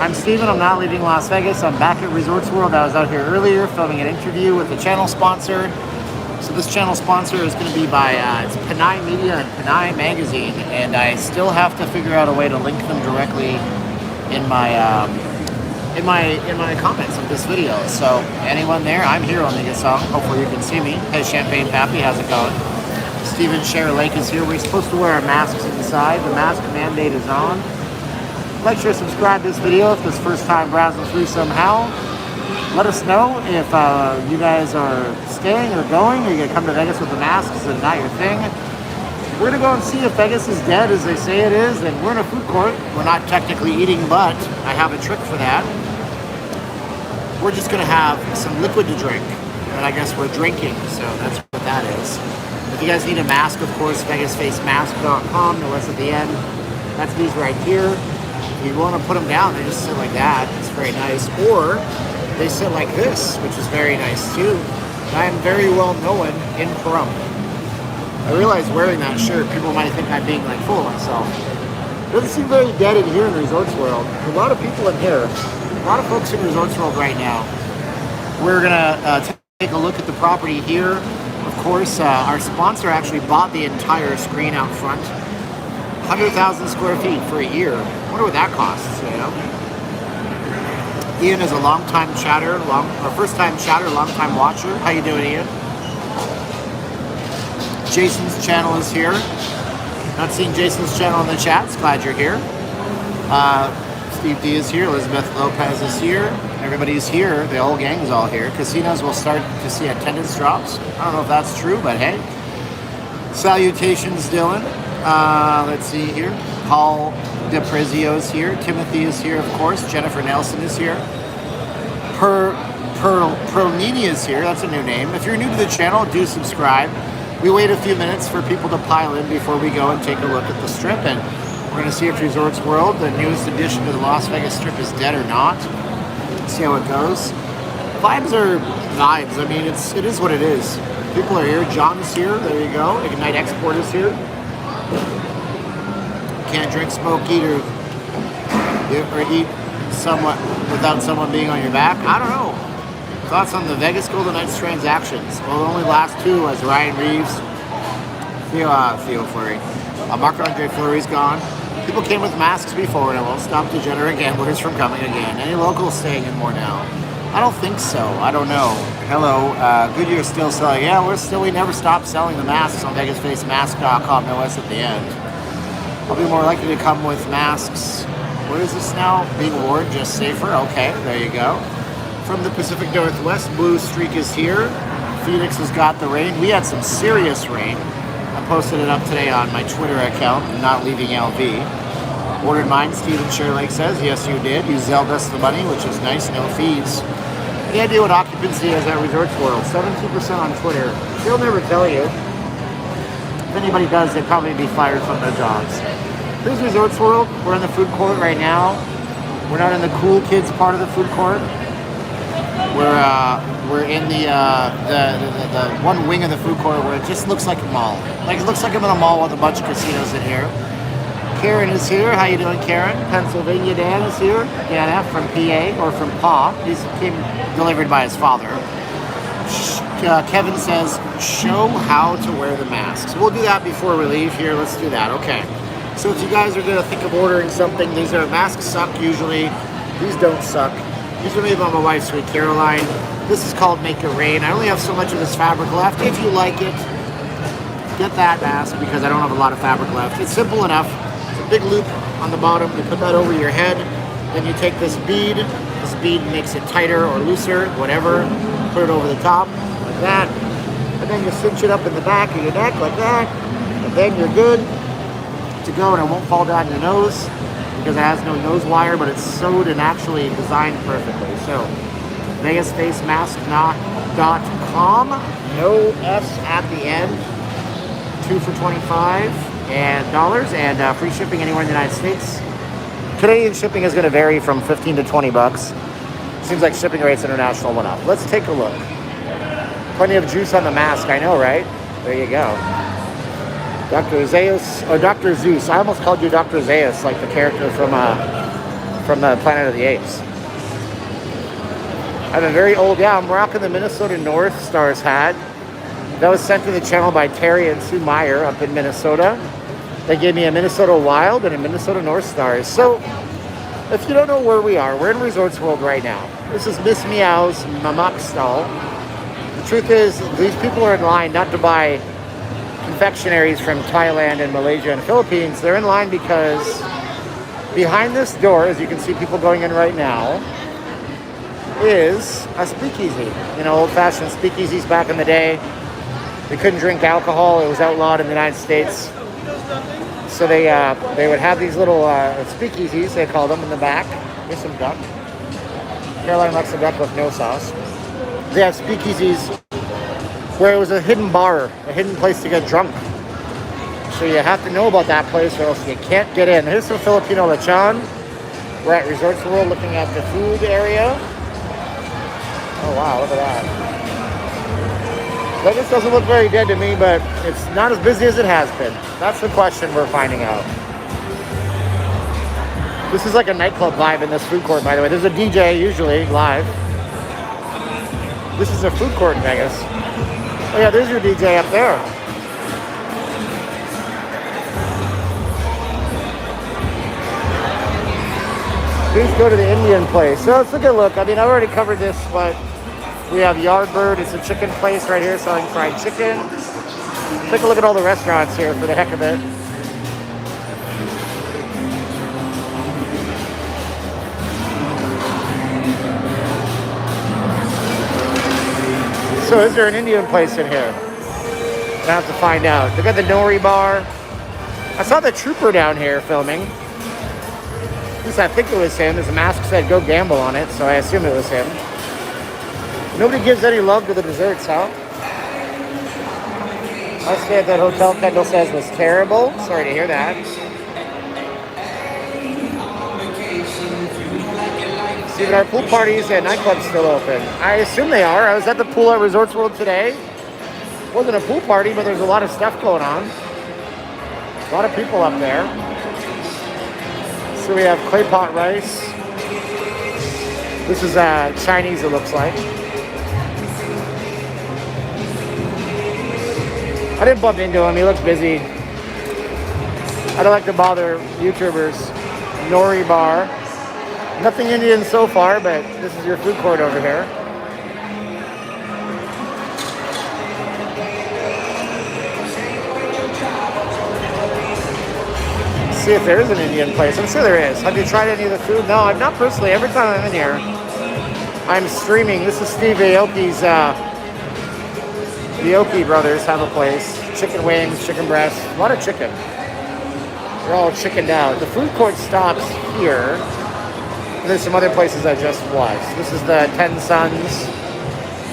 I'm Steven. I'm not leaving Las Vegas. I'm back at Resorts World. I was out here earlier filming an interview with the channel sponsor. So this channel sponsor is going to be by it's Panay Media and Panay Magazine, and I still have to figure out a way to link them directly in my comments of this video. So anyone there, I'm here on the song. Hopefully you can see me. Hey, Champagne Pappy, how's it going? Steven Share Lake is here. We're supposed to wear our masks inside. The mask mandate is on. Like, share, subscribe to this video if this is first time browsing through somehow. Let us know if you guys are staying or going, or you're going to come to Vegas with the masks and not your thing. We're going to go and see if Vegas is dead as they say it is, and we're in a food court. We're not technically eating, but I have a trick for that. We're just going to have some liquid to drink, and I guess we're drinking, so that's what that is. If you guys need a mask, of course, VegasFaceMask.com, the rest at the end. That's these right here. If you want to put them down, they just sit like that. It's very nice. Or they sit like this, which is very nice too. I am very well known in Pahrump. I realize wearing that shirt, people might think I'm being like full of myself. It doesn't seem very dead in here in Resorts World. A lot of people in here. A lot of folks in Resorts World right now. We're gonna take a look at the property here. Of course, our sponsor actually bought the entire screen out front. 100,000 square feet for a year. I wonder what that costs, you know? Ian is a long-time chatter, first-time chatter, long-time watcher. How you doing, Ian? Jason's channel is here. Not seeing Jason's channel in the chats. Glad you're here. Steve D is here. Elizabeth Lopez is here. Everybody's here. The whole gang's all here. Casinos will start to see attendance drops. I don't know if that's true, but hey. Salutations, Dylan. Let's see here. Paul DePrizio is here. Timothy is here, of course. Jennifer Nelson is here. Perlini is here. That's a new name. If you're new to the channel, do subscribe. We wait a few minutes for people to pile in before we go and take a look at the strip, and we're going to see if Resorts World, the newest addition to the Las Vegas Strip, is dead or not. See how it goes. Vibes are vibes. I mean, it is what it is. People are here. John is here. There you go. Ignite Export is here. Can't drink, smoke, eat, or eat somewhat without someone being on your back. I don't know. Thoughts on the Vegas Golden Knights transactions? Well, it only last two, as Ryan Reeves, Theo Fleury. Marc-Andre Fleury's gone. People came with masks before, and it won't stop degenerate gamblers from coming again. Any locals staying in more now? I don't think so. I don't know. Hello, Goodyear's still selling. Yeah, we never stopped selling the masks on VegasFaceMask.com. No S at the end. I'll be more likely to come with masks. What is this now? Being worn just safer? Okay, there you go. From the Pacific Northwest, Blue Streak is here. Phoenix has got the rain. We had some serious rain. I posted it up today on my Twitter account, Not Leaving LV. Ordered mine, Steven Share Lake says. Yes, you did. You Zelled us the money, which is nice, no fees. Any idea what occupancy is at Resorts World? 72% on Twitter. They'll never tell you. If anybody does, they'd probably be fired from their jobs. Here's Resorts World. We're in the food court right now. We're not in the cool kids part of the food court. We're in the one wing of the food court where it just looks like a mall. Like it looks like I'm in a mall with a bunch of casinos in here. Karen is here. How you doing, Karen? Pennsylvania Dan is here. Dan F from PA or from Pa. He came delivered by his father. Kevin says, show how to wear the masks. We'll do that before we leave here. Let's do that. Okay. So if you guys are going to think of ordering something, these are masks suck usually. These don't suck. These are made by my wife, Sweet Caroline. This is called Make It Rain. I only have so much of this fabric left. If you like it, get that mask because I don't have a lot of fabric left. It's simple enough. It's a big loop on the bottom. You put that over your head. Then you take this bead. This bead makes it tighter or looser, whatever. Put it over the top like that. And then you cinch it up in the back of your neck like that. And then you're good to go, and it won't fall down your nose because it has no nose wire, but it's sewed and actually designed perfectly. So, VegasFaceMask.com. No S at the end. 2 for $25 and free shipping anywhere in the United States. Canadian shipping is going to vary from 15 to 20 bucks. Seems like shipping rates international went up. Let's take a look. Plenty of juice on the mask, I know, right? There you go. Dr. Zeus, or Dr. Zeus. I almost called you Dr. Zeus, like the character from from Planet of the Apes. I have a very old, I'm rocking the Minnesota North Stars hat. That was sent to the channel by Terry and Sue Meyer up in Minnesota. They gave me a Minnesota Wild and a Minnesota North Stars. So, if you don't know where we are, we're in Resorts World right now. This is Miss Meow's Mamak stall. The truth is, these people are in line not to buy confectionaries from Thailand and Malaysia and Philippines. They're in line because behind this door, as you can see people going in right now, is a speakeasy. You know, old-fashioned speakeasies back in the day. They couldn't drink alcohol. It was outlawed in the United States. So they would have these little speakeasies, they call them, in the back. Here's some duck. Caroline likes the duck with no sauce. They have speakeasies where it was a hidden bar, a hidden place to get drunk. So you have to know about that place or else you can't get in. Here's some Filipino lechon. We're at Resorts World looking at the food area. Oh wow, look at that. Vegas doesn't look very dead to me, but it's not as busy as it has been. That's the question we're finding out. This is like a nightclub vibe in this food court, by the way. There's a DJ usually live. This is a food court in Vegas. Oh yeah, there's your DJ up there. Please go to the Indian place. So let's look at look. I mean, I've already covered this, but we have Yardbird. It's a chicken place right here selling fried chicken. Take a look at all the restaurants here for the heck of it. So is there an Indian place in here? I have to find out. They got the Nori bar. I saw the Trooper down here filming. At least I think it was him. His mask said go gamble on it, so I assume it was him. Nobody gives any love to the desserts, huh? Our stay at that hotel, Campbell says, was terrible. Sorry to hear that. See, but our pool parties and nightclubs still open. I assume they are. I was at the pool at Resorts World today. It wasn't a pool party, but there's a lot of stuff going on. A lot of people up there. So we have clay pot rice. This is Chinese, it looks like. I didn't bump into him. He looks busy. I don't like to bother YouTubers. Nori bar. Nothing Indian so far, but this is your food court over here. Let's see if there is an Indian place. I'm sure there is. Have you tried any of the food? No, I've not personally. Every time I'm in here, I'm streaming. This is Steve Aoki's, the Aoki brothers have a place. Chicken wings, chicken breasts, a lot of chicken. They're all chickened out. The food court stops here. There's some other places I just was. This is the Ten Suns.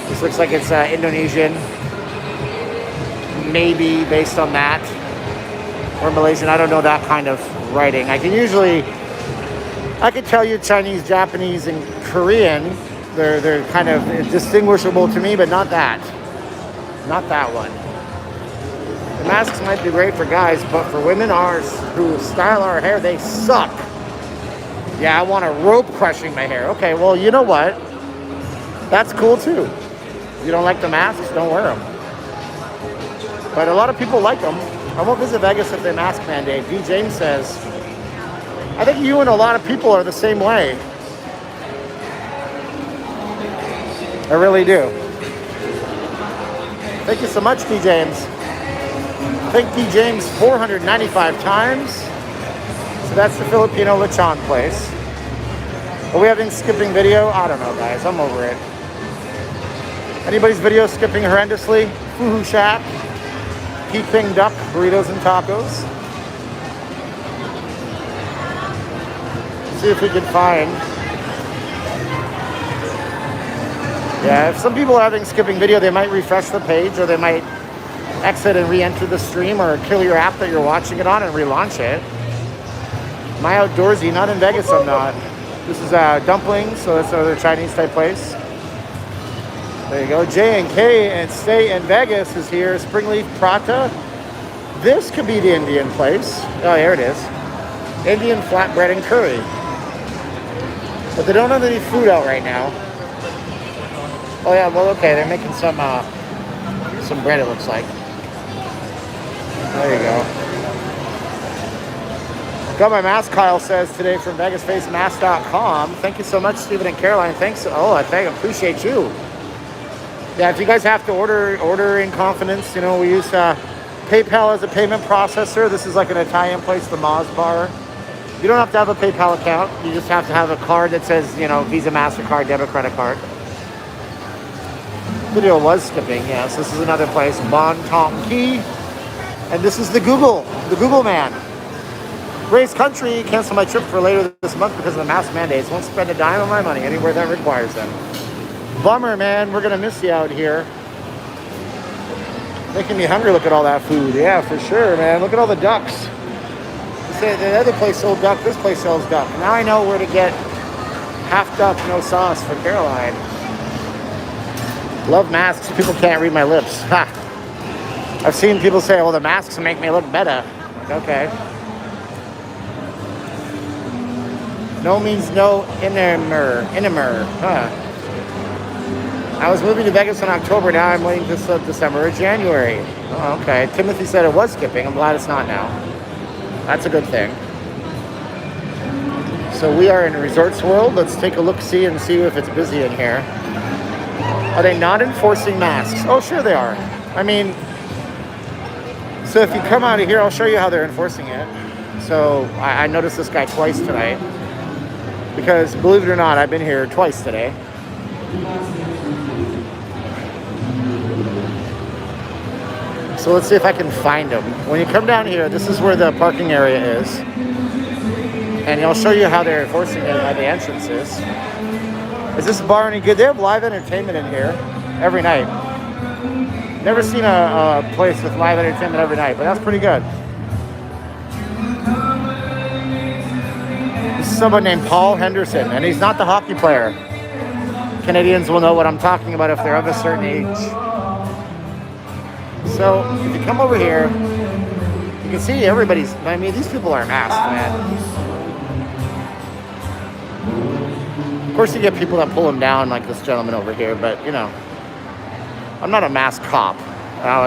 This looks like it's Indonesian. Maybe based on that. Or Malaysian. I don't know that kind of writing. I could tell you Chinese, Japanese, and Korean. They're kind of distinguishable to me, but not that. Not that one. The masks might be great for guys, but for women, ours who style our hair, they suck. Yeah, I want a rope crushing my hair. Okay, well, you know what? That's cool too. If you don't like the masks, don't wear them. But a lot of people like them. I won't visit Vegas if they mask mandate. D. James says, I think you and a lot of people are the same way. I really do. Thank you so much, D. James. Thank D. James 495 times. So that's the Filipino lechon place. Are we having skipping video? I don't know, guys. I'm over it. Anybody's video skipping horrendously? Fuhu Shack. Peeping Duck, burritos and tacos. See if we can find. Yeah, if some people are having skipping video, they might refresh the page or they might exit and re-enter the stream or kill your app that you're watching it on and relaunch it. My Outdoorsy, not in Vegas, I'm not. This is dumplings, so that's another Chinese type place. There you go. J and K and Stay in Vegas is here. Springleaf Prata. This could be the Indian place. Oh, here it is. Indian flatbread and curry. But they don't have any food out right now. Oh yeah, well okay, they're making some bread it looks like. There you go. Got my mask, Kyle says today from VegasFaceMask.com. Thank you so much, Stephen and Caroline. Thanks. Oh, I appreciate you. Yeah, if you guys have to order in confidence, you know, we use PayPal as a payment processor. This is like an Italian place, the Moz Bar. You don't have to have a PayPal account. You just have to have a card that says, you know, Visa, MasterCard, debit, credit card. Video was skipping, yes. This is another place, Bon Tom Key. And this is the Google man. Race Country, cancel my trip for later this month because of the mask mandates. Won't spend a dime of my money anywhere that requires them. Bummer, man. We're going to miss you out here. Making me hungry, look at all that food. Yeah, for sure, man. Look at all the ducks. The other place sold duck. This place sells duck. Now I know where to get half duck, no sauce for Caroline. Love masks. People can't read my lips. Ha. I've seen people say, well, the masks make me look better. Like, okay. No means no innimer. Huh. I was moving to Vegas in October. Now I'm waiting this December or January. Oh, okay. Timothy said it was skipping. I'm glad it's not now. That's a good thing. So we are in Resorts World. Let's take a look-see and see if it's busy in here. Are they not enforcing masks? Oh, sure they are. I mean, so if you come out of here, I'll show you how they're enforcing it. So I noticed this guy twice tonight. Because, believe it or not, I've been here twice today. So let's see if I can find him. When you come down here, this is where the parking area is. And I'll show you how they're enforcing it at the entrances. Is this bar any good? They have live entertainment in here every night. Never seen a place with live entertainment every night, but that's pretty good. This is someone named Paul Henderson, and he's not the hockey player. Canadians will know what I'm talking about if they're of a certain age. So, if you come over here, you can see everybody's, I mean, these people are masked, man. Of course, you get people that pull them down, like this gentleman over here, but, you know, I'm not a masked cop.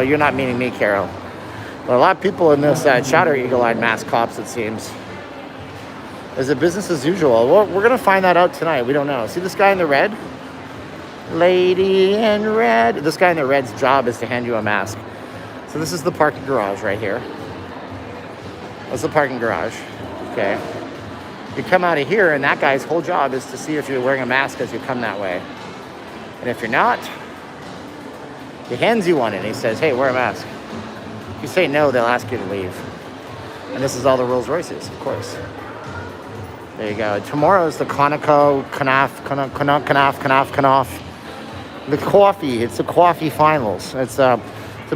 You're not meaning me, Carol. But a lot of people in this chat are eagle-eyed masked cops, it seems. Is it business as usual? Well, we're going to find that out tonight. We don't know. See this guy in the red? Lady in red. This guy in the red's job is to hand you a mask. So this is the parking garage right here. That's the parking garage. Okay. You come out of here, and that guy's whole job is to see if you're wearing a mask as you come that way. And if you're not, he hands you one, and he says, hey, wear a mask. If you say no, they'll ask you to leave. And this is all the Rolls Royces, of course. There you go. Tomorrow is the Conoco, Canaf. The coffee. It's the coffee finals. It's a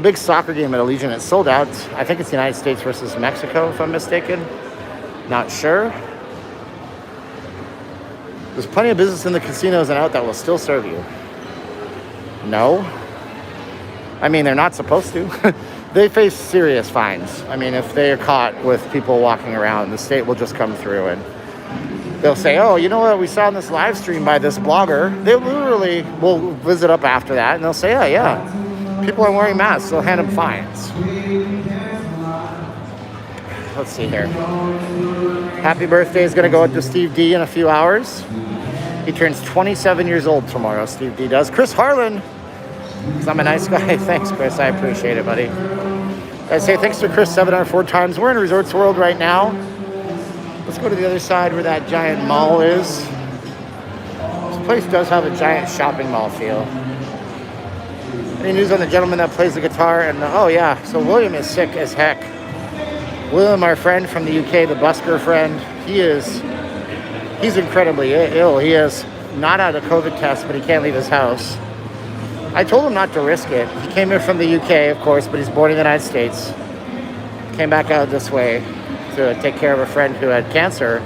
big soccer game at Allegiant. It's sold out. I think it's the United States versus Mexico, if I'm mistaken. Not sure. There's plenty of business in the casinos and out that will still serve you. No. I mean, they're not supposed to. They face serious fines. I mean, if they are caught with people walking around, the state will just come through and they'll say, oh, you know what, we saw in this live stream by this blogger. They literally will visit up after that and they'll say, oh, yeah, people are wearing masks. They'll hand them fines. Let's see here. Happy birthday is going to go out to Steve D in a few hours. He turns 27 years old tomorrow, Steve D does. Chris Harlan, because I'm a nice guy. Thanks, Chris. I appreciate it, buddy. I say thanks to Chris 7 or 4 times. We're in Resorts World right now. Let's go to the other side where that giant mall is. This place does have a giant shopping mall feel. Any news on the gentleman that plays the guitar? And oh yeah, so William is sick as heck. William, our friend from the UK, the busker friend, he's incredibly ill. He has not had a COVID test, but he can't leave his house. I told him not to risk it. He came here from the UK, of course, but he's born in the United States. Came back out this way to take care of a friend who had cancer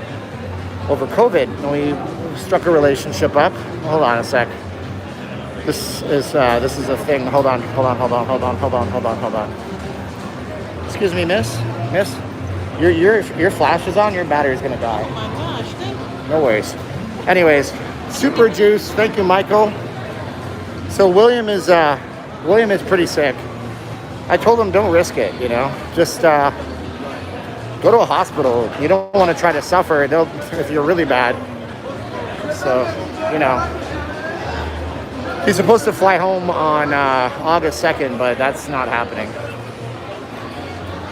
over COVID, and we struck a relationship up. Hold on a sec. This is a thing. Hold on. Excuse me, miss. Your flash is on. Your battery's gonna die. Oh my gosh, thank you. No worries. Anyways, super juice. Thank you, Michael. So William is pretty sick. I told him don't risk it, you know. Just go to a hospital. You don't want to try to suffer if you're really bad. So, you know, he's supposed to fly home on August 2nd, but that's not happening.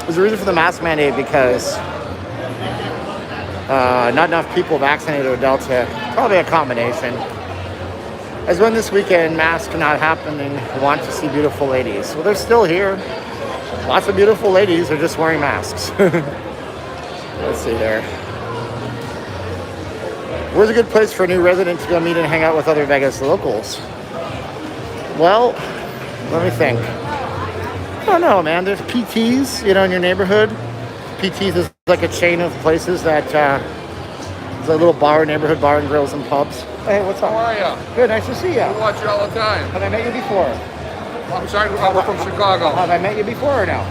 There's a reason for the mask mandate because not enough people vaccinated with Delta. Probably a combination. As when this weekend, masks not happening, want to see beautiful ladies. Well, they're still here. Lots of beautiful ladies are just wearing masks. Let's see there. Where's a good place for a new resident to go meet and hang out with other Vegas locals? Well, let me think. I don't know, man. There's PT's, you know, in your neighborhood. PT's is like a chain of places that it's a little neighborhood bar and grills and pubs. Hey, what's up? How are you? Good, nice to see you. I watch you all the time. Have I met you before? I'm sorry, we're from Chicago. Have I met you before or no?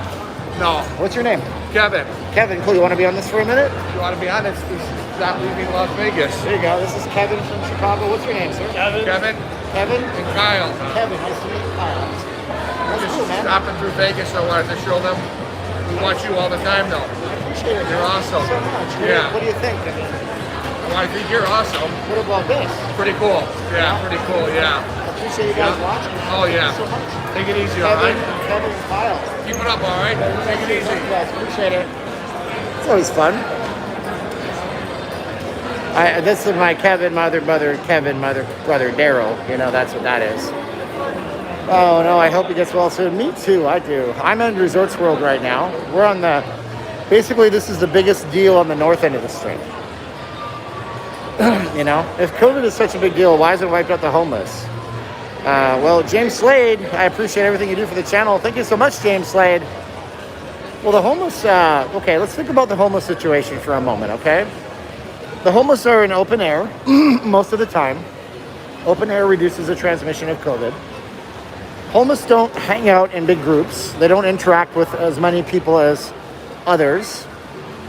No. What's your name? Kevin. Kevin, cool. You want to be on this for a minute? You want to be honest, this is not leaving Las Vegas. There you go. This is Kevin from Chicago. What's your name, sir? Kevin. Kevin? And Kyle. Kevin, nice to meet you, Kyle. That's Just cool, man. stopping through Vegas, so I wanted to show them. We watch you all the time, though. Appreciate it. You're awesome. So much. Yeah. What do you think? I mean, I think you're awesome. what about this? Pretty cool. Yeah, pretty cool, yeah. I appreciate you guys watching. Oh, yeah. Thank you so much. Take it easy, all right? Kevin and Kyle. Keep it up, all right? Take it easy. Thank you guys. Appreciate it. It's always fun. This is my Kevin, brother Daryl. You know, that's what that is. Oh, no, I hope he gets well soon. Me too, I do. I'm in Resorts World right now. We're on basically this is the biggest deal on the north end of the strip. You know, if COVID is such a big deal, why hasn't it wiped out the homeless? Well, James Slade, I appreciate everything you do for the channel. Thank you so much, James Slade. Well, the homeless, okay, let's think about the homeless situation for a moment, okay? The homeless are in open air most of the time. Open air reduces the transmission of COVID. Homeless don't hang out in big groups. They don't interact with as many people as others.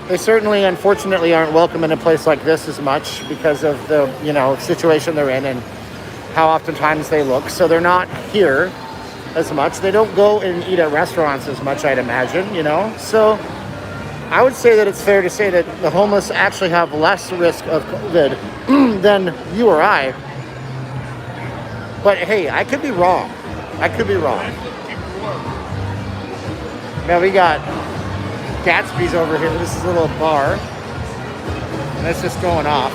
They certainly, unfortunately, aren't welcome in a place like this as much because of the, you know, situation they're in and how oftentimes they look. So they're not here as much. They don't go and eat at restaurants as much, I'd imagine, you know. So I would say that it's fair to say that the homeless actually have less risk of COVID than you or I. But hey, I could be wrong. Now we got Gatsby's over here. This is a little bar. And it's just going off.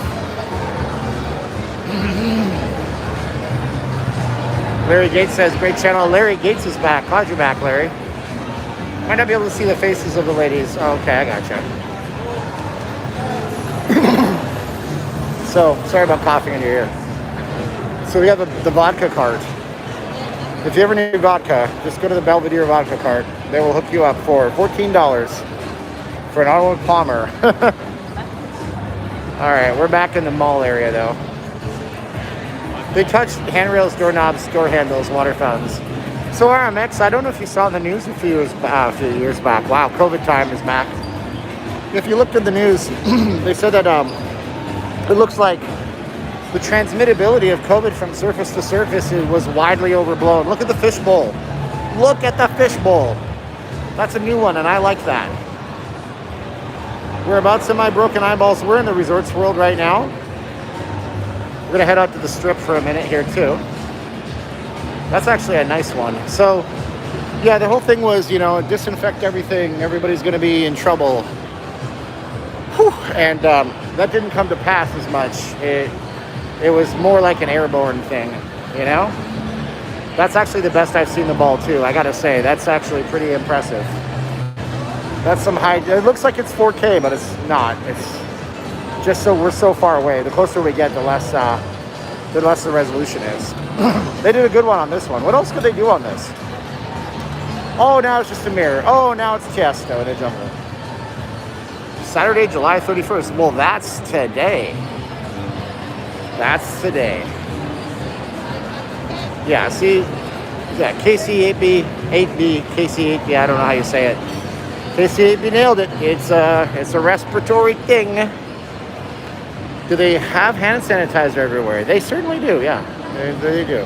Larry Gates says, great channel. Larry Gates is back. Glad you're back, Larry. Might not be able to see the faces of the ladies. Oh, okay, I gotcha. So, sorry about coughing in your ear. So we have the vodka cart. If you ever need vodka, just go to the Blvd vodka cart. They will hook you up for $14 for an Arnold Palmer. All right, we're back in the mall area though. They touched handrails, doorknobs, door handles, water fountains. So RMX, I don't know if you saw in the news a few years back. Wow, COVID time is back. If you looked at the news, they said that it looks like the transmittability of COVID from surface to surface was widely overblown. Look at the fishbowl. Look at the fishbowl. That's a new one, and I like that. We're about semi-broken eyeballs. We're in the Resorts World right now. We're gonna head out to the strip for a minute here too. That's actually a nice one. So, yeah, the whole thing was, you know, disinfect everything. Everybody's gonna be in trouble. Whew. And that didn't come to pass as much. It was more like an airborne thing, you know? That's actually the best I've seen the ball too, I gotta say. That's actually pretty impressive. That's some high, it looks like it's 4K, but it's not. It's just so we're so far away. The closer we get, the less the resolution is. They did a good one on this one. What else could they do on this? Oh, now it's just a mirror. Oh, now it's Tiesto in a jungle. Saturday, July 31st. Well, that's today. That's today. Yeah, see, yeah, KC8B, KC8B, I don't know how you say it. KC8B nailed it. It's a respiratory thing. Do they have hand sanitizer everywhere? They certainly do, yeah. They do.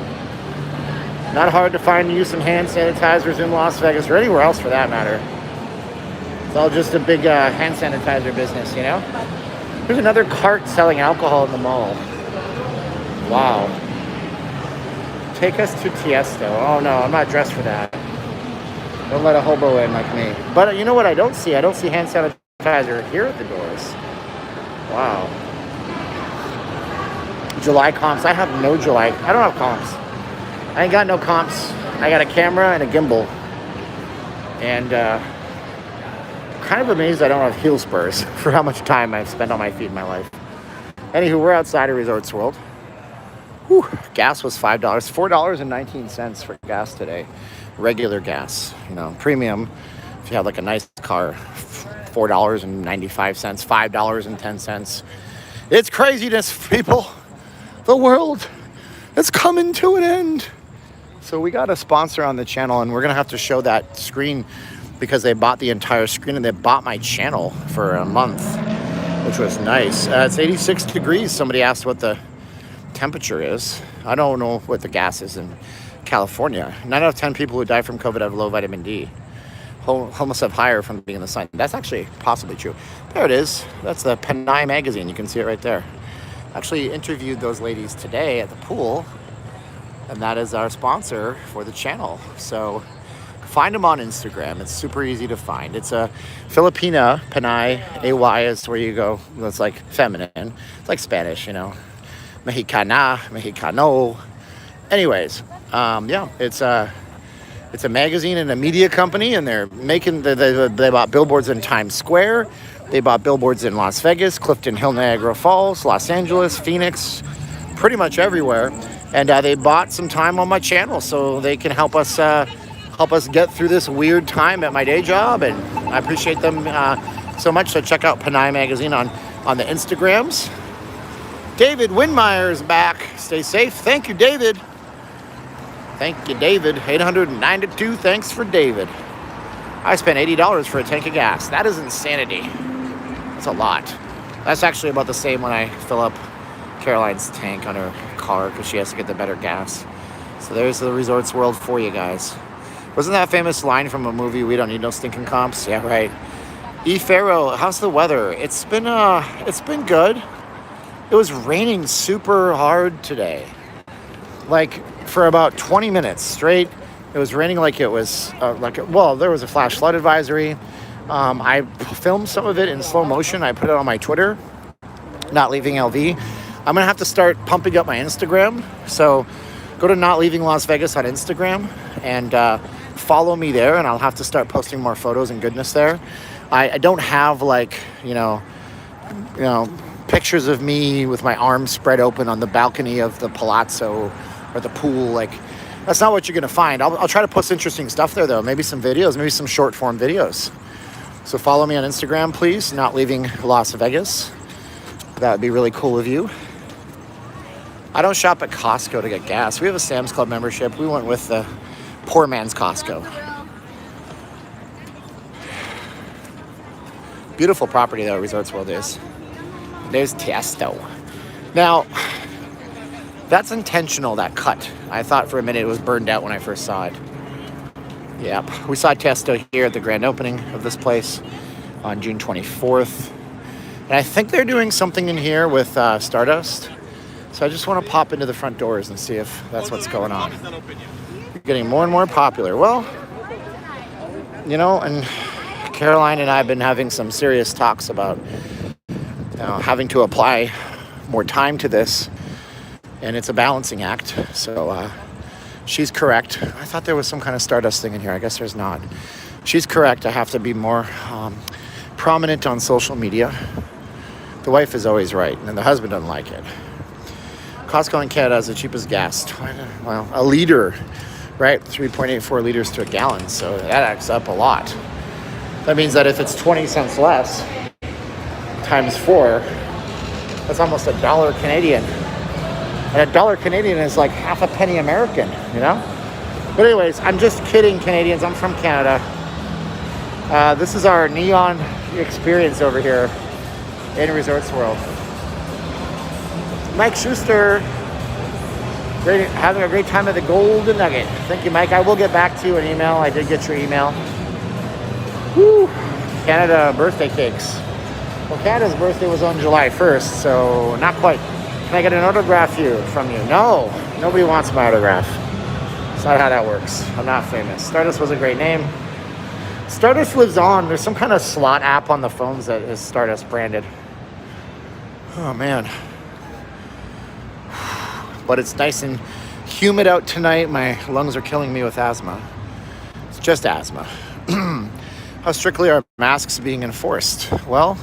Not hard to find you some hand sanitizers in Las Vegas or anywhere else for that matter. It's all just a big hand sanitizer business, you know? There's another cart selling alcohol in the mall. Wow. Take us to Tiesto. Oh no, I'm not dressed for that. Don't let a hobo in like me. But you know what I don't see? I don't see hand sanitizer here at the doors. Wow. July comps. I have no July. I don't have comps. I ain't got no comps. I got a camera and a gimbal. And kind of amazed I don't have heel spurs for how much time I've spent on my feet in my life. Anywho, we're outside of Resorts World. Whew, gas was $5, $4.19 for gas today. Regular gas, you know, premium. If you have like a nice car, $4.95, $5.10. It's craziness, people. The world is coming to an end. So we got a sponsor on the channel, and we're gonna have to show that screen because they bought the entire screen and they bought my channel for a month, which was nice. It's 86 degrees. Somebody asked what the temperature is. I don't know what the gas is in California. 9 out of 10 people who die from COVID have low vitamin D. Almost have higher from being in the sun. That's actually possibly true. There it is. That's the Panay magazine. You can see it right there. Actually interviewed those ladies today at the pool, and that is our sponsor for the channel. So find them on Instagram. It's super easy to find. It's a Filipina, Panay, AY is where you go. It's like feminine. It's like Spanish, you know. Mexicana, Mexicano. Anyways, yeah, it's a magazine and a media company, and they're making, they bought billboards in Times Square. They bought billboards in Las Vegas, Clifton Hill, Niagara Falls, Los Angeles, Phoenix, pretty much everywhere. And they bought some time on my channel so they can help us get through this weird time at my day job. And I appreciate them so much. So check out Panay Magazine on the Instagrams. David Winmeyer is back. Stay safe. Thank you, David. Thank you, David. 892. Thanks for David. I spent $80 for a tank of gas. That is insanity. That's a lot. That's actually about the same when I fill up Caroline's tank on her car because she has to get the better gas. So there's the Resorts World for you guys. Wasn't that famous line from a movie, "We don't need no stinking comps"? Yeah, right. E. Farrow, how's the weather? It's been good. It was raining super hard today. Like for about 20 minutes straight. It was raining like it was there was a flash flood advisory. I filmed some of it in slow motion. I put it on my Twitter, Not Leaving LV. I'm gonna have to start pumping up my Instagram. So go to Not Leaving Las Vegas on Instagram and follow me there, and I'll have to start posting more photos and goodness there. I don't have like, you know, pictures of me with my arms spread open on the balcony of the palazzo or the pool. Like, that's not what you're gonna find. I'll try to post interesting stuff there though. Maybe some videos, maybe some short form videos. So follow me on Instagram, please. Not Leaving Las Vegas. That would be really cool of you. I don't shop at Costco to get gas. We have a Sam's Club membership. We went with the poor man's Costco. Beautiful property though, Resorts World is. There's Tiesto. Now, that's intentional, that cut. I thought for a minute it was burned out when I first saw it. Yep. We saw Tiesto here at the grand opening of this place on June 24th. And I think they're doing something in here with Stardust. So I just want to pop into the front doors and see if that's what's going on. You're getting more and more popular. Well, you know, and Caroline and I have been having some serious talks about having to apply more time to this, and it's a balancing act. So she's correct. I thought there was some kind of Stardust thing in here. I guess there's not. She's correct. I have to be more prominent on social media. The wife is always right, and the husband doesn't like it. Costco in Canada has the cheapest gas. Well, a liter, right? 3.84 liters to a gallon. So that adds up a lot. That means that if it's 20 cents less times 4, that's almost $1 Canadian. And $1 Canadian is like half a penny American, you know? But anyways, I'm just kidding, Canadians. I'm from Canada. This is our neon experience over here in Resorts World. Mike Schuster, having a great time at the Golden Nugget. Thank you, Mike. I will get back to you an email. I did get your email. Woo! Canada birthday cakes. Well, Canada's birthday was on July 1st, so not quite. Can I get an autograph from you? No, nobody wants my autograph. It's not how that works. I'm not famous. Stardust was a great name. Stardust lives on. There's some kind of slot app on the phones that is Stardust branded. Oh, man. But it's nice and humid out tonight. My lungs are killing me with asthma. It's just asthma. How strictly are masks being enforced? Well,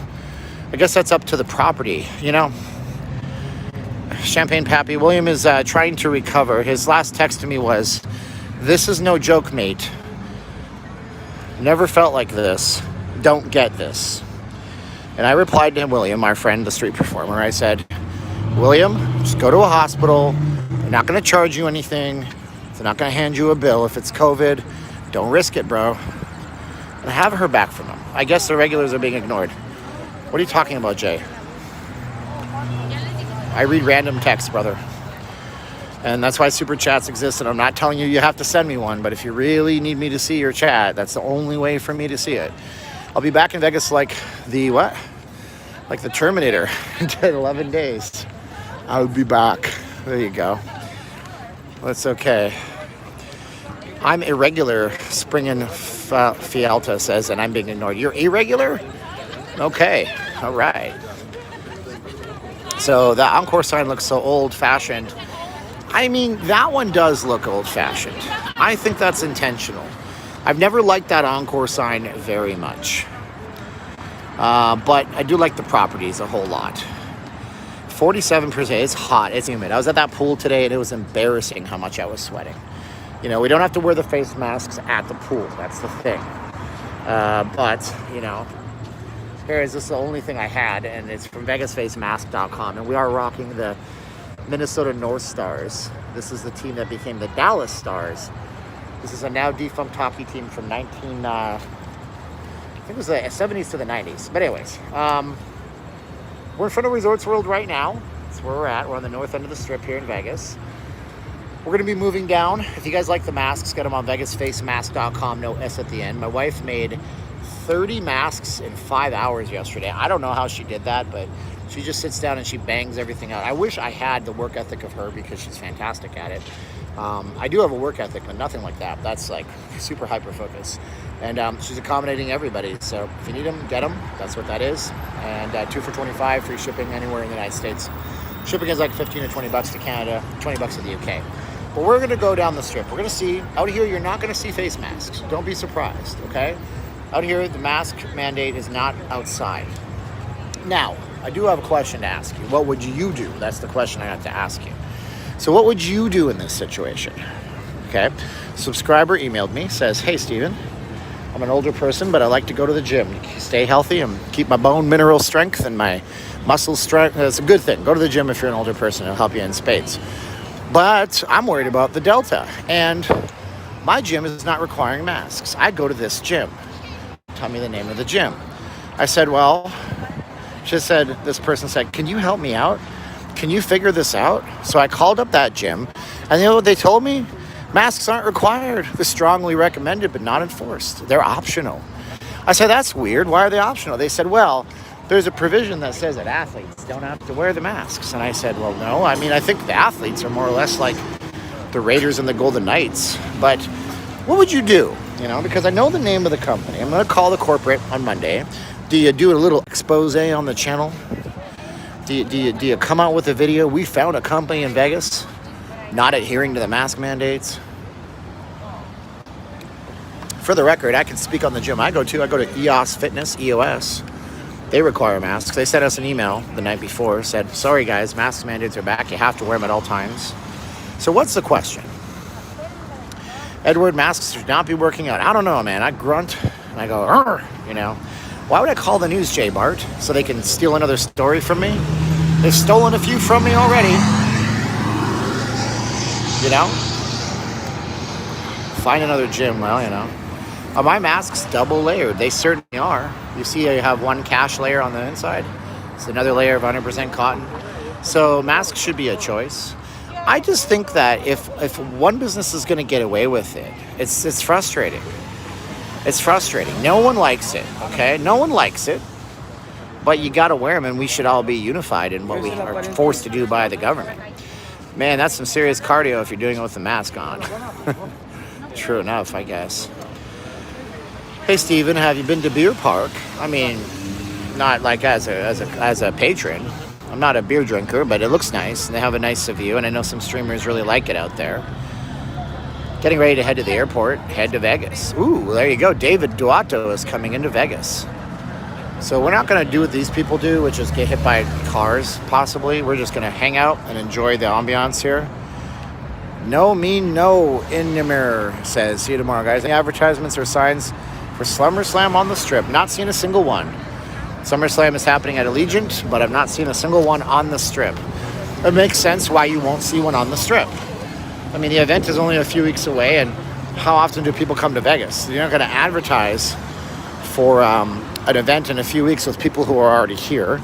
I guess that's up to the property, you know. Champagne Pappy, William is trying to recover. His last text to me was, "This is no joke, mate. Never felt like this. Don't get this." And I replied to him, William, my friend, the street performer. I said, "William, just go to a hospital. They're not going to charge you anything. They're not going to hand you a bill. If it's COVID, don't risk it, bro." And I haven't heard back from him. I guess the regulars are being ignored. What are you talking about, Jay? I read random texts, brother. And that's why super chats exist. And I'm not telling you have to send me one, but if you really need me to see your chat, that's the only way for me to see it. I'll be back in Vegas like the what? Like the Terminator in 11 days. I'll be back. There you go. That's okay. I'm irregular, Springen Fialta says, and I'm being ignored. You're irregular? Okay. All right. So the Encore sign looks so old-fashioned. I mean, that one does look old-fashioned. I think that's intentional. I've never liked that Encore sign very much. But I do like the properties a whole lot. 47%. It's hot. It's humid. I was at that pool today, and it was embarrassing how much I was sweating. You know, we don't have to wear the face masks at the pool. That's the thing. But, you know, here is this the only thing I had, and it's from VegasFaceMask.com, and we are rocking the Minnesota North Stars. This is the team that became the Dallas Stars. This is a now defunct hockey team from I think it was the 70s to the 90s. But anyways, we're in front of Resorts World right now. That's where we're at. We're on the north end of the strip here in Vegas. We're going to be moving down. If you guys like the masks, get them on VegasFaceMask.com. No S at the end. My wife made 30 masks in 5 hours yesterday. I don't know how she did that, but she just sits down and she bangs everything out. I wish I had the work ethic of her because she's fantastic at it. I do have a work ethic, but nothing like that. That's like super hyper focus. And she's accommodating everybody. So if you need them, get them. That's what that is. And 2 for $25, free shipping anywhere in the United States. Shipping is like 15 to 20 bucks to Canada, 20 bucks to the UK. But we're going to go down the strip. We're going to see, out here, you're not going to see face masks. Don't be surprised, okay? Out here, the mask mandate is not outside. Now, I do have a question to ask you. What would you do? That's the question I have to ask you. So what would you do in this situation? Okay. Subscriber emailed me, says, "Hey, Steven, I'm an older person, but I like to go to the gym. Stay healthy and keep my bone mineral strength and my muscle strength. It's a good thing. Go to the gym if you're an older person. It'll help you in spades. But I'm worried about the Delta. And my gym is not requiring masks. I go to this gym. Tell me the name of the gym." I said, "Well," this person said, "Can you help me out? Can you figure this out?" So I called up that gym, and you know what they told me? Masks aren't required. They're strongly recommended, but not enforced. They're optional. I said, "That's weird. Why are they optional?" They said, "Well, there's a provision that says that athletes don't have to wear the masks." And I said, "Well, no. I mean, I think the athletes are more or less like the Raiders and the Golden Knights. But what would you do? You know, because I know the name of the company. I'm going to call the corporate on Monday. Do you do a little expose on the channel? Do you come out with a video? We found a company in Vegas not adhering to the mask mandates. For the record, I can speak on the gym I go to. I go to EOS Fitness, EOS. They require masks. They sent us an email the night before, said, "Sorry guys, mask mandates are back. You have to wear them at all times." So what's the question? Edward, masks should not be working out. I don't know, man. I grunt and I go, "Arr," you know. Why would I call the news, Jay Bart? So they can steal another story from me? They've stolen a few from me already. You know? Find another gym. Well, you know. Are my masks double layered? They certainly are. You see I have one cash layer on the inside. It's another layer of 100% cotton. So masks should be a choice. I just think that if one business is going to get away with it, it's frustrating. It's frustrating. No one likes it, okay? No one likes it. But you got to wear them, and we should all be unified in what we are forced to do by the government. Man, that's some serious cardio if you're doing it with the mask on. True enough, I guess. Hey, Steven, have you been to Beer Park? I mean, not like as a patron. I'm not a beer drinker, but it looks nice, and they have a nice view, and I know some streamers really like it out there. Getting ready to head to the airport, head to Vegas. Ooh, there you go. David Duato is coming into Vegas. So we're not going to do what these people do, which is get hit by cars, possibly. We're just going to hang out and enjoy the ambiance here. No mean no in the mirror, says. See you tomorrow, guys. Any advertisements or signs for SummerSlam on the Strip? Not seeing a single one. SummerSlam is happening at Allegiant, but I've not seen a single one on the Strip. It makes sense why you won't see one on the Strip. I mean, the event is only a few weeks away, and how often do people come to Vegas? You're not going to advertise for an event in a few weeks with people who are already here.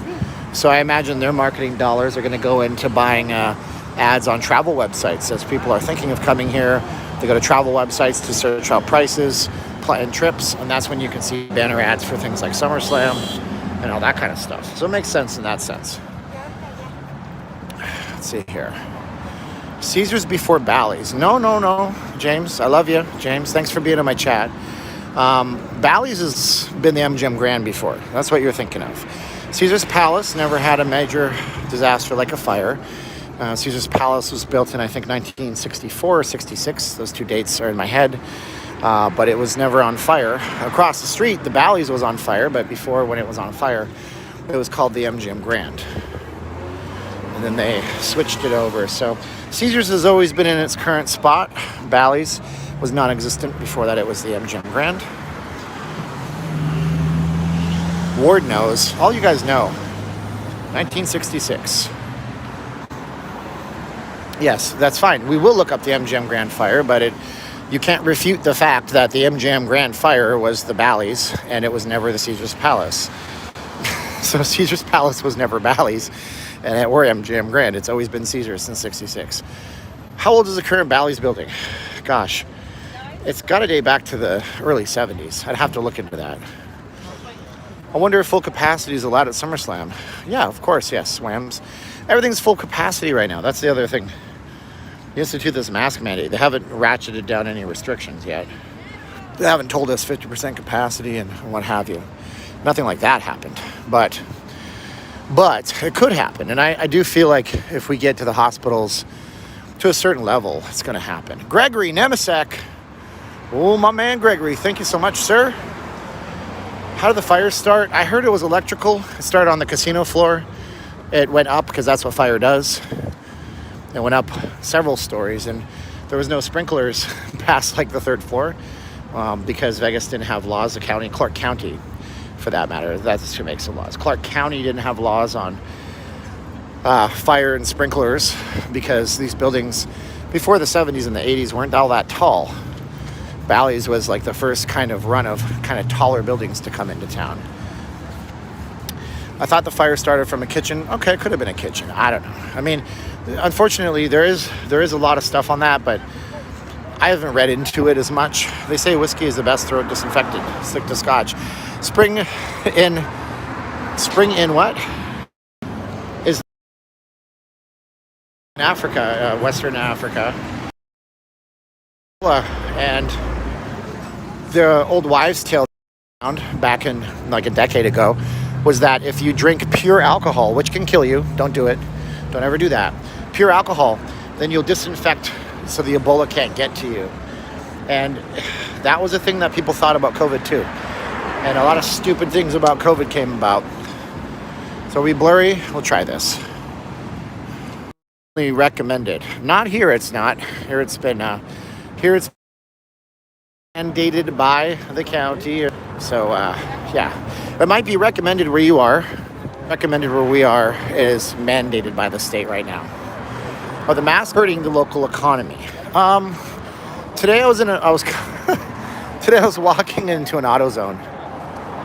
So I imagine their marketing dollars are going to go into buying ads on travel websites. As people are thinking of coming here, they go to travel websites to search out prices, plan trips, and that's when you can see banner ads for things like SummerSlam and all that kind of stuff. So it makes sense in that sense. Let's see here. Caesars before Bally's. No, James. I love you, James. Thanks for being in my chat. Bally's has been the MGM Grand before. That's what you're thinking of. Caesar's Palace never had a major disaster like a fire. Caesar's Palace was built in, I think, 1964 or 66. Those two dates are in my head. But it was never on fire. Across the street, the Bally's was on fire, but before, when it was on fire, it was called the MGM Grand. And then they switched it over. So Caesar's has always been in its current spot. Bally's was non-existent. Before that, it was the MGM Grand. Ward knows. All you guys know. 1966. Yes, that's fine. We will look up the MGM Grand fire, but you can't refute the fact that the MGM Grand fire was the Bally's, and it was never the Caesar's Palace. So Caesar's Palace was never Bally's, and we're MGM Grand. It's always been Caesar's since 66. How old is the current Bally's building? Gosh. It's got to date back to the early 70s. I'd have to look into that. I wonder if full capacity is allowed at SummerSlam. Yeah, of course, yes, Swams. Everything's full capacity right now. That's the other thing. You institute this mask mandate. They haven't ratcheted down any restrictions yet. They haven't told us 50% capacity and what have you. Nothing like that happened. But it could happen. And I do feel like if we get to the hospitals to a certain level, it's going to happen. Gregory Nemisek. Oh, my man Gregory, thank you so much, sir. How did the fire start? I heard it was electrical. It started on the casino floor. It went up because that's what fire does. It went up several stories, and there was no sprinklers past like the third floor because Vegas didn't have laws. Clark County, for that matter, that's who makes the laws. Clark County didn't have laws on fire and sprinklers because these buildings before the 70s and the 80s weren't all that tall. Bally's was like the first kind of run of kind of taller buildings to come into town. I thought the fire started from a kitchen. Okay, it could have been a kitchen. I don't know. I mean, unfortunately, there is a lot of stuff on that, but I haven't read into it as much. They say whiskey is the best throat disinfectant. Stick to scotch. Spring in what? Is in Africa, Western Africa. And the old wives' tale back in like a decade ago was that if you drink pure alcohol, which can kill you, don't do it, don't ever do that, pure alcohol, then you'll disinfect so the Ebola can't get to you. And that was a thing that people thought about COVID too. And a lot of stupid things about COVID came about. So are we blurry? We'll try this. Recommended. Not here, it's not. Here it's mandated by the county. So, yeah. It might be recommended where you are. Recommended where we are is mandated by the state right now. Are the masks hurting the local economy? Today I was today I was walking into an AutoZone,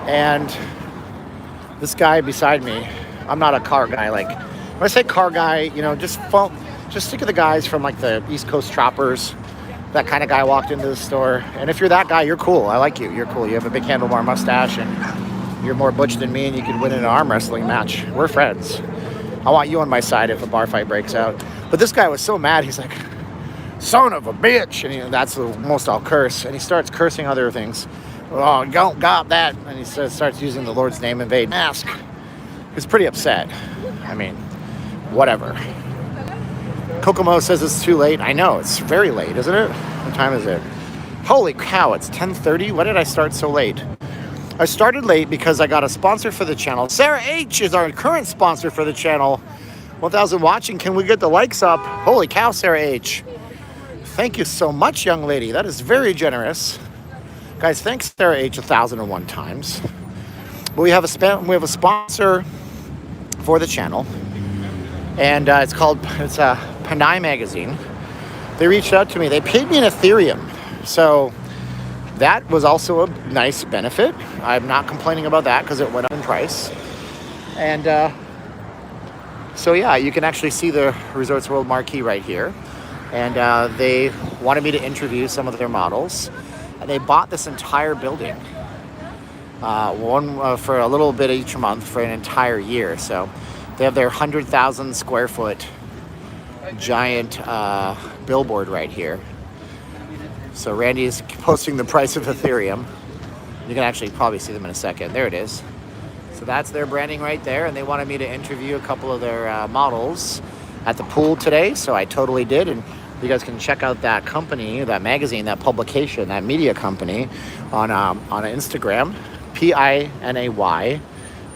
and this guy beside me, I'm not a car guy like When I say car guy, you know, just think of the guys from like the East Coast Choppers. That kind of guy walked into the store. And if you're that guy, you're cool. I like you. You're cool. You have a big handlebar mustache and you're more butch than me and you can win an arm wrestling match. We're friends. I want you on my side if a bar fight breaks out. But this guy was so mad. He's like, son of a bitch. And that's the most I'll curse. And he starts cursing other things. Oh, don't got that. And he starts using the Lord's name in vain. Mask. He's pretty upset. I mean, whatever. Kokomo says it's too late. I know, it's very late, isn't it? What time is it? Holy cow, it's 10:30. Why did I start so late? I started late because I got a sponsor for the channel. Sarah H is our current sponsor for the channel. 1,000 watching. Can we get the likes up? Holy cow, Sarah H. Thank you so much, young lady. That is very generous. Guys, thanks Sarah H 1,001 times. But we have a sponsor for the channel. And it's Panay Magazine. They reached out to me. They paid me in Ethereum. So that was also a nice benefit. I'm not complaining about that because it went up in price. And so yeah, you can actually see the Resorts World marquee right here. And they wanted me to interview some of their models. And they bought this entire building. One for a little bit each month for an entire year. So they have their 100,000 square foot giant billboard right here. So Randy is posting the price of Ethereum. You can actually probably see them in a second. There it is. So that's their branding right there. And they wanted me to interview a couple of their models at the pool today. So I totally did. And you guys can check out that company, that magazine, that publication, that media company on Instagram. Pinay.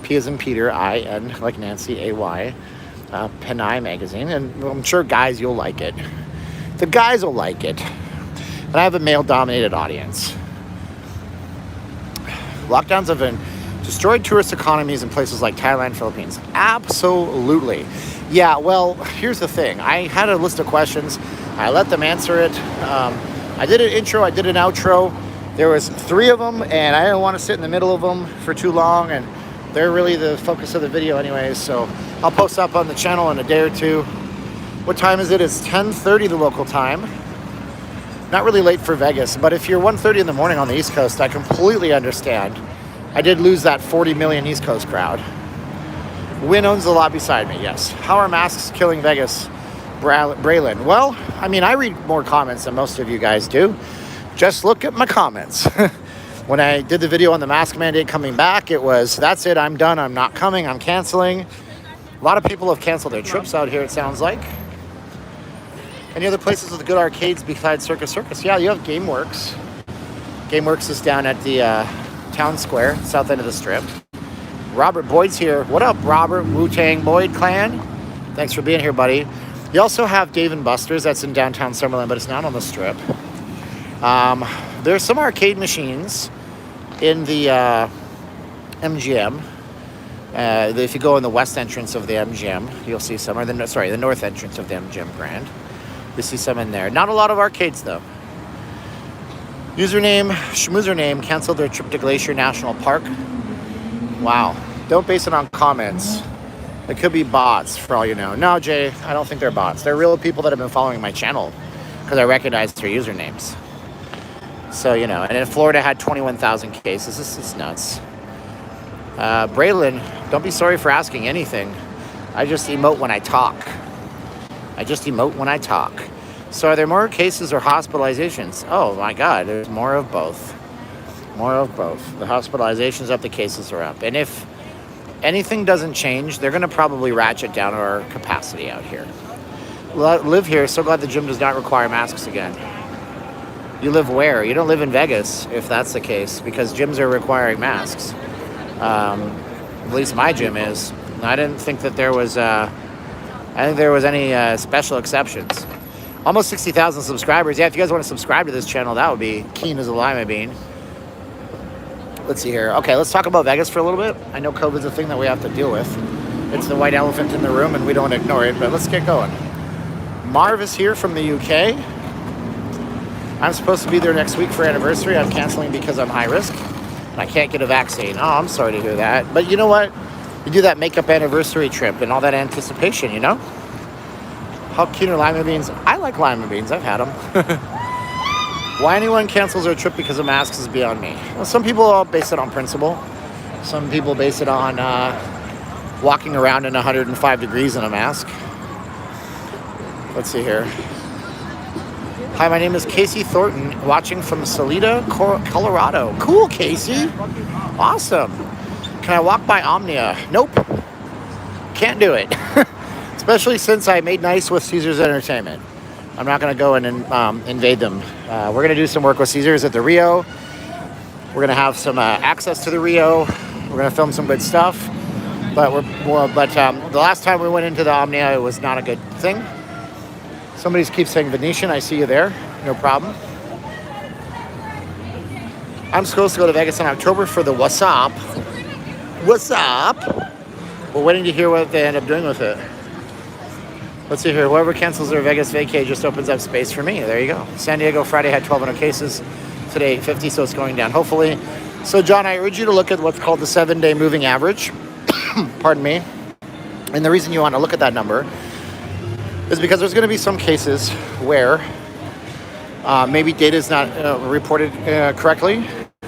P as in Peter, I-N like Nancy, A-Y. Panay Magazine. And I'm sure guys, you'll like it. The guys will like it. And I have a male-dominated audience. Lockdowns have been destroyed tourist economies in places like Thailand, Philippines. Absolutely. Yeah, well, here's the thing. I had a list of questions. I let them answer it. I did an intro. I did an outro. There was 3 of them, and I didn't want to sit in the middle of them for too long, and they're really the focus of the video anyways, so I'll post up on the channel in a day or two. What time is it? It's 10:30 the local time. Not really late for Vegas, but if you're 1:30 in the morning on the East Coast, I completely understand. I did lose that 40 million East Coast crowd. Win owns the lot beside me, yes. How are masks killing Vegas? Braylon. Well, I mean, I read more comments than most of you guys do. Just look at my comments. When I did the video on the mask mandate coming back, it was, that's it, I'm done, I'm not coming, I'm canceling. A lot of people have canceled their trips out here, it sounds like. Any other places with good arcades besides Circus? Yeah, you have GameWorks. GameWorks is down at the town square, south end of the strip. Robert Boyd's here. What up, Robert? Wu-Tang Boyd clan? Thanks for being here, buddy. You also have Dave & Buster's, that's in downtown Summerlin, but it's not on the strip. There's some arcade machines in the MGM. If you go in the west entrance of the MGM, you'll see some, or the north entrance of the MGM Grand. You see some in there. Not a lot of arcades, though. Schmoozername canceled their trip to Glacier National Park. Wow. Don't base it on comments. It could be bots, for all you know. No, Jay, I don't think they're bots. They're real people that have been following my channel because I recognize their usernames. So, you know, and in Florida had 21,000 cases. This is nuts. Braylon, don't be sorry for asking anything. I just emote when I talk. So are there more cases or hospitalizations? Oh my God, there's more of both. The hospitalizations up, the cases are up. And if anything doesn't change, they're going to probably ratchet down our capacity out here. Live here, so glad the gym does not require masks again. You live where? You don't live in Vegas, if that's the case, because gyms are requiring masks. At least my gym is. I didn't think that there was any special exceptions. Almost 60,000 subscribers. Yeah, if you guys want to subscribe to this channel, that would be keen as a lima bean. Let's see here. Okay, let's talk about Vegas for a little bit. I know COVID's a thing that we have to deal with. It's the white elephant in the room, and we don't ignore it, but let's get going. Marv is here from the UK. I'm supposed to be there next week for anniversary. I'm canceling because I'm high risk. I can't get a vaccine. Oh, I'm sorry to hear that. But you know what? You do that makeup anniversary trip and all that anticipation, you know? How keen are lima beans? I like lima beans. I've had them. Why anyone cancels their trip because of masks is beyond me. Well, some people base it on principle. Some people base it on walking around in 105 degrees in a mask. Let's see here. Hi, my name is Casey Thornton, watching from Salida, Colorado. Cool, Casey. Awesome. Can I walk by Omnia? Nope. Can't do it. Especially since I made nice with Caesars Entertainment. I'm not going to go and invade them. We're going to do some work with Caesars at the Rio. We're going to have some access to the Rio. We're going to film some good stuff. But the last time we went into the Omnia, it was not a good thing. Somebody keeps saying Venetian. I see you there. No problem. I'm supposed to go to Vegas in October for the What's Up. What's up? We're waiting to hear what they end up doing with it. Let's see here. Whoever cancels their Vegas vacay just opens up space for me. There you go. San Diego Friday had 1,200 cases. Today 850, so it's going down, hopefully. So, John, I urge you to look at what's called the 7-day moving average. Pardon me. And the reason you want to look at that number is because there's going to be some cases where maybe data is not reported correctly.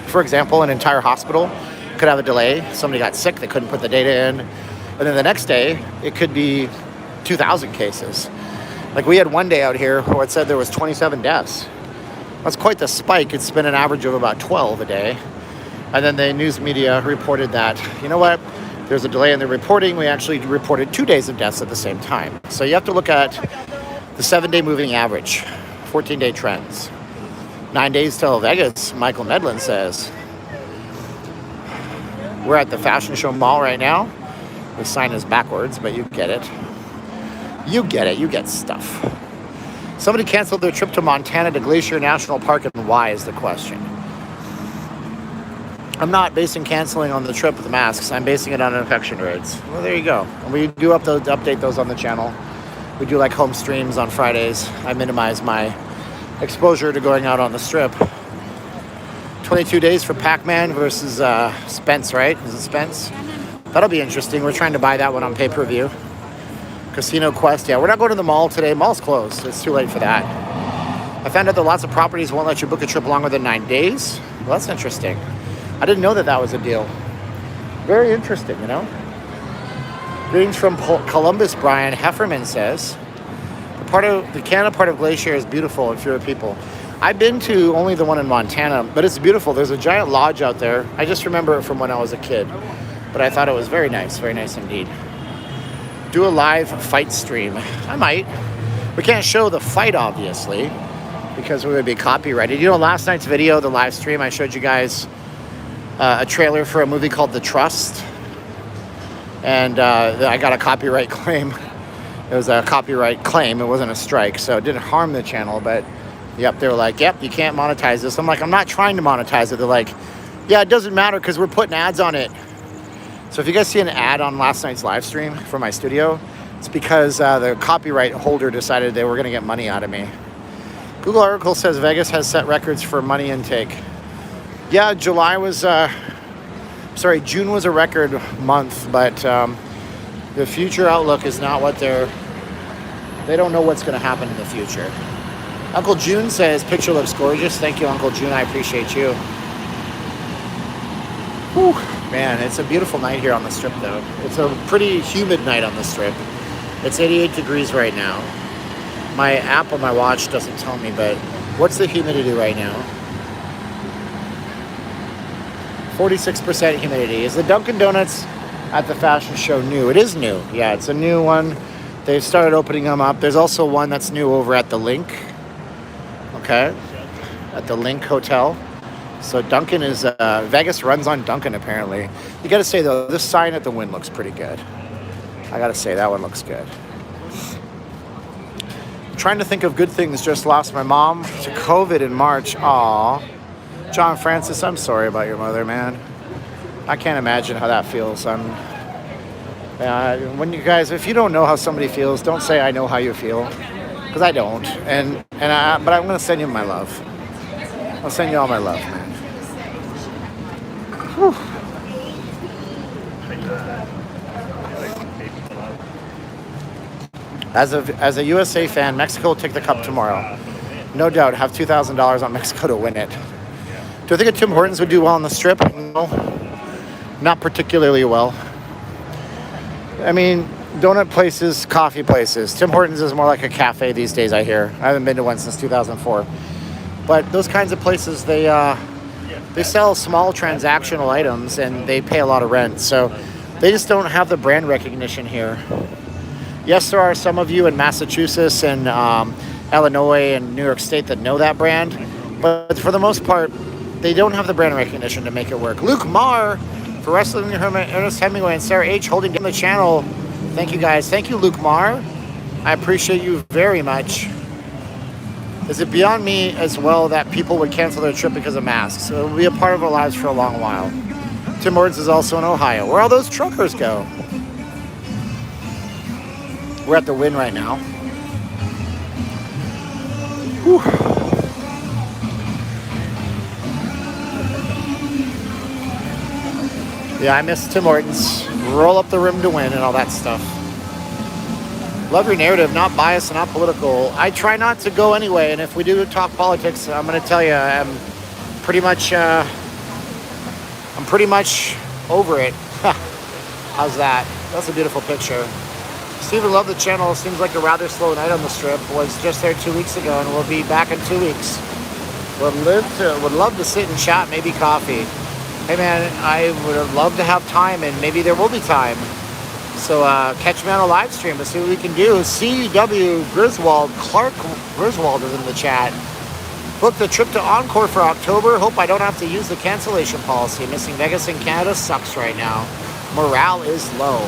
For example, an entire hospital could have a delay. Somebody got sick, they couldn't put the data in. And then the next day, it could be 2,000 cases. Like we had one day out here where it said there was 27 deaths. That's quite the spike. It's been an average of about 12 a day. And then the news media reported that, you know what? There's a delay in the reporting. We actually reported 2 days of deaths at the same time. So you have to look at the 7-day moving average, 14-day trends. 9 days till Vegas, Michael Medlin says. We're at the Fashion Show Mall right now. The sign is backwards, but you get it. You get it. You get stuff. Somebody canceled their trip to Montana to Glacier National Park, and why is the question? I'm not basing canceling on the trip with the masks. I'm basing it on infection rates. Well, there you go. And we do update those on the channel. We do like home streams on Fridays. I minimize my exposure to going out on the strip. 22 days for Pac-Man versus Spence, right? Is it Spence? That'll be interesting. We're trying to buy that one on pay-per-view. Casino Quest. Yeah, we're not going to the mall today. Mall's closed. It's too late for that. I found out that lots of properties won't let you book a trip longer than 9 days. Well, that's interesting. I didn't know that that was a deal. Very interesting, you know? Greetings from Columbus, Brian Hefferman says. The Canada part of Glacier is beautiful if you're a people. I've been to only the one in Montana, but it's beautiful. There's a giant lodge out there. I just remember it from when I was a kid. But I thought it was very nice indeed. Do a live fight stream. I might. We can't show the fight, obviously, because we would be copyrighted. You know, last night's video, the live stream, I showed you guys a trailer for a movie called The Trust. And I got a copyright claim. It was a copyright claim. It wasn't a strike, so it didn't harm the channel. But, yep, they were like, yep, you can't monetize this. I'm like, I'm not trying to monetize it. They're like, yeah, it doesn't matter because we're putting ads on it. So if you guys see an ad on last night's live stream from my studio, it's because the copyright holder decided they were going to get money out of me. Google article says Vegas has set records for money intake. Yeah, June was a record month, but the future outlook is not what they don't know what's going to happen in the future. Uncle June says, picture looks gorgeous. Thank you, Uncle June. I appreciate you. Whew, man, it's a beautiful night here on the strip, though. It's a pretty humid night on the strip. It's 88 degrees right now. My app on my watch doesn't tell me, but what's the humidity right now? 46% humidity. Is the Dunkin' Donuts at the fashion show new? It is new. Yeah, it's a new one. They've started opening them up. There's also one that's new over at the Link. Okay. At the Link Hotel. So Dunkin' is, Vegas runs on Dunkin' apparently. You gotta say though, this sign at the Wynn looks pretty good. I gotta say, that one looks good. I'm trying to think of good things. Just lost my mom to COVID in March. Aww. John Francis, I'm sorry about your mother, man. I can't imagine how that feels. When you guys, if you don't know how somebody feels, don't say I know how you feel, because I don't. But I'm gonna send you my love. I'll send you all my love, man. Whew. As a USA fan, Mexico will take the cup tomorrow. No doubt, have $2,000 on Mexico to win it. Do I think a Tim Hortons would do well on the Strip? No, not particularly well. I mean, donut places, coffee places. Tim Hortons is more like a cafe these days, I hear. I haven't been to one since 2004. But those kinds of places, they sell small transactional items and they pay a lot of rent. So they just don't have the brand recognition here. Yes, there are some of you in Massachusetts and Illinois and New York State that know that brand. But for the most part, they don't have the brand recognition to make it work. Luke Marr for Wrestling Ernest Hemingway and Sarah H. holding down the channel. Thank you guys. Thank you, Luke Marr. I appreciate you very much. Is it beyond me as well that people would cancel their trip because of masks? So it will be a part of our lives for a long while. Tim Hortons is also in Ohio. Where all those truckers go? We're at the Wynn right now. Whew. Yeah, I miss Tim Hortons. Roll up the rim to win and all that stuff. Love your narrative, not biased and not political. I try not to go anyway, and if we do talk politics, I'm going to tell you, I'm pretty much over it. How's that? That's a beautiful picture. Steven loved the channel. Seems like a rather slow night on the Strip. Was just there 2 weeks ago, and we'll be back in 2 weeks. Would love to sit and chat, maybe coffee. Hey man, I would love to have time, and maybe there will be time. So catch me on a live stream to see what we can do. CW Griswold, Clark Griswold is in the chat. Booked the trip to Encore for October. Hope I don't have to use the cancellation policy. Missing Vegas and Canada sucks right now. Morale is low.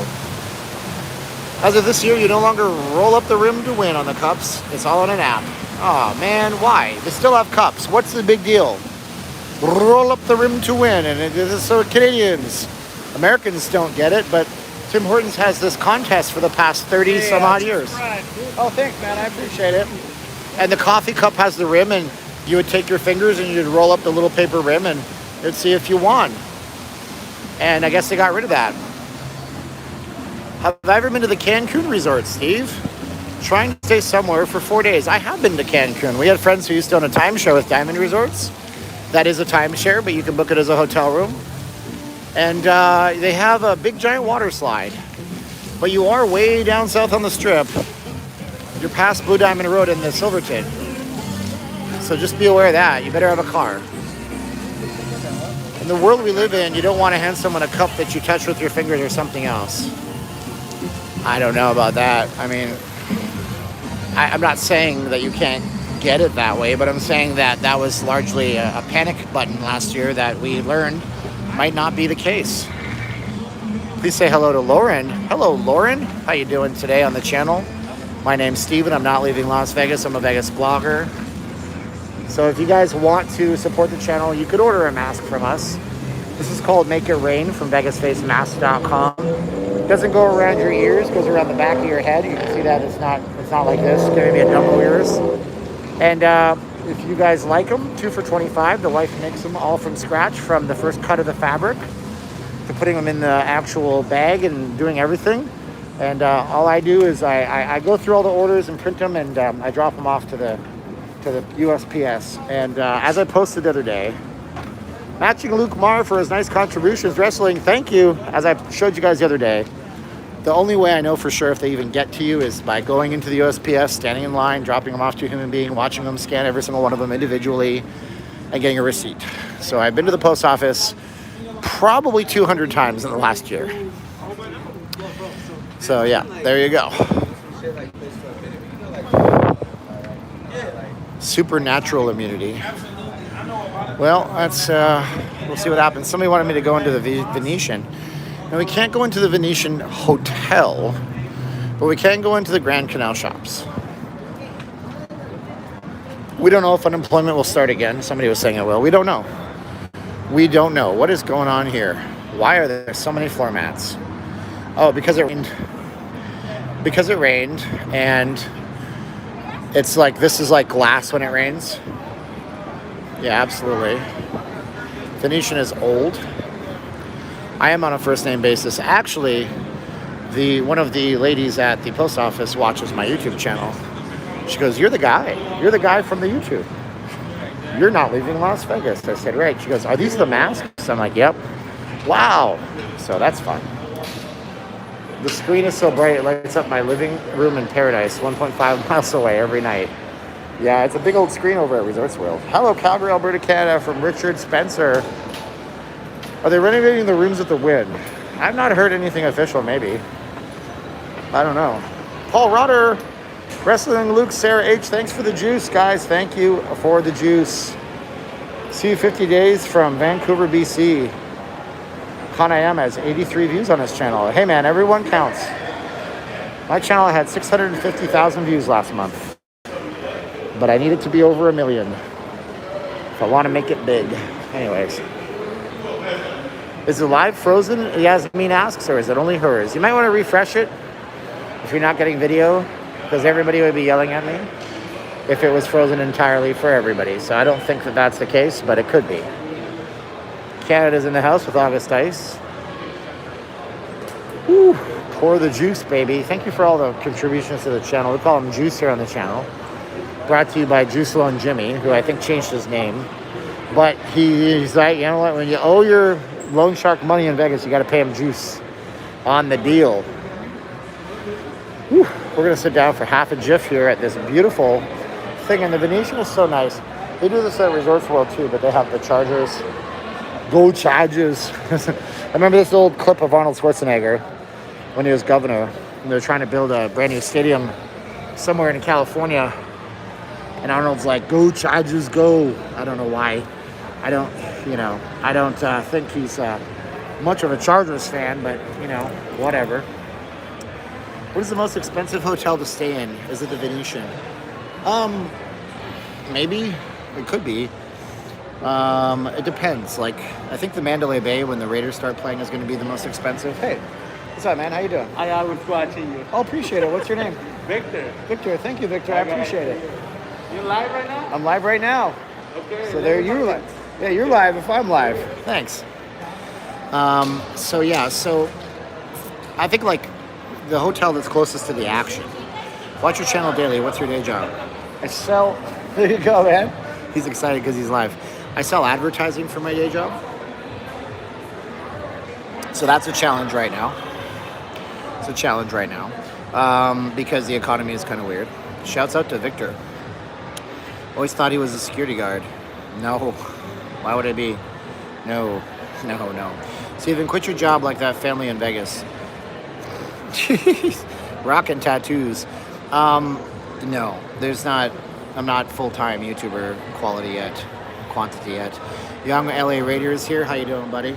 As of this year, you no longer roll up the rim to win on the cups. It's all on an app. Oh man, why? They still have cups. What's the big deal? Roll up the rim to win, and it is so Canadians. Americans don't get it, but Tim Hortons has this contest for the past 30 some odd years. Oh, thanks, man. I appreciate it. And the coffee cup has the rim, and you would take your fingers and you'd roll up the little paper rim, and it'd see if you won. And I guess they got rid of that. Have I ever been to the Cancun resort, Steve? Trying to stay somewhere for 4 days. I have been to Cancun. We had friends who used to own a timeshare with Diamond Resorts. That is a timeshare, but you can book it as a hotel room. And they have a big giant water slide. But you are way down south on the Strip. You're past Blue Diamond Road in the Silverton. So just be aware of that. You better have a car. In the world we live in, you don't want to hand someone a cup that you touch with your fingers or something else. I don't know about that. I mean, I'm not saying that you can't get it that way, but I'm saying that that was largely a panic button last year that we learned might not be the case. Please say hello to Lauren. Hello, Lauren. How you doing today on the channel? My name's Steven. I'm not leaving Las Vegas. I'm a Vegas blogger. So if you guys want to support the channel, you could order a mask from us. This is called Make It Rain from VegasFaceMask.com. It doesn't go around your ears, goes around the back of your head. You can see that it's not like this, giving me a double ears. And if you guys like them, 2 for $25. The wife makes them all from scratch, from the first cut of the fabric to putting them in the actual bag and doing everything. And all I do is I go through all the orders and print them, and I drop them off to the USPS. And as I posted the other day, matching Luke Marr for his nice contributions wrestling. Thank you. As I showed you guys the other day, the only way I know for sure if they even get to you is by going into the USPS, standing in line, dropping them off to a human being, watching them scan every single one of them individually, and getting a receipt. So I've been to the post office probably 200 times in the last year. So yeah, there you go. Supernatural immunity. Well, that's we'll see what happens. Somebody wanted me to go into the Venetian. Now, we can't go into the Venetian Hotel, but we can go into the Grand Canal Shops. We don't know if unemployment will start again. Somebody was saying it will. We don't know. We don't know. What is going on here? Why are there so many floor mats? Oh, because it rained. Because it rained, and it's like, this is like glass when it rains. Yeah, absolutely. Venetian is old. I am on a first name basis. Actually, one of the ladies at the post office watches my YouTube channel. She goes, "You're the guy. You're the guy from the YouTube. You're not leaving Las Vegas." I said, "Right." She goes, "Are these the masks?" I'm like, "Yep." Wow. So that's fun. The screen is so bright, it lights up my living room in paradise, 1.5 miles away every night. Yeah, it's a big old screen over at Resorts World. Hello, Calgary, Alberta, Canada, from Richard Spencer. Are they renovating the rooms at the Wynn? I've not heard anything official, maybe. I don't know. Paul Rotter, Wrestling Luke, Sarah H. Thanks for the juice, guys. Thank you for the juice. See you 50 days from Vancouver, BC. Kanayama has 83 views on his channel. Hey, man, everyone counts. My channel had 650,000 views last month. But I need it to be over 1 million if I want to make it big. Anyways. Is the live frozen, Yasmin asks, or is it only hers? You might want to refresh it if you're not getting video, because everybody would be yelling at me if it was frozen entirely for everybody. So I don't think that that's the case, but it could be. Canada's in the house with August Ice. Woo, pour the juice, baby. Thank you for all the contributions to the channel. We call him Juice here on the channel. Brought to you by Juice Loan Jimmy, who I think changed his name. But he's like, you know what? When you owe your loan shark money in Vegas, you got to pay him juice on the deal. Whew. We're going to sit down for half a jiff here at this beautiful thing. And the Venetian is so nice. They do this at Resorts World too, but they have the Chargers. Go Chargers. I remember this old clip of Arnold Schwarzenegger when he was governor. And they were trying to build a brand new stadium somewhere in California. And Arnold's like, "Go Chargers, go." I don't know why. I don't think he's much of a Chargers fan, but, whatever. What is the most expensive hotel to stay in? Is it the Venetian? Maybe. It could be. It depends. Like, I think the Mandalay Bay, when the Raiders start playing, is going to be the most expensive. Hey, what's up, man? How you doing? I was watching you. Oh, appreciate it. What's your name? Victor. Victor. Thank you, Victor. I appreciate it. You live right now? I'm live right now. Okay. So there you're live. Yeah, you're live if I'm live. Thanks. So I think like the hotel that's closest to the action. Watch your channel daily. What's your day job? I sell. There you go, man. He's excited because he's live. I sell advertising for my day job. So that's a challenge right now. It's a challenge right now because the economy is kind of weird. Shouts out to Victor. Always thought he was a security guard. No. Why would I be? No. Steven, quit your job like that family in Vegas. Jeez. Rockin' tattoos. No, there's not. I'm not full-time YouTuber quantity yet. Young LA Raiders here. How you doing, buddy?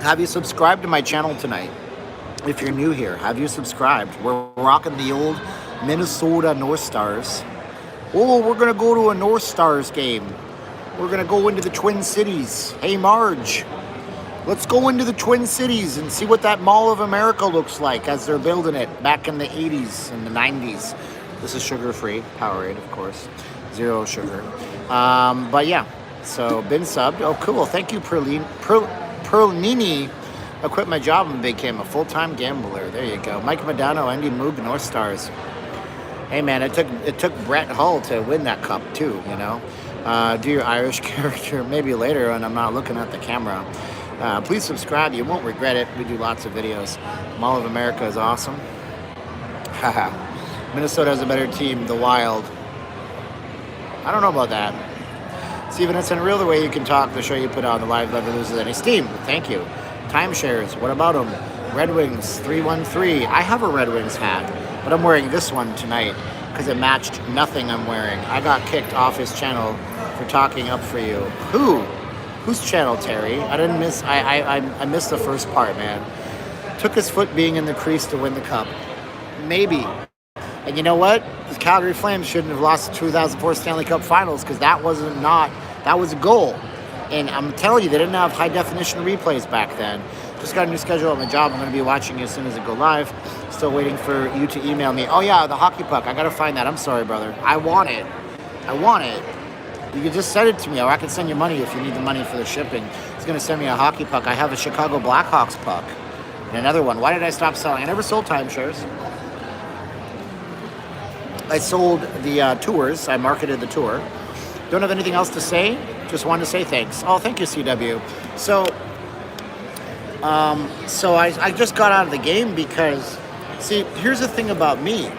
Have you subscribed to my channel tonight? If you're new here, have you subscribed? We're rocking the old Minnesota North Stars. Oh, we're gonna go to a North Stars game. We're gonna go into the Twin Cities. Hey, Marge, let's go into the Twin Cities and see what that Mall of America looks like as they're building it back in the 80s and the 90s. This is sugar-free, Powerade, of course. 0 sugar. But yeah, so been subbed. Oh, cool. Thank you, Perlini. I quit my job and became a full-time gambler. There you go. Mike Modano, Andy Moog, North Stars. Hey man, it took Brett Hull to win that cup too, Do your Irish character maybe later when I'm not looking at the camera. Please subscribe, you won't regret it. We do lots of videos. Mall of America is awesome. Haha. Minnesota has a better team, the Wild. I don't know about that. Steven, it's unreal the way you can talk. The show you put on, the live never loses any steam. Thank you. Timeshares, what about them? Red Wings 313. I have a Red Wings hat, but I'm wearing this one tonight because it matched nothing I'm wearing. I got kicked off his channel for talking up for you. Who? Whose channel, Terry? I missed the first part, man. Took his foot being in the crease to win the cup. Maybe. And you know what? The Calgary Flames shouldn't have lost the 2004 Stanley Cup Finals because that was a goal. And I'm telling you, they didn't have high definition replays back then. Just got a new schedule at my job. I'm going to be watching you as soon as it go live. Still waiting for you to email me. Oh yeah, the hockey puck. I got to find that. I'm sorry, brother. I want it. You can just send it to me, or I can send you money if you need the money for the shipping. He's going to send me a hockey puck. I have a Chicago Blackhawks puck. And another one. Why did I stop selling? I never sold timeshares. I sold the tours. I marketed the tour. Don't have anything else to say. Just wanted to say thanks. Oh, thank you, CW. So I just got out of the game because, see, here's the thing about me.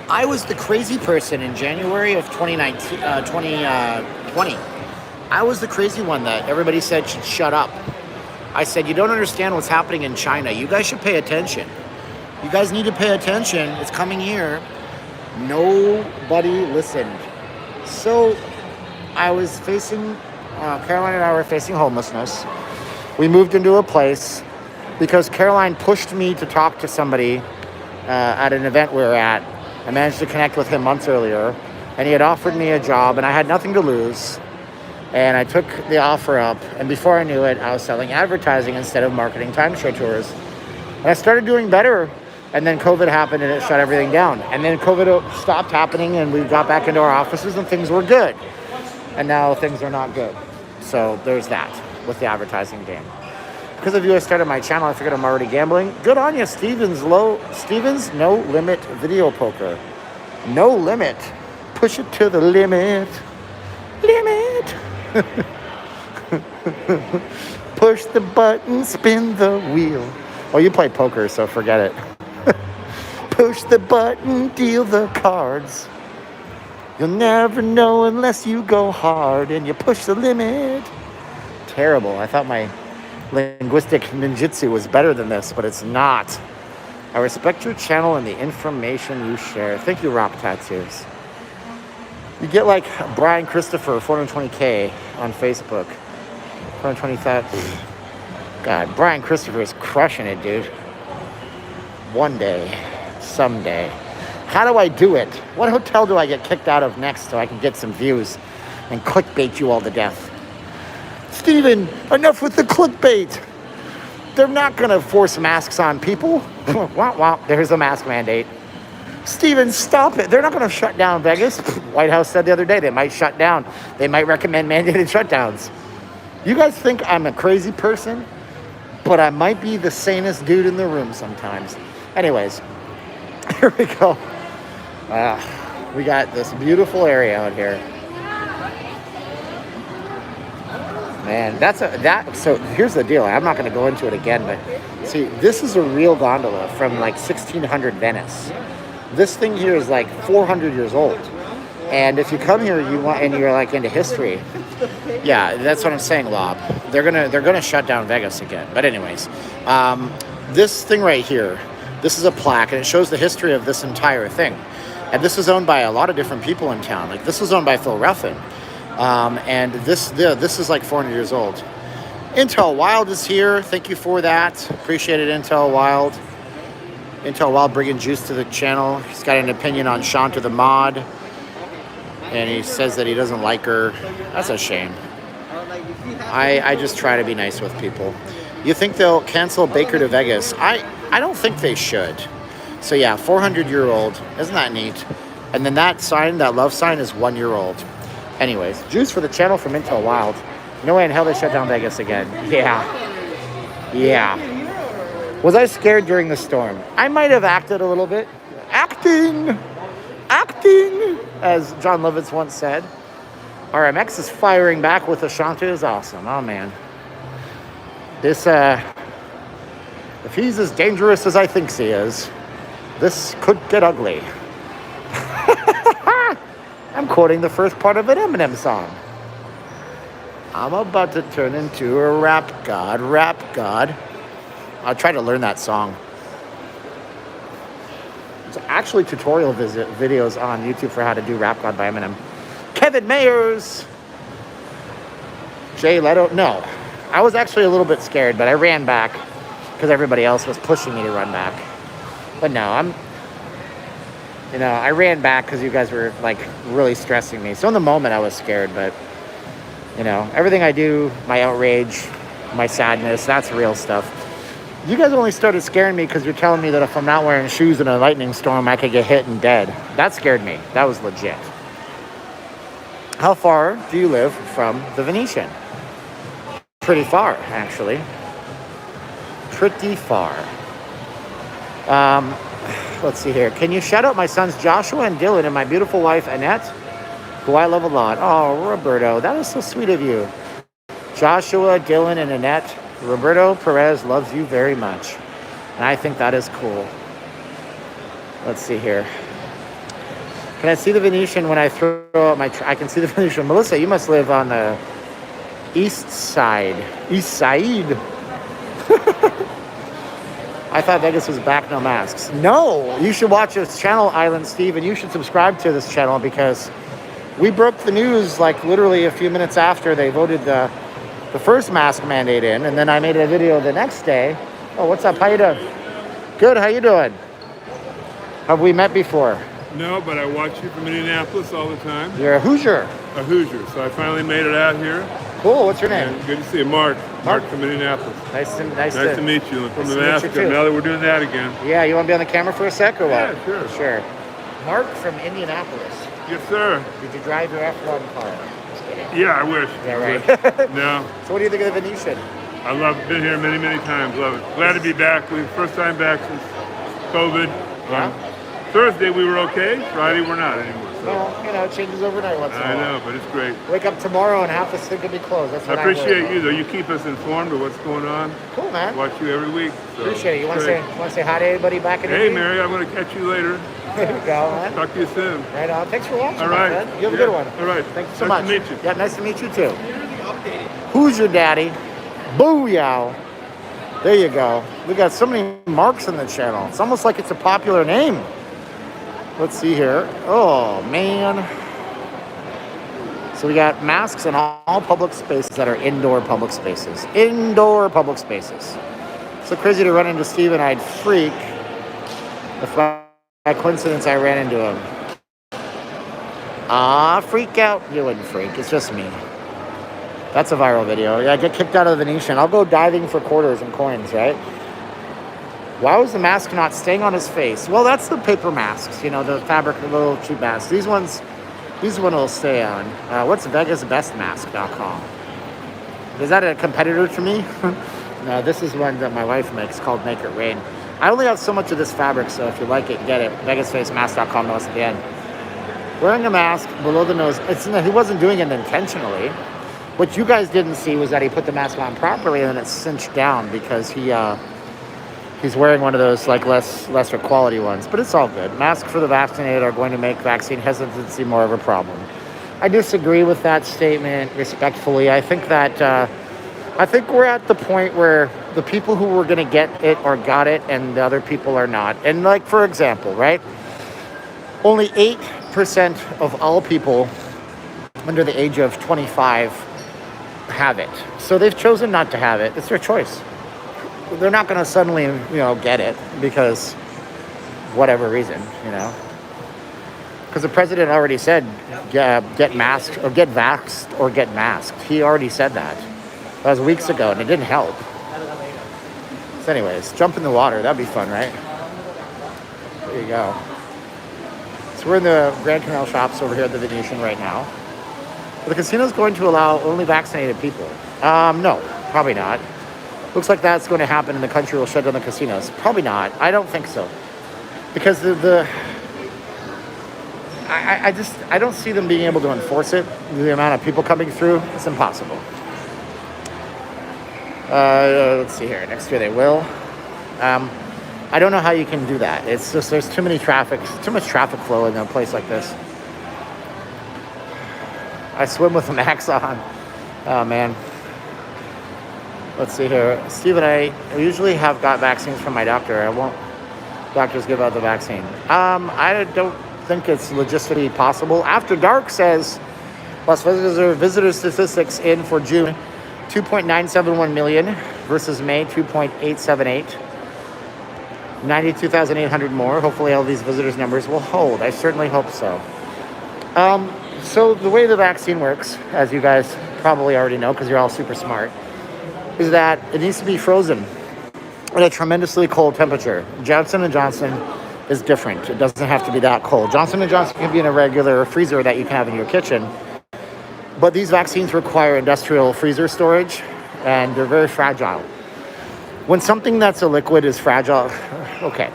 I was the crazy person in January of 2020. I was the crazy one that everybody said should shut up. I said, you don't understand what's happening in China. You guys should pay attention. You guys need to pay attention. It's coming here. Nobody listened. So I was facing, Caroline and I were facing homelessness. We moved into a place because Caroline pushed me to talk to somebody at an event we were at. I managed to connect with him months earlier, and he had offered me a job, and I had nothing to lose. And I took the offer up, and before I knew it, I was selling advertising instead of marketing timeshare tours. And I started doing better, and then COVID happened, and it shut everything down. And then COVID stopped happening, and we got back into our offices, and things were good. And now things are not good. So there's that with the advertising game. Because of you, I started my channel. I figured I'm already gambling. Good on you, Stevens No Limit Video Poker. No limit. Push it to the limit. Limit. Push the button, spin the wheel. Oh, you play poker, so forget it. Push the button, deal the cards. You'll never know unless you go hard and you push the limit. Terrible. I thought my linguistic ninjutsu was better than this, but it's not. I respect your channel and the information you share. Thank you, Rock Tattoos. You get like Brian Christopher, 420K on Facebook. 420,000. God, Brian Christopher is crushing it, dude. One day, someday. How do I do it? What hotel do I get kicked out of next so I can get some views and clickbait you all to death? Steven, enough with the clickbait. They're not going to force masks on people. Wah, wah, there's a mask mandate. Steven, stop it. They're not going to shut down Vegas. White House said the other day they might shut down. They might recommend mandated shutdowns. You guys think I'm a crazy person? But I might be the sanest dude in the room sometimes. Anyways, here we go. We got this beautiful area out here. Man, so here's the deal. I'm not going to go into it again, but see, this is a real gondola from like 1600 Venice. This thing here is like 400 years old. And if you come here, and you're like into history, yeah, that's what I'm saying, Lob. They're gonna shut down Vegas again. But anyways, this thing right here, this is a plaque, and it shows the history of this entire thing. And this is owned by a lot of different people in town. Like this was owned by Phil Ruffin. And this is like 400 years old. Intel Wild is here. Thank you for that. Appreciate it, Intel Wild. Intel Wild bringing juice to the channel. He's got an opinion on Shanta the mod. And he says that he doesn't like her. That's a shame. I just try to be nice with people. You think they'll cancel Baker to Vegas? I don't think they should. So yeah, 400-year-old. Isn't that neat? And then that sign, that love sign, is 1 year old. Anyways, juice for the channel from Intel Wild. No way in hell they shut down Vegas again. Yeah. Was I scared during the storm? I might have acted a little bit. Acting, as John Lovitz once said. RMX is firing back with Ashanta is awesome. Oh, man. This, if he's as dangerous as I think he is, this could get ugly. I'm quoting the first part of an Eminem song. I'm about to turn into a rap god. I'll try to learn that song. There's actually tutorial videos on YouTube for how to do Rap God by Eminem. Kevin Mayers. Jay Leto. No, I was actually a little bit scared, but I ran back because everybody else was pushing me to run back. But no, I ran back because you guys were like really stressing me. So in the moment I was scared, but everything I do, my outrage, my sadness, that's real stuff. You guys only started scaring me because you're telling me that if I'm not wearing shoes in a lightning storm, I could get hit and dead. That scared me. That was legit. How far do you live from the Venetian? pretty far, actually. Pretty far. Let's see here. Can you shout out my sons Joshua and Dylan and my beautiful wife Annette, who I love a lot? Oh, Roberto, that is so sweet of you. Joshua, Dylan, and Annette. Roberto Perez loves you very much. And I think that is cool. Let's see here. Can I see the Venetian when I throw out my... I can see the Venetian. Melissa, you must live on the east side. East side. I thought Vegas was back, no masks. No! You should watch this channel, Island Steve, and you should subscribe to this channel because we broke the news like literally a few minutes after they voted the first mask mandate in, and then I made a video the next day. Oh, what's up? How you doing? Good, how you doing? Have we met before? No, but I watch you from Indianapolis all the time. You're a Hoosier. A Hoosier. So I finally made it out here. Cool, what's your name? And good to see you, Mark. Mark from Indianapolis. Nice to meet you. From the nice to mask. meet you too. Now that we're doing that again. Yeah, you want to be on the camera for a sec or what? Yeah, sure. Sure. Mark from Indianapolis. Yes, sir. Did you drive your F1 car? Just kidding. Yeah, I wish. Yeah, right. No. So what do you think of the Venetian? I love it. Been here many, many times. Love it. Glad to be back. First time back since COVID. Yeah. Thursday we were okay. Friday we're not anymore. So. Well, you know, it changes overnight once in a while. I know, but it's great. Wake up tomorrow and half the thing could be closed. That's what I appreciate you, though. You keep us informed of what's going on. Cool, man. Watch you every week. So Appreciate it. You want to say hi to anybody back in Hey, India? Mary, I'm going to catch you later. There you go, man. Talk to you soon. Right on. Thanks for watching, All my right. friend. You have a good one. All right. Thank you so much. Nice to meet you. Yeah, nice to meet you too. Who's your daddy? Booyah. There you go. We got so many Marks in the channel. It's almost like it's a popular name. Let's see here. Oh, man. So we got masks in all public spaces that are indoor public spaces. Indoor public spaces. So crazy to run into Steve and I'd freak if by coincidence I ran into him. Freak out. You wouldn't freak. It's just me. That's a viral video. Yeah, get kicked out of the Venetian. I'll go diving for quarters and coins, right? Why was the mask not staying on his face? Well, that's the paper masks, you know, the fabric, little cheap masks. These ones will stay on. What's VegasBestMask.com? Is that a competitor to me? No, this is one that my wife makes called Make It Rain. I only have so much of this fabric, so if you like it, get it. VegasFaceMask.com, notice at the end. Wearing a mask below the nose. He wasn't doing it intentionally. What you guys didn't see was that he put the mask on properly and then it cinched down because he's wearing one of those like lesser quality ones, but it's all good. Masks for the vaccinated are going to make vaccine hesitancy more of a problem. I disagree with that statement respectfully. I think that I think we're at the point where the people who were going to get it or got it, and the other people are not. And like for example, right? Only 8% of all people under the age of 25 have it. So they've chosen not to have it. It's their choice. They're not going to suddenly, get it because whatever reason, Because the president already said, get masked or get vaxxed or get masked. He already said that. That was weeks ago and it didn't help. So anyways, jump in the water. That'd be fun, right? There you go. So we're in the Grand Canal Shops over here at the Venetian right now. The casino's going to allow only vaccinated people. No, probably not. Looks like that's going to happen and the country will shut down the casinos. Probably not. I don't think so. Because I don't see them being able to enforce it. The amount of people coming through, it's impossible. Let's see here. Next year they will. I don't know how you can do that. It's just there's too much traffic flow in a place like this. I swim with the max on. Oh man. Let's see here. Steve and I usually have got vaccines from my doctor. Doctors give out the vaccine. I don't think it's logistically possible. After Dark says Las Vegas visitor statistics in for June, 2.971 million versus May, 2.878. 92,800 more. Hopefully all these visitors numbers will hold. I certainly hope so. So the way the vaccine works, as you guys probably already know because you're all super smart, is that it needs to be frozen at a tremendously cold temperature. Johnson & Johnson is different. It doesn't have to be that cold. Johnson & Johnson can be in a regular freezer that you can have in your kitchen. But these vaccines require industrial freezer storage. and they're very fragile. When something that's a liquid is fragile, okay,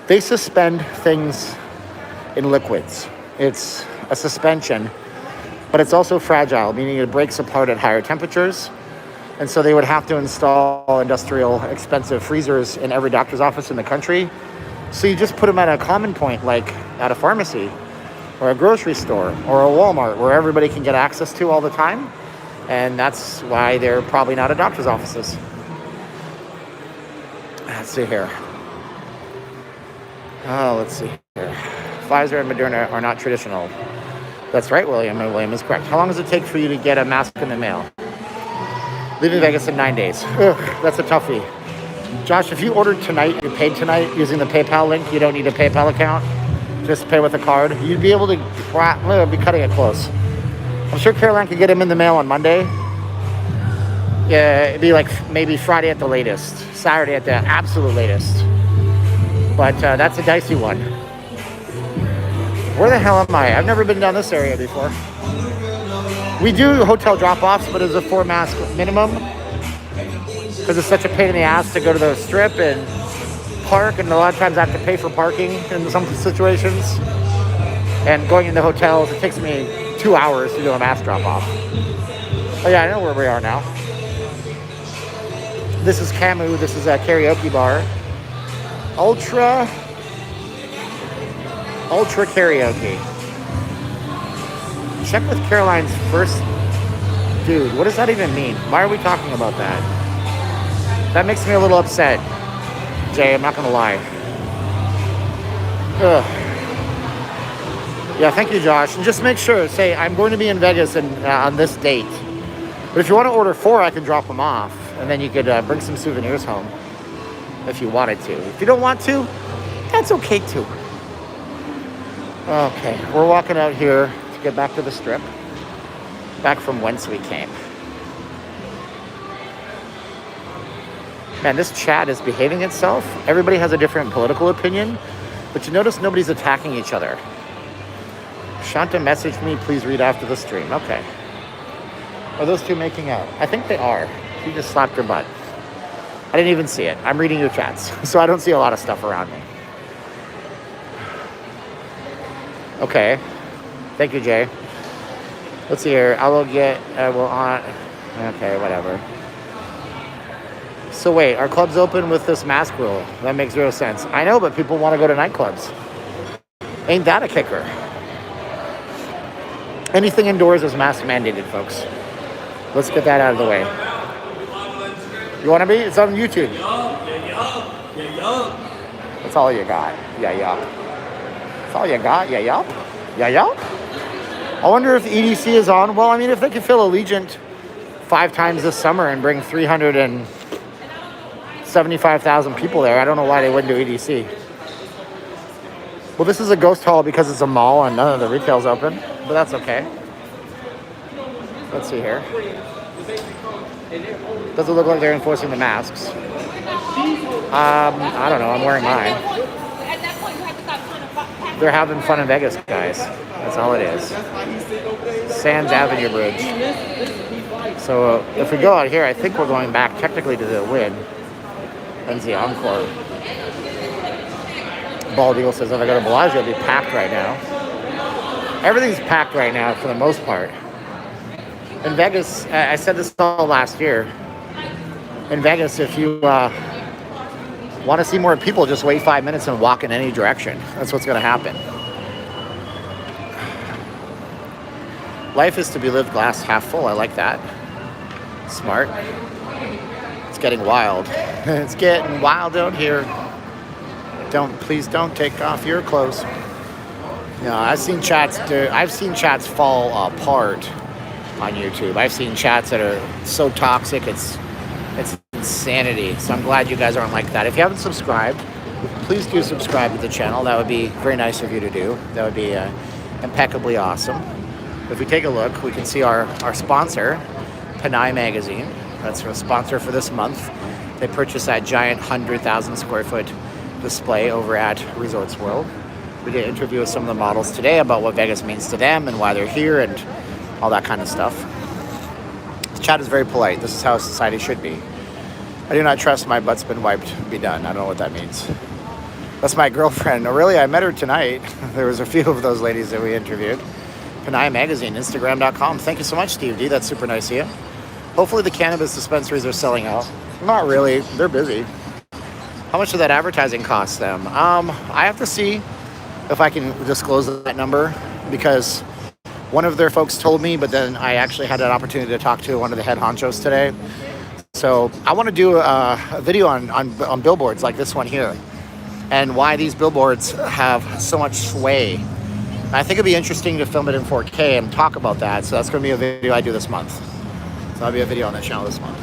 they suspend things in liquids. It's a suspension, but it's also fragile, meaning it breaks apart at higher temperatures. And so they would have to install industrial expensive freezers in every doctor's office in the country. So you just put them at a common point, like at a pharmacy or a grocery store or a Walmart, where everybody can get access to all the time. And that's why they're probably not at doctor's offices. Let's see here. Oh, let's see here. Pfizer and Moderna are not traditional. That's right, William, and William is correct. How long does it take for you to get a mask in the mail? Leaving Vegas in 9 days. Ugh, that's a toughie. Josh, if you ordered tonight, you paid tonight using the PayPal link, you don't need a PayPal account, just pay with a card, you'd be able to be cutting it close. I'm sure Caroline could get him in the mail on Monday. Yeah, it'd be like maybe Friday at the latest, Saturday at the absolute latest. But that's a dicey one. Where the hell am I? I've never been down this area before. We do hotel drop-offs, but it's a 4-mask minimum because it's such a pain in the ass to go to the strip and park, and a lot of times I have to pay for parking in some situations. And going into hotels, it takes me 2 hours to do a mask drop-off. Oh yeah, I know where we are now. This is Camus. This is a karaoke bar. Ultra karaoke. Check with Caroline's first. Dude, what does that even mean? Why are we talking about that? That makes me a little upset, Jay, I'm not gonna lie. Ugh. Yeah, thank you, Josh. And just make sure, say, I'm going to be in Vegas on this date. But if you want to order 4, I can drop them off. And then you could bring some souvenirs home if you wanted to. If you don't want to, that's okay too. Okay, we're walking out here to get back to the strip. Back from whence we came. Man, this chat is behaving itself. Everybody has a different political opinion, but you notice nobody's attacking each other. Shanta messaged me, please read after the stream. Okay. Are those two making out? I think they are. She just slapped her butt. I didn't even see it. I'm reading your chats, so I don't see a lot of stuff around me. Okay. Thank you, Jay. Let's see here. I will on. Okay, whatever. So wait, our club's open with this mask rule. That makes zero sense. I know, but people want to go to nightclubs. Ain't that a kicker? Anything indoors is mask mandated, folks. Let's get that out of the way. You want to be? It's on YouTube. That's all you got. Yeah, yeah. That's all you got. Yeah, yup. Yeah, yup. I wonder if EDC is on. Well, I mean, if they could fill Allegiant 5 times this summer and bring 375,000 people there, I don't know why they wouldn't do EDC. Well, this is a ghost hall because it's a mall and none of the retail's open, but that's okay. Let's see here. Doesn't look like they're enforcing the masks. I don't know. I'm wearing mine. They're having fun in Vegas, guys. That's all it is. Sands Avenue Bridge. So if we go out here, I think we're going back technically to the Win and the Encore. Bald Eagle says, if I go to Bellagio, it'll be packed right now. Everything's packed right now for the most part. In Vegas, I said this all last year. In Vegas, if you want to see more people, just wait 5 minutes and walk in any direction. That's what's going to happen. Life is to be lived glass half full. I like that. Smart. It's getting wild. It's getting wild out here. Please don't take off your clothes. No, I've seen chats fall apart on YouTube. I've seen chats that are so toxic, it's insanity. So I'm glad you guys aren't like that. If you haven't subscribed, please do subscribe to the channel. That would be very nice of you to do. That would be impeccably awesome. If we take a look, we can see our sponsor, Panay Magazine. That's a sponsor for this month. They purchased that giant 100,000 square foot display over at Resorts World. We did an interview with some of the models today about what Vegas means to them and why they're here and all that kind of stuff. This chat is very polite. This is how society should be. I do not trust my butt's been wiped, be done. I don't know what that means. That's my girlfriend. Oh, really? I met her tonight. There was a few of those ladies that we interviewed. Panay Magazine, Instagram.com. Thank you so much, Steve D. That's super nice of you. Hopefully the cannabis dispensaries are selling out. Not really. They're busy. How much did that advertising cost them? I have to see if I can disclose that number, because one of their folks told me, but then I actually had an opportunity to talk to one of the head honchos today. So I want to do a video on billboards like this one here, and why these billboards have so much sway. I think it'd be interesting to film it in 4K and talk about that. So that's going to be a video I do this month. So that'll be a video on the channel this month.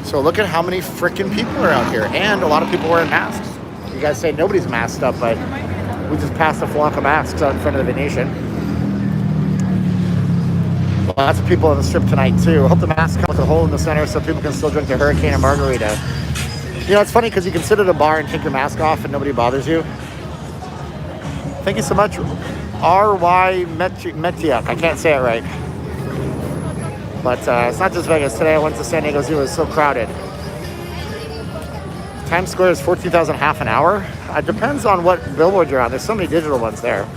So look at how many freaking people are out here, and a lot of people wearing masks. You guys say nobody's masked up, but we just passed a flock of masks out in front of the Venetian. Lots of people on the strip tonight too. I hope the masks come with a hole in the center so people can still drink their hurricane or margarita. You know, it's funny because you can sit at a bar and take your mask off and nobody bothers you. Thank you so much, R.Y. Metiak. I can't say it right. But it's not just Vegas. Today I went to San Diego Zoo. It was so crowded. Times Square is 14,000 half an hour. It depends on what billboard you're on. There's so many digital ones there.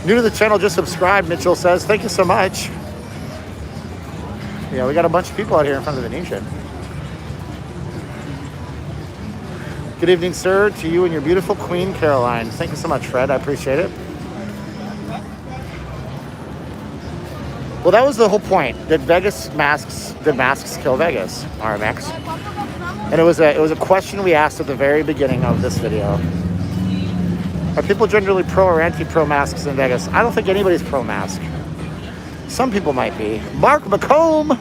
New to the channel, just subscribe, Mitchell says. Thank you so much. Yeah, we got a bunch of people out here in front of the Venetian. Good evening, sir, to you and your beautiful Queen Caroline. Thank you so much, Fred. I appreciate it. Well, that was the whole point. Did masks kill Vegas? RMX. And it was a question we asked at the very beginning of this video. Are people generally pro or anti-pro masks in Vegas? I don't think anybody's pro-mask. Some people might be. Mark McComb,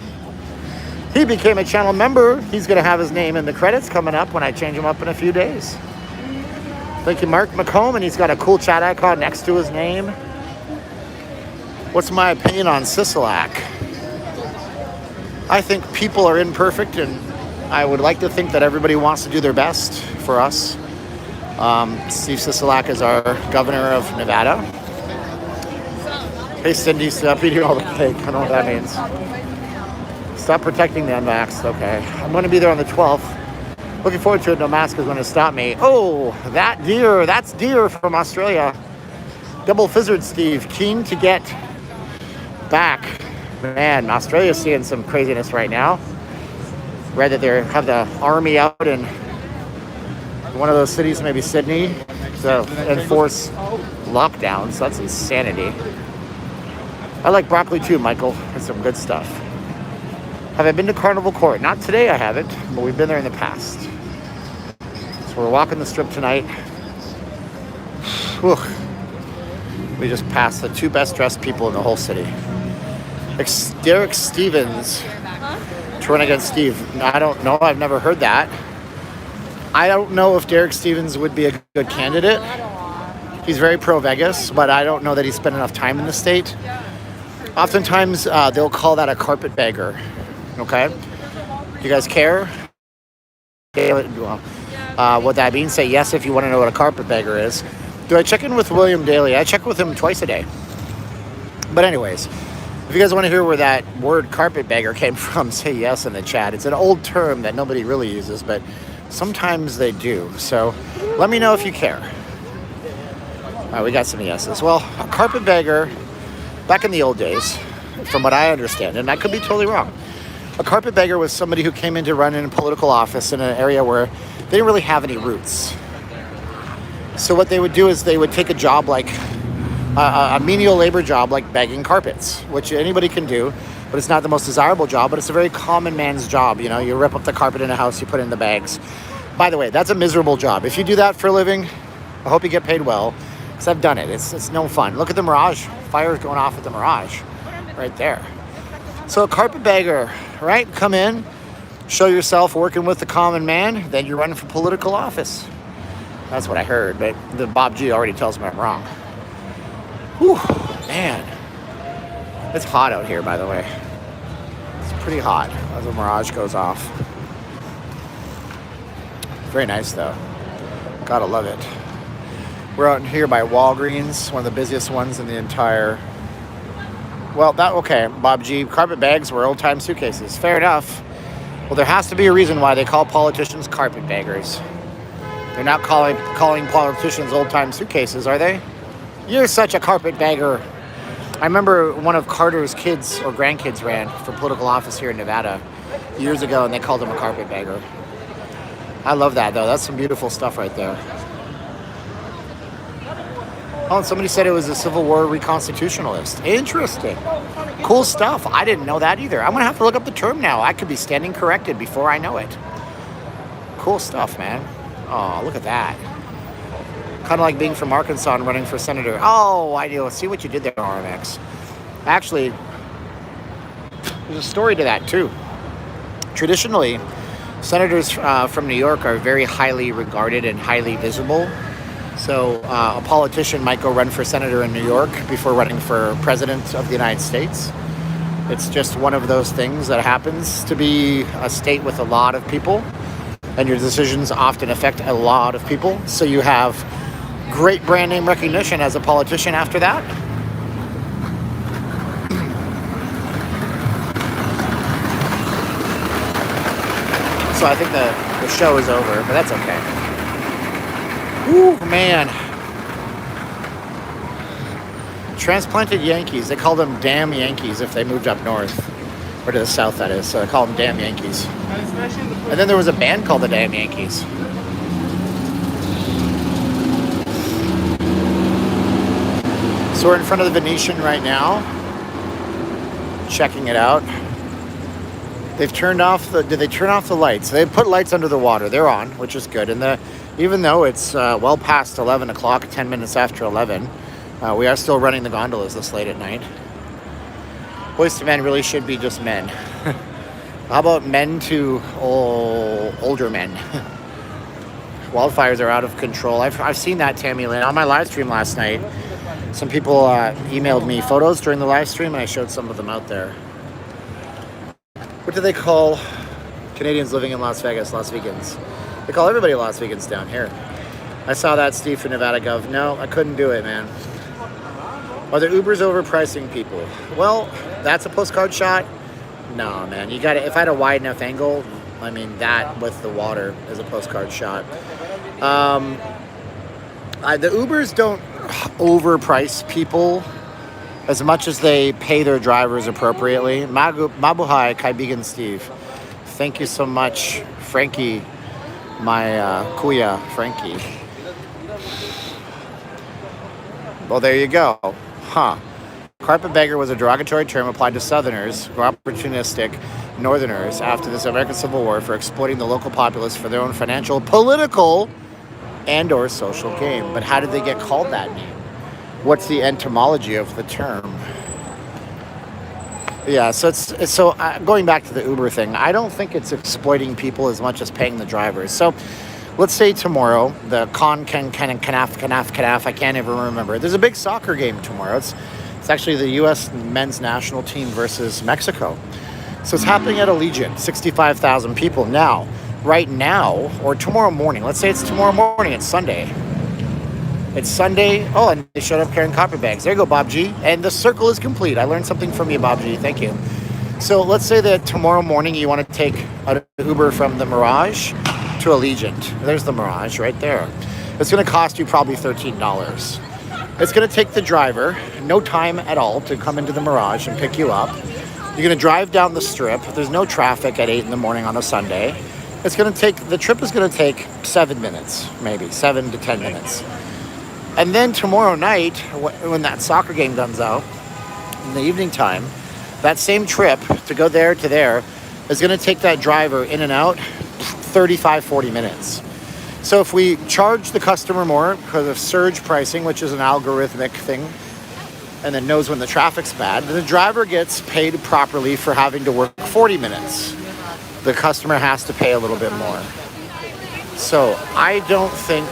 he became a channel member. He's going to have his name in the credits coming up when I change him up in a few days. Thank you, Mark McComb, and he's got a cool chat icon next to his name. What's my opinion on Sisolak? I think people are imperfect, and I would like to think that everybody wants to do their best for us. Steve Sisolak is our governor of Nevada. Hey, Cindy, stop eating all the cake. I don't know what that means. Stop protecting the unvaxxed. Okay. I'm going to be there on the 12th. Looking forward to it. No mask is going to stop me. Oh, that deer. That's deer from Australia. Double Fizzard Steve. Keen to get back. Man, Australia's seeing some craziness right now. Read that they have the army out in one of those cities, maybe Sydney, to enforce lockdowns. That's insanity. I like broccoli too, Michael. It's some good stuff. Have I been to Carnival Court? Not today, I haven't, but we've been there in the past. So we're walking the strip tonight. Whew. We just passed the two best dressed people in the whole city. Derek Stevens to run against Steve. I don't know. I've never heard that. I don't know if Derek Stevens would be a good candidate. He's very pro-Vegas, but I don't know that he spent enough time in the state. Oftentimes, they'll call that a carpetbagger. Okay? Do you guys care? What that means, say yes if you want to know what a carpetbagger is. Do I check in with William Daly? I check with him twice a day. But anyways, if you guys want to hear where that word carpetbagger came from, say yes in the chat. It's an old term that nobody really uses, but sometimes they do. So let me know if you care. All right, we got some yeses. Well, a carpetbagger, back in the old days, from what I understand, and I could be totally wrong, a carpetbagger was somebody who came in to run in a political office in an area where they didn't really have any roots. So what they would do is they would take a job like a menial labor job like bagging carpets, which anybody can do, but it's not the most desirable job, but it's a very common man's job. You know, you rip up the carpet in a house, you put it in the bags. By the way, that's a miserable job. If you do that for a living, I hope you get paid well, because I've done it. It's no fun. Look at the Mirage. Fire's going off at the Mirage right there. So a carpetbagger, right? Come in, show yourself working with the common man, then you're running for political office. That's what I heard, but the Bob G already tells me I'm wrong. Whew, man. It's hot out here, by the way. It's pretty hot as the Mirage goes off. Very nice, though. Gotta love it. We're out here by Walgreens, one of the busiest ones in the entire Well, okay, Bob G. Carpet bags were old-time suitcases. Fair enough. Well, there has to be a reason why they call politicians carpetbaggers. They're not calling politicians old-time suitcases, are they? You're such a carpetbagger. I remember one of Carter's kids or grandkids ran for political office here in Nevada years ago, and they called him a carpetbagger. I love that, though. That's some beautiful stuff right there. Oh, and somebody said it was a Civil War reconstitutionalist. Interesting. Cool stuff. I didn't know that either. I'm going to have to look up the term now. I could be standing corrected before I know it. Cool stuff, man. Oh, look at that. Kind of like being from Arkansas and running for senator. Oh, I do. See what you did there, RMX. Actually, there's a story to that, too. Traditionally, senators from New York are very highly regarded and highly visible. So a politician might go run for senator in New York before running for president of the United States. It's just one of those things that happens to be a state with a lot of people, and your decisions often affect a lot of people. So you have great brand name recognition as a politician after that. So I think the show is over, but that's okay. Ooh, man. Transplanted Yankees. They call them damn Yankees if they moved up north. Or to the south, that is. So they call them damn Yankees. And then there was a band called the Damn Yankees. So we're in front of the Venetian right now. Checking it out. They've turned off the... Did they turn off the lights? They put lights under the water. They're on, which is good. And even though it's well past 11 o'clock, 10 minutes after 11, we are still running the gondolas this late at night. Boys to men really should be just men. How about men to older men? Wildfires are out of control. I've seen that, Tammy Lynn. On my live stream last night, some people emailed me photos during the live stream, and I showed some of them out there. What do they call Canadians living in Las Vegas? Las Vegans. They call everybody Las Vegans down here. I saw that, Steve, from Nevada Gov. No, I couldn't do it, man. Are the Ubers overpricing people? Well, that's a postcard shot. No, man. You got to. If I had a wide enough angle, I mean, that with the water is a postcard shot. The Ubers don't overprice people as much as they pay their drivers appropriately. Mabuhay, Kaibigan Steve. Thank you so much, Frankie. My kuya, Frankie. Well, there you go. Huh. Carpetbagger was a derogatory term applied to Southerners who are opportunistic Northerners after the American Civil War for exploiting the local populace for their own financial, political, and or social gain. But how did they get called that name? What's the etymology of the term? Yeah, so going back to the Uber thing, I don't think it's exploiting people as much as paying the drivers. So let's say tomorrow, the canaf, I can't even remember. There's a big soccer game tomorrow. It's actually the U.S. men's national team versus Mexico. So it's happening at Allegiant, 65,000 people. Now, right now, or tomorrow morning, let's say it's tomorrow morning, it's Sunday. It's Sunday. Oh, and they showed up carrying copper bags. There you go, Bob G. And the circle is complete. I learned something from you, Bob G. Thank you. So let's say that tomorrow morning you want to take an Uber from the Mirage to Allegiant. There's the Mirage right there. It's going to cost you probably $13. It's going to take the driver no time at all to come into the Mirage and pick you up. You're going to drive down the strip. There's no traffic at 8 in the morning on a Sunday. The trip is going to take 7 minutes, maybe 7 to 10 minutes. And then tomorrow night, when that soccer game comes out, in the evening time, that same trip to go there to there is going to take that driver in and out 35, 40 minutes. So if we charge the customer more because of surge pricing, which is an algorithmic thing, and then knows when the traffic's bad, then the driver gets paid properly for having to work 40 minutes. The customer has to pay a little bit more. So I don't think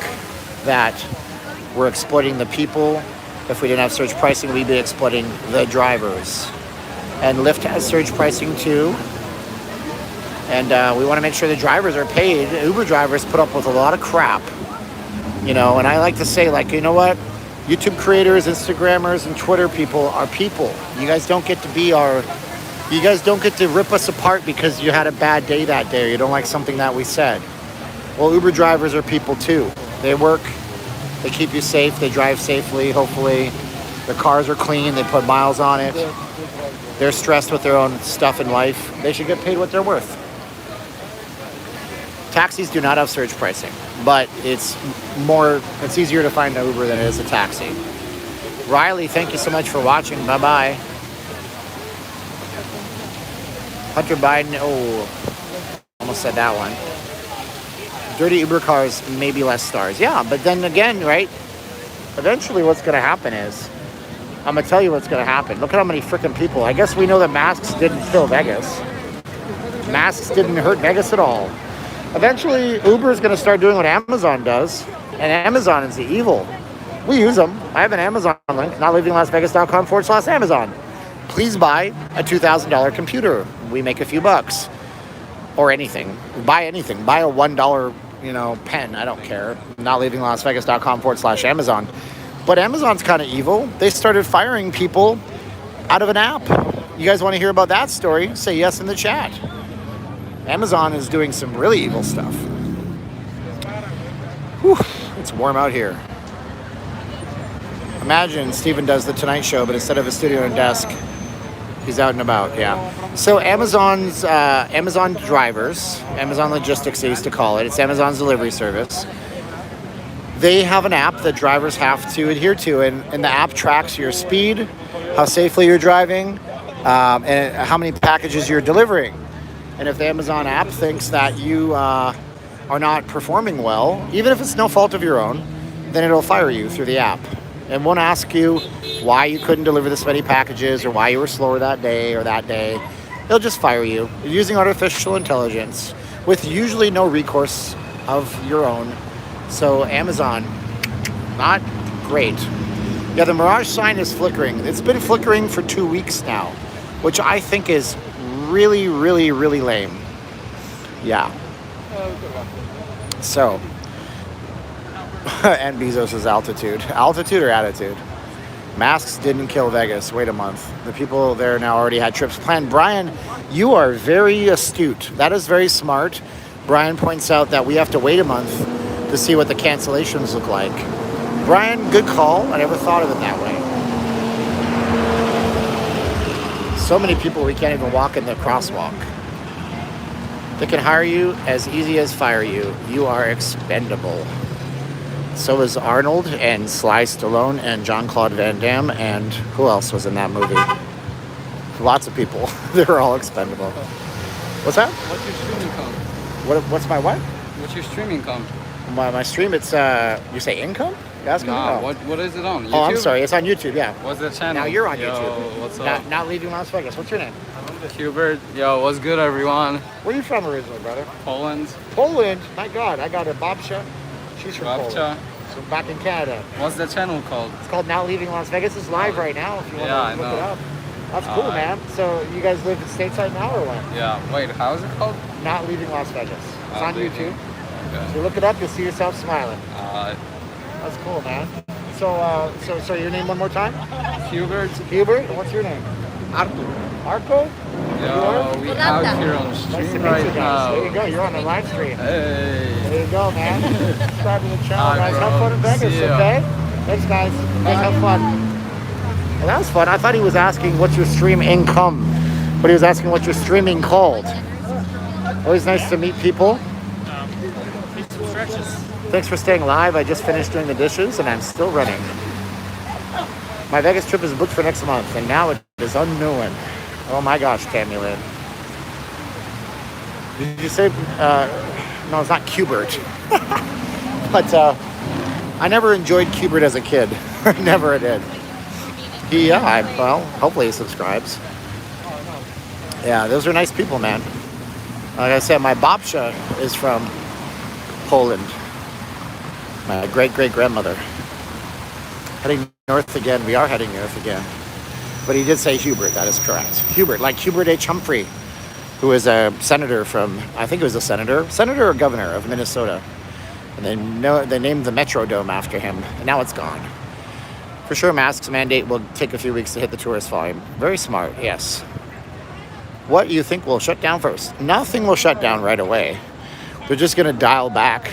that we're exploiting the people. If we didn't have surge pricing, we'd be exploiting the drivers. And Lyft has surge pricing too. And we want to make sure the drivers are paid. Uber drivers put up with a lot of crap, and I like to say, you know what? YouTube creators, Instagrammers, and Twitter people are people. You guys don't get to be our... You guys don't get to rip us apart because you had a bad day that day or you don't like something that we said. Well, Uber drivers are people too. They work, they keep you safe, they drive safely, hopefully. Their cars are clean, they put miles on it. They're stressed with their own stuff in life. They should get paid what they're worth. Taxis do not have surge pricing, but it's easier to find an Uber than it is a taxi. Riley, thank you so much for watching. Bye-bye. Hunter Biden, almost said that one. Dirty Uber cars, maybe less stars. Yeah, but then again, right? Eventually what's going to happen is, I'm going to tell you what's going to happen. Look at how many freaking people. I guess we know that masks didn't kill Vegas. Masks didn't hurt Vegas at all. Eventually, Uber is going to start doing what Amazon does, and Amazon is the evil. We use them. I have an Amazon link, notleavinglasvegas.com/Amazon. Please buy a $2,000 computer. We make a few bucks. Or anything. Buy anything. Buy a $1, pen. I don't care. Notleavinglasvegas.com/Amazon. But Amazon's kind of evil. They started firing people out of an app. You guys want to hear about that story? Say yes in the chat. Amazon is doing some really evil stuff. Whew, it's warm out here. Imagine Steven does the Tonight Show, but instead of a studio and desk, he's out and about, yeah. So Amazon drivers, Amazon Logistics they used to call it, it's Amazon's delivery service. They have an app that drivers have to adhere to, and the app tracks your speed, how safely you're driving, and how many packages you're delivering. And if the Amazon app thinks that you are not performing well, even if it's no fault of your own, then it'll fire you through the app. And won't ask you why you couldn't deliver this many packages or why you were slower that day or that day. They'll just fire you using artificial intelligence with usually no recourse of your own. So Amazon, not great. Yeah, the Mirage sign is flickering. It's been flickering for 2 weeks now, which I think is really, really, really lame. Yeah. So, and Bezos' altitude. Altitude or attitude? Masks didn't kill Vegas. Wait a month. The people there now already had trips planned. Brian, you are very astute. That is very smart. Brian points out that we have to wait a month to see what the cancellations look like. Brian, good call. I never thought of it that way. So many people we can't even walk in the crosswalk. They can hire you as easy as fire you. You are expendable. So is Arnold and Sly Stallone and Jean-Claude Van Damme and who else was in that movie? Lots of people. They're all expendable. What's that? What's your streaming count? What's my what? What's your streaming count? My stream, it's, you say income? You're asking me? Nah, Oh. what is it on? YouTube? Oh, I'm sorry. It's on YouTube, yeah. What's the channel? Now you're on Yo, YouTube. What's up? Not leaving Las Vegas. What's your name? Hubert. Yo, what's good, everyone? Where are you from originally, brother? Poland. Poland. My God, I got a Babcia. She's from Babcia. Poland. So back in Canada. What's the channel called? It's called Now Leaving Las Vegas. It's live right now if you want Yeah, to look I it know. up. That's cool, man. So you guys live stateside now or what? Yeah. Wait, how is it called? Not Leaving Las Vegas. It's Not on Leaving. YouTube. Okay. So look it up. You'll see yourself smiling. Uh, That's cool, man. So your name one more time? Hubert. Hubert. And what's your name? Artur. Arco? Yo, we out here on Nice to stream meet right you guys. now. There you go. You're on the live stream. Hey. There you go, man. Subscribe to the channel, Hi, guys. bro. Have fun in Vegas, See ya. okay? Thanks, guys. You guys have fun. Well, that was fun. I thought he was asking what's your stream income, but he was asking what your streaming called. Always nice to meet people. Thanks for staying live. I just finished doing the dishes and I'm still running. My Vegas trip is booked for next month and now it is unknown. Oh my gosh, Tammy Lynn. Did you say, no, it's not Cubert. But I never enjoyed Cubert as a kid. Never did. Well, hopefully he subscribes. Yeah, those are nice people, man. Like I said, my Babcia is from Poland. My great-great-grandmother. Heading north again. We are heading north again. But he did say Hubert. That is correct. Hubert, like Hubert H. Humphrey, who is a senator from, I think it was a senator or governor of Minnesota. And they named the Metrodome after him. And now it's gone. For sure, masks mandate will take a few weeks to hit the tourist volume. Very smart, yes. What you think will shut down first? Nothing will shut down right away. They're just going to dial back.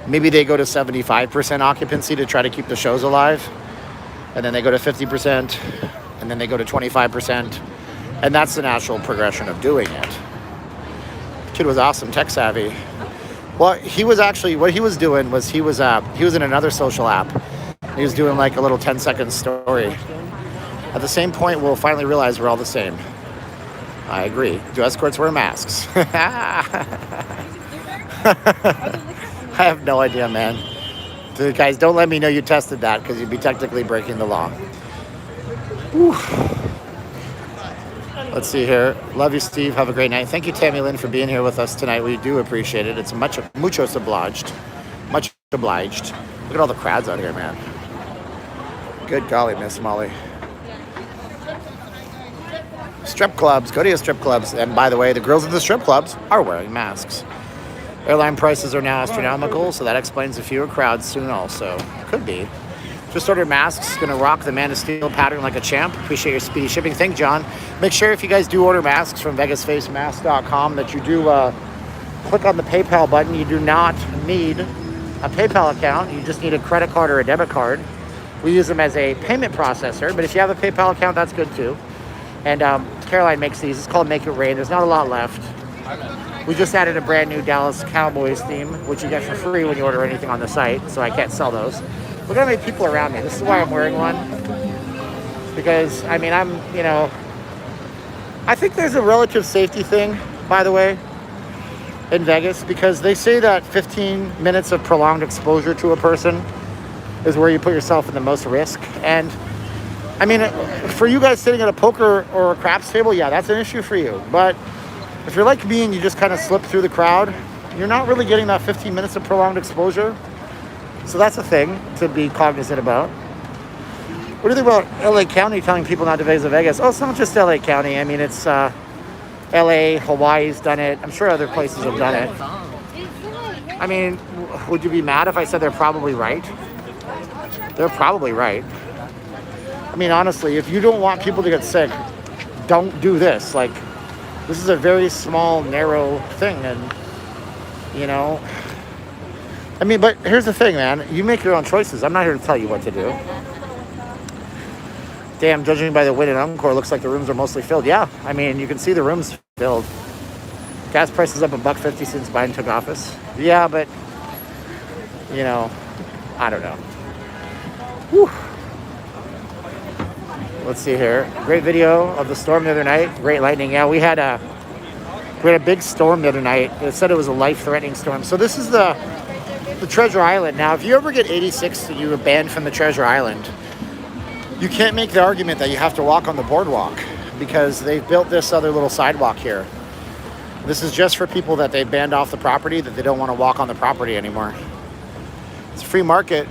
Maybe they go to 75% occupancy to try to keep the shows alive. And then they go to 50%. And then they go to 25%. And that's the natural progression of doing it. Kid was awesome, tech savvy. Well, he was actually, what he was doing was he was in another social app. He was doing like a little 10-second story. At the same point, we'll finally realize we're all the same. I agree. Do escorts wear masks? I have no idea, man. Dude, guys, don't let me know you tested that because you'd be technically breaking the law. Whew. Let's see here. Love you, Steve. Have a great night. Thank you, Tammy Lynn, for being here with us tonight. We do appreciate it. It's muchos obliged. Much obliged. Look at all the crowds out here, man. Good golly, Miss Molly. Strip clubs. Go to your strip clubs. And by the way, the girls at the strip clubs are wearing masks. Airline prices are now astronomical, so that explains the fewer crowds soon also. Could be. Just ordered masks. Gonna rock the Man of Steel pattern like a champ. Appreciate your speedy shipping. Thank John. Make sure if you guys do order masks from VegasFaceMask.com that you do click on the PayPal button. You do not need a PayPal account. You just need a credit card or a debit card. We use them as a payment processor, but if you have a PayPal account, that's good too. And Caroline makes these. It's called Make It Rain. There's not a lot left. We just added a brand new Dallas Cowboys theme, which you get for free when you order anything on the site, so I can't sell those. Look at how many people around me. This is why I'm wearing one. Because, I mean, I think there's a relative safety thing, by the way, in Vegas, because they say that 15 minutes of prolonged exposure to a person is where you put yourself in the most risk. And, I mean, for you guys sitting at a poker or a craps table, yeah, that's an issue for you. But if you're like me and you just kind of slip through the crowd, you're not really getting that 15 minutes of prolonged exposure. So that's a thing to be cognizant about. What do you think about LA County telling people not to visit Vegas? Oh, it's not just LA County. I mean, it's LA, Hawaii's done it. I'm sure other places have done it. I mean, would you be mad if I said they're probably right? They're probably right. I mean, honestly, if you don't want people to get sick, don't do this. Like, this is a very small, narrow thing. And, you know, I mean, but here's the thing, man. You make your own choices. I'm not here to tell you what to do. Damn, judging by the Win and Encore, looks like the rooms are mostly filled. Yeah, I mean, you can see the rooms filled. Gas prices up $1.50 since Biden took office. Yeah, but, you know, I don't know. Whew. Let's see here. Great video of the storm the other night. Great lightning. Yeah, we had a big storm the other night. It said it was a life-threatening storm. So this is the Treasure Island. Now, if you ever get 86 and you were banned from the Treasure Island, you can't make the argument that you have to walk on the boardwalk because they've built this other little sidewalk here. This is just for people that they banned off the property, that they don't want to walk on the property anymore. It's a free market.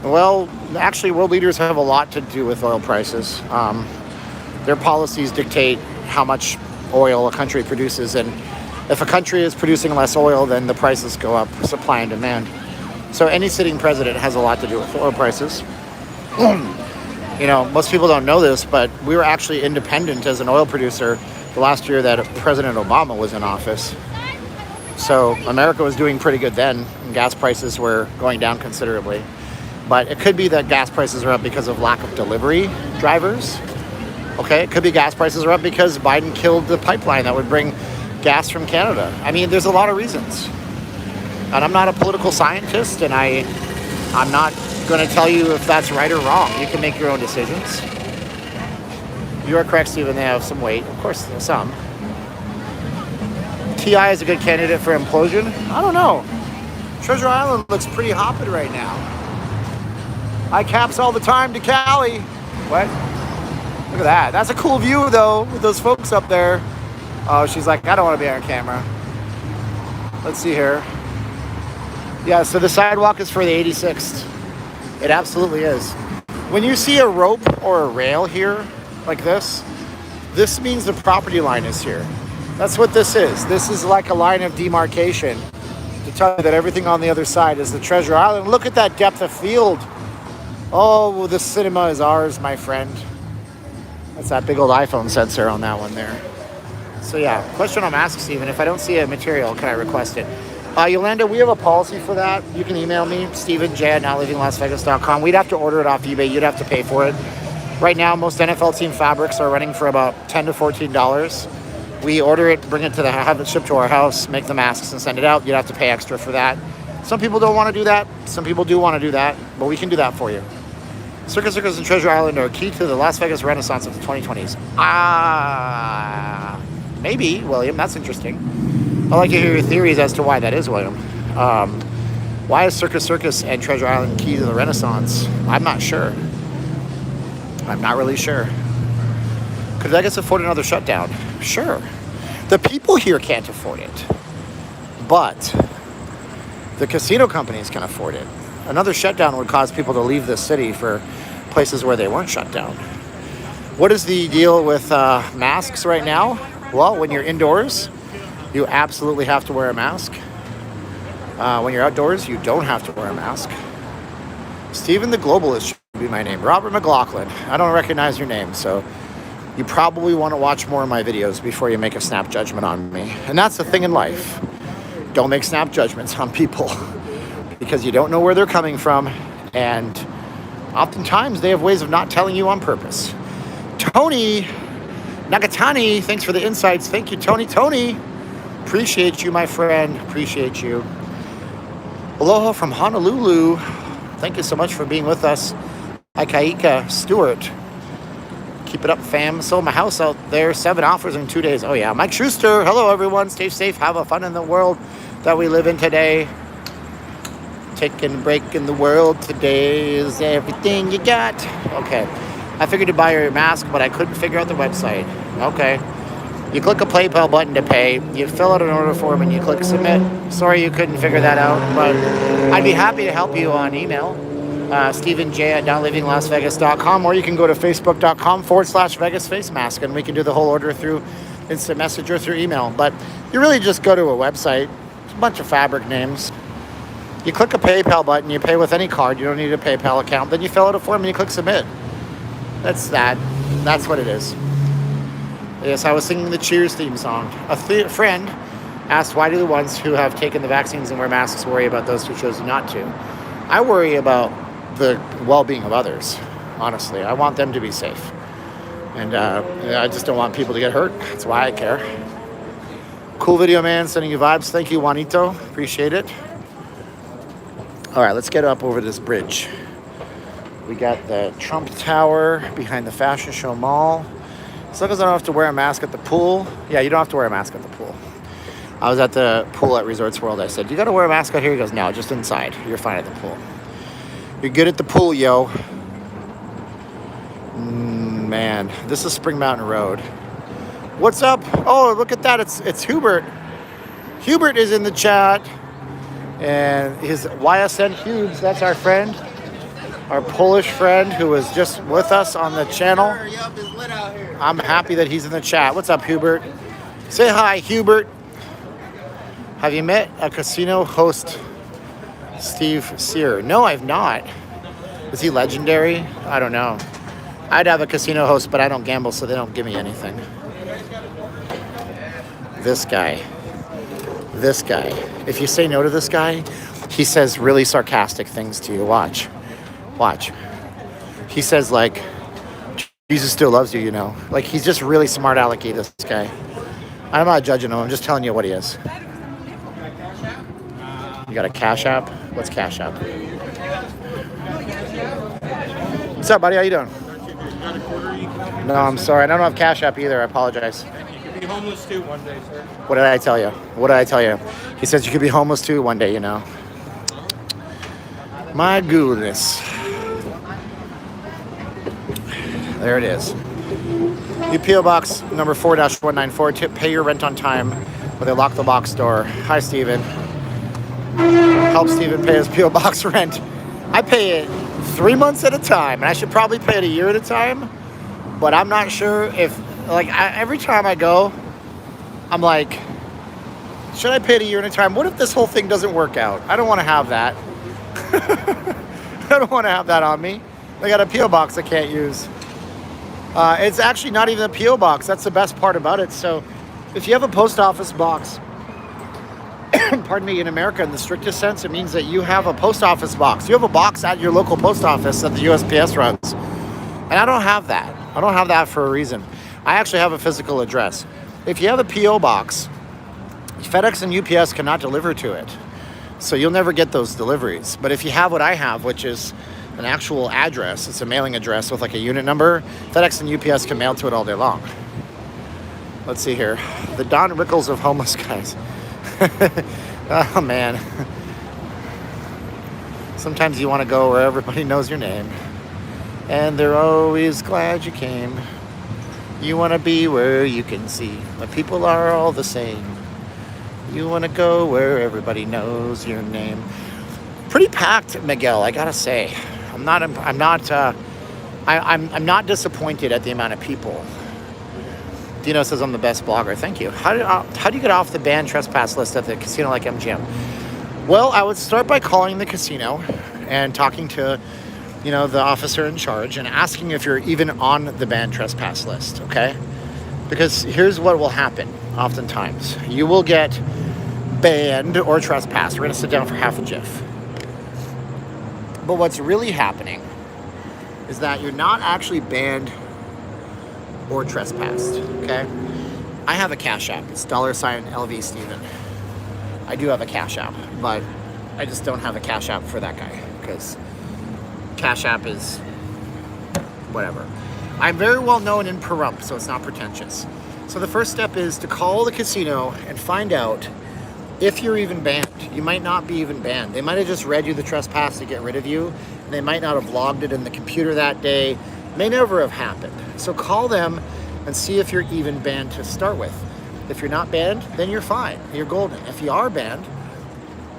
Well, actually, world leaders have a lot to do with oil prices. Their policies dictate how much oil a country produces, and if a country is producing less oil, then the prices go up, supply and demand. So any sitting president has a lot to do with oil prices. You know, most people don't know this, but we were actually independent as an oil producer the last year that President Obama was in office. So America was doing pretty good then, and gas prices were going down considerably. But it could be that gas prices are up because of lack of delivery drivers. Okay, it could be gas prices are up because Biden killed the pipeline that would bring gas from Canada. I mean, there's a lot of reasons. And I'm not a political scientist, and I'm not going to tell you if that's right or wrong. You can make your own decisions. You are correct, Stephen. They have some weight. Of course, some. T.I. is a good candidate for implosion. I don't know. Treasure Island looks pretty hopping right now. I caps all the time to Cali. What? Look at that. That's a cool view, though, with those folks up there. Oh, she's like, I don't want to be on camera. Let's see here. Yeah, so the sidewalk is for the 86th. It absolutely is. When you see a rope or a rail here, like this means the property line is here. That's what this is. This is like a line of demarcation to tell you that everything on the other side is the Treasure Island. Look at that depth of field. Oh, the cinema is ours, my friend. That's that big old iPhone sensor on that one there. So yeah, question on masks, Stephen. If I don't see a material, can I request it? Yolanda, we have a policy for that. You can email me, StephenJ@nllvcontact.com. We'd have to order it off eBay. You'd have to pay for it. Right now, most NFL team fabrics are running for about $10 to $14. We order it, bring it to have it shipped to our house, make the masks and send it out. You'd have to pay extra for that. Some people don't want to do that. Some people do want to do that, but we can do that for you. Circus Circus and Treasure Island are key to the Las Vegas Renaissance of the 2020s. Maybe, William. That's interesting. I'd like to hear your theories as to why that is, William. Why is Circus Circus and Treasure Island key to the Renaissance? I'm not sure. I'm not really sure. Could Vegas afford another shutdown? Sure. The people here can't afford it. But the casino companies can afford it. Another shutdown would cause people to leave the city for places where they weren't shut down. What is the deal with masks right now? Well, when you're indoors, you absolutely have to wear a mask. When you're outdoors, you don't have to wear a mask. Stephen the Globalist should be my name. Robert McLaughlin. I don't recognize your name, so you probably want to watch more of my videos before you make a snap judgment on me. And that's the thing in life. Don't make snap judgments on people because you don't know where they're coming from, and oftentimes they have ways of not telling you on purpose. Tony Nagatani, thanks for the insights. Thank you, Tony. Tony, appreciate you, my friend. Appreciate you. Aloha from Honolulu. Thank you so much for being with us. Ikaika Stewart. Keep it up, fam. Sold my house out there. 7 offers in 2 days. Oh, yeah. Mike Schuster. Hello, everyone. Stay safe. Have a fun in the world that we live in today. Taking a break in the world today is everything you got. Okay. I figured to buy your mask, but I couldn't figure out the website. Okay. You click a PayPal button to pay. You fill out an order form and you click submit. Sorry you couldn't figure that out, but I'd be happy to help you on email. StephenJ@nonlivinglasvegas.com, or you can go to facebook.com/Vegas face mask and we can do the whole order through instant message or through email. But you really just go to a website. It's a bunch of fabric names. You click a PayPal button, you pay with any card. You don't need a PayPal account. Then you fill out a form and you click submit. That's that. That's what it is. Yes, I was singing the Cheers theme song. A friend asked, why do the ones who have taken the vaccines and wear masks worry about those who chose not to? I worry about the well-being of others, honestly. I want them to be safe. And I just don't want people to get hurt. That's why I care. Cool video, man. Sending you vibes. Thank you, Juanito. Appreciate it. All right, let's get up over this bridge. We got the Trump Tower behind the Fashion Show Mall. As long as I don't have to wear a mask at the pool. Yeah, you don't have to wear a mask at the pool. I was at the pool at Resorts World. I said, you got to wear a mask out here? He goes, no, just inside. You're fine at the pool. You're good at the pool, yo. Man, this is Spring Mountain Road. What's up? Oh, look at that. It's Hubert. Hubert is in the chat. And his YSN Hubes, that's our friend. Our Polish friend who was just with us on the channel. I'm happy that he's in the chat. What's up, Hubert? Say hi, Hubert. Have you met a casino host, Steve Sear? No, I've not. Is he legendary? I don't know. I'd have a casino host, but I don't gamble, so they don't give me anything. This guy. This guy. If you say no to this guy, he says really sarcastic things to you. Watch. Watch. He says, like, Jesus still loves you, you know. Like, he's just really smart alecky, this guy. I'm not judging him. I'm just telling you what he is. You got a Cash App? What's Cash App? What's up, buddy? How you doing? No, I'm sorry. I don't have Cash App either. I apologize. You could be homeless too one day, sir. What did I tell you? What did I tell you? He says you could be homeless too one day, you know. My goodness. There it is. P.O. Box number 4-194. Pay your rent on time or they lock the box door. Hi, Steven. Help Steven pay his P.O. Box rent. I pay it 3 months at a time, and I should probably pay it a year at a time. But I'm not sure if, like, every time I go, I'm like, should I pay it a year at a time? What if this whole thing doesn't work out? I don't want to have that. I don't want to have that on me. They got a P.O. box I can't use. It's actually not even a P.O. box. That's the best part about it. So if you have a post office box, pardon me, in America, in the strictest sense, it means that you have a post office box. You have a box at your local post office that the USPS runs. And I don't have that. I don't have that for a reason. I actually have a physical address. If you have a P.O. box, FedEx and UPS cannot deliver to it. So you'll never get those deliveries. But if you have what I have, which is an actual address, it's a mailing address with like a unit number, FedEx and UPS can mail to it all day long. Let's see here. The Don Rickles of homeless guys. Oh man. Sometimes you want to go where everybody knows your name. And they're always glad you came. You want to be where you can see the people are all the same. You want to go where everybody knows your name. Pretty packed, Miguel, I gotta say. I'm not disappointed at the amount of people. Dino says I'm the best blogger. Thank you. How do you get off the banned trespass list at the casino like MGM? Well, I would start by calling the casino and talking to, the officer in charge and asking if you're even on the banned trespass list, okay? Because here's what will happen oftentimes. You will get banned or trespassed. We're going to sit down for half a jiff. But what's really happening is that you're not actually banned or trespassed, okay? I have a Cash App. It's $LV Steven. I do have a Cash App, but I just don't have a Cash App for that guy because Cash App is whatever. I'm very well known in Pahrump, so it's not pretentious. So the first step is to call the casino and find out if you're even banned. You might not be even banned. They might have just read you the trespass to get rid of you, and they might not have logged it in the computer that day. It may never have happened. So call them and see if you're even banned to start with. If you're not banned, then you're fine. You're golden. If you are banned,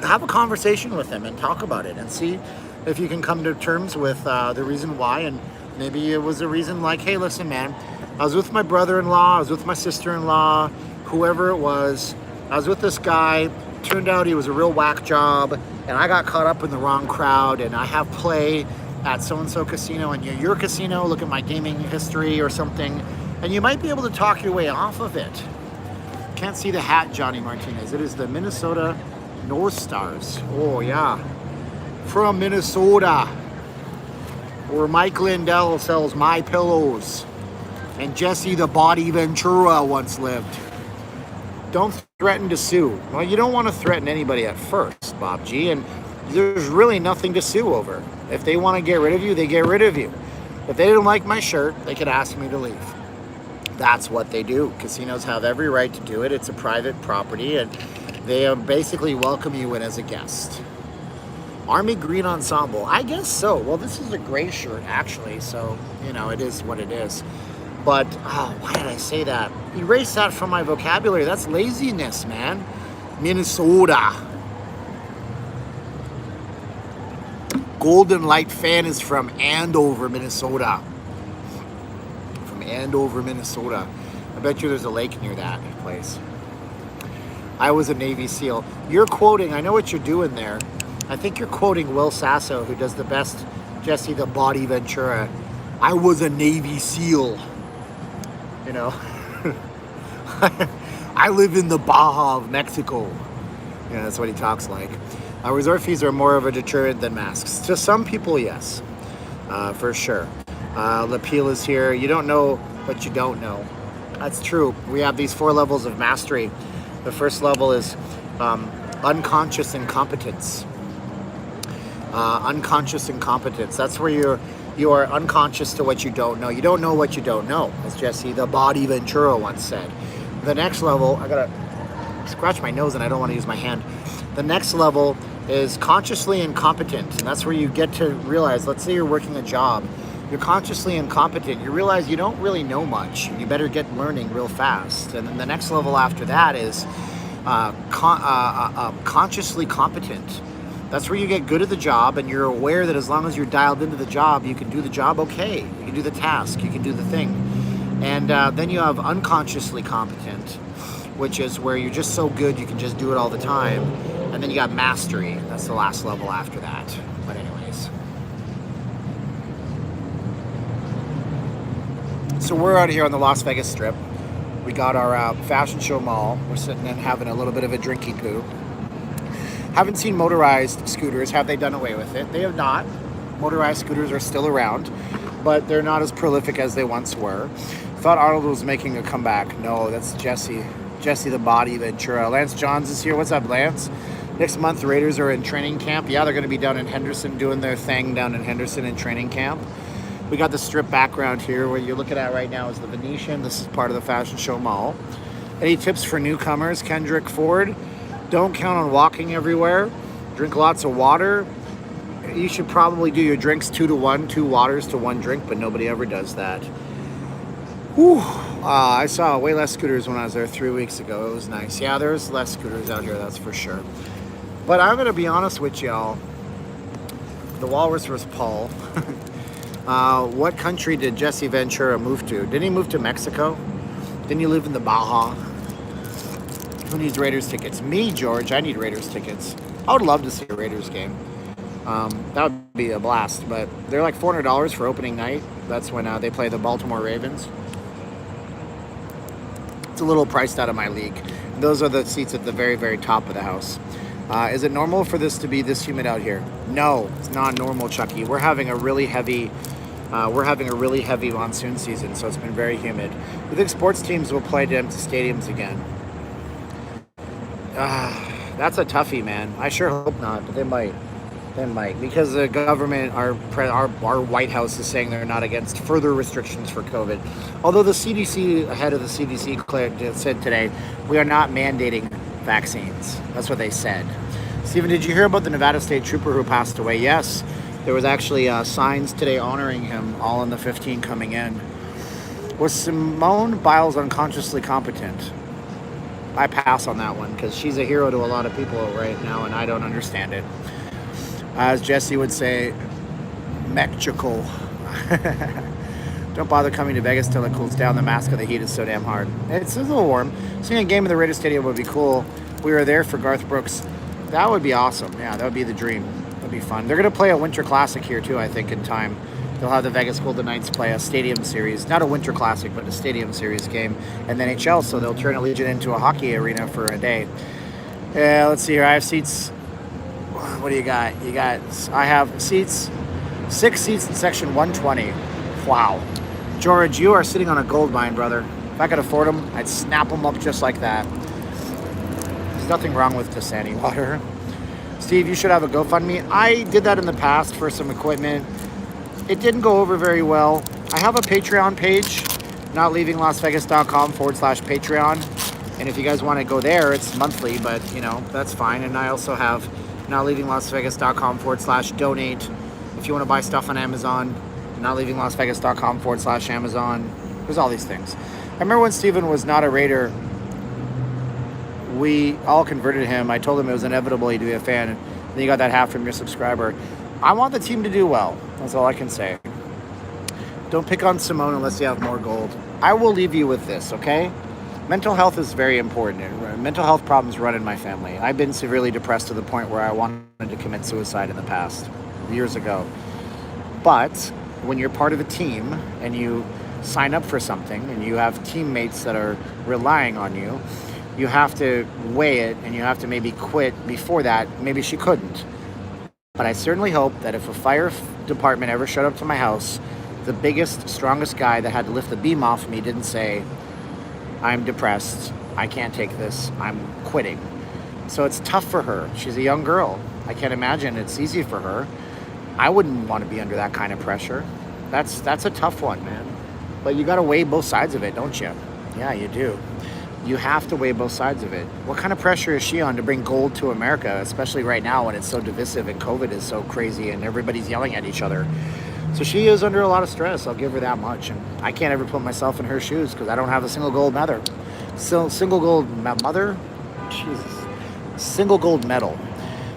have a conversation with them and talk about it and see if you can come to terms with the reason why. And maybe it was a reason like, hey, listen, man, I was with my brother-in-law, I was with my sister-in-law, whoever it was. I was with this guy. Turned out he was a real whack job, and I got caught up in the wrong crowd, and I have play at so-and-so casino, and your casino, look at my gaming history or something, and you might be able to talk your way off of it. Can't see the hat, Johnny Martinez. It is the Minnesota North Stars. Oh, yeah. From Minnesota, where Mike Lindell sells My Pillows, and Jesse the Body Ventura once lived. Don't threaten to sue. Well, you don't want to threaten anybody at first, Bob G, and there's really nothing to sue over. If they want to get rid of you, they get rid of you. If they didn't like my shirt, they could ask me to leave. That's what they do. Casinos have every right to do it. It's a private property, and they basically welcome you in as a guest. Army Green Ensemble. I guess so. Well, this is a gray shirt, actually, so, it is what it is. But, why did I say that? Erase that from my vocabulary. That's laziness, man. Minnesota. Golden Light Fan is from Andover, Minnesota. From Andover, Minnesota. I bet you there's a lake near that place. I was a Navy SEAL. You're quoting, I know what you're doing there. I think you're quoting Will Sasso, who does the best Jesse the Body Ventura. I was a Navy SEAL. I live in the Baja of Mexico. Yeah, that's what he talks like. Resort fees are more of a deterrent than masks. To some people, yes, for sure. Lapil is here. You don't know what you don't know. That's true. We have these 4 levels of mastery. The first level is unconscious incompetence. Unconscious incompetence. That's where you are unconscious to what you don't know. You don't know what you don't know, as Jesse the Body Ventura once said. The next level, I gotta scratch my nose and I don't want to use my hand. The next level is consciously incompetent, and that's where you get to realize, let's say you're working a job, you're consciously incompetent, you realize you don't really know much, you better get learning real fast. And then the next level after that is consciously competent. That's where you get good at the job and you're aware that as long as you're dialed into the job, you can do the job okay. You can do the task, you can do the thing. And then you have unconsciously competent, which is where you're just so good you can just do it all the time. And then you got mastery. That's the last level after that. But anyways. So we're out here on the Las Vegas Strip. We got our fashion show mall. We're sitting and having a little bit of a drinky poo. Haven't seen motorized scooters. Have they done away with it? They have not. Motorized scooters are still around, but they're not as prolific as they once were. Thought Arnold was making a comeback. No, that's Jesse. Jesse the Body Ventura. Lance Johns is here. What's up, Lance? Next month, the Raiders are in training camp. Yeah, they're going to be down in Henderson doing their thing down in Henderson in training camp. We got the strip background here. What you're looking at right now is the Venetian. This is part of the fashion show mall. Any tips for newcomers? Kendrick Ford. Don't count on walking everywhere. Drink lots of water. You should probably do your drinks 2 to 1, 2 waters to 1 drink, but nobody ever does that. Whew. I saw way less scooters when I was there 3 weeks ago. It was nice. Yeah, there's less scooters out here, that's for sure. But I'm going to be honest with y'all. The Walrus was Paul. What country did Jesse Ventura move to? Didn't he move to Mexico? Didn't he live in the Baja? Who needs Raiders tickets? Me, George. I need Raiders tickets. I would love to see a Raiders game. That would be a blast. But they're like $400 for opening night. That's when they play the Baltimore Ravens. It's a little priced out of my league. Those are the seats at the very, very top of the house. Is it normal for this to be this humid out here? No, it's not normal, Chucky. We're having a really heavy monsoon season, so it's been very humid. You think sports teams will play to empty stadiums again? That's a toughie, man. I sure hope not, but they might. They might, because the government, our White House is saying they're not against further restrictions for COVID. Although the CDC, head of the CDC said today, we are not mandating vaccines. That's what they said. Stephen, did you hear about the Nevada State Trooper who passed away? Yes. There was actually signs today honoring him, all in the 15 coming in. Was Simone Biles unconsciously competent? I pass on that one, because she's a hero to a lot of people right now, and I don't understand it. As Jesse would say, Mexico. Don't bother coming to Vegas till it cools down. The mask of the heat is so damn hard. It's a little warm. Seeing a game in the Raiders Stadium would be cool. We were there for Garth Brooks. That would be awesome. Yeah, that would be the dream. That would be fun. They're going to play a Winter Classic here, too, I think, in time. They'll have the Vegas Golden Knights play a Stadium Series. Not a Winter Classic, but a Stadium Series game. And the NHL, so they'll turn Allegiant into a hockey arena for a day. Yeah, let's see here. I have seats. What do you got? I have seats, 6 seats in section 120. Wow. George, you are sitting on a gold mine, brother. If I could afford them, I'd snap them up just like that. There's nothing wrong with Dasani water. Steve, you should have a GoFundMe. I did that in the past for some equipment. It didn't go over very well. I have a Patreon page, notleavinglasvegas.com/Patreon. And if you guys want to go there, it's monthly, but you know, that's fine. And I also have notleavinglasvegas.com/donate. If you want to buy stuff on Amazon, notleavinglasvegas.com/Amazon. There's all these things. I remember when Steven was not a Raider, we all converted him. I told him it was inevitable he'd be a fan. And then you got that half from your subscriber. I want the team to do well. That's all I can say. Don't pick on Simone unless you have more gold. I will leave you with this, okay? Mental health is very important. Mental health problems run in my family. I've been severely depressed to the point where I wanted to commit suicide in the past, years ago. But when you're part of a team and you sign up for something and you have teammates that are relying on you, you have to weigh it and you have to maybe quit before that. Maybe she couldn't. But I certainly hope that if a fire department ever showed up to my house, the biggest, strongest guy that had to lift the beam off me didn't say, I'm depressed, I can't take this, I'm quitting. So it's tough for her. She's a young girl. I can't imagine it's easy for her. I wouldn't want to be under that kind of pressure. That's a tough one, man. But you got to weigh both sides of it, don't you? Yeah, you do. You have to weigh both sides of it. What kind of pressure is she on to bring gold to America, especially right now when it's so divisive and COVID is so crazy and everybody's yelling at each other? So she is under a lot of stress, I'll give her that much. And I can't ever put myself in her shoes because I don't have a single gold medal. Single gold mother? Jesus. Single gold medal.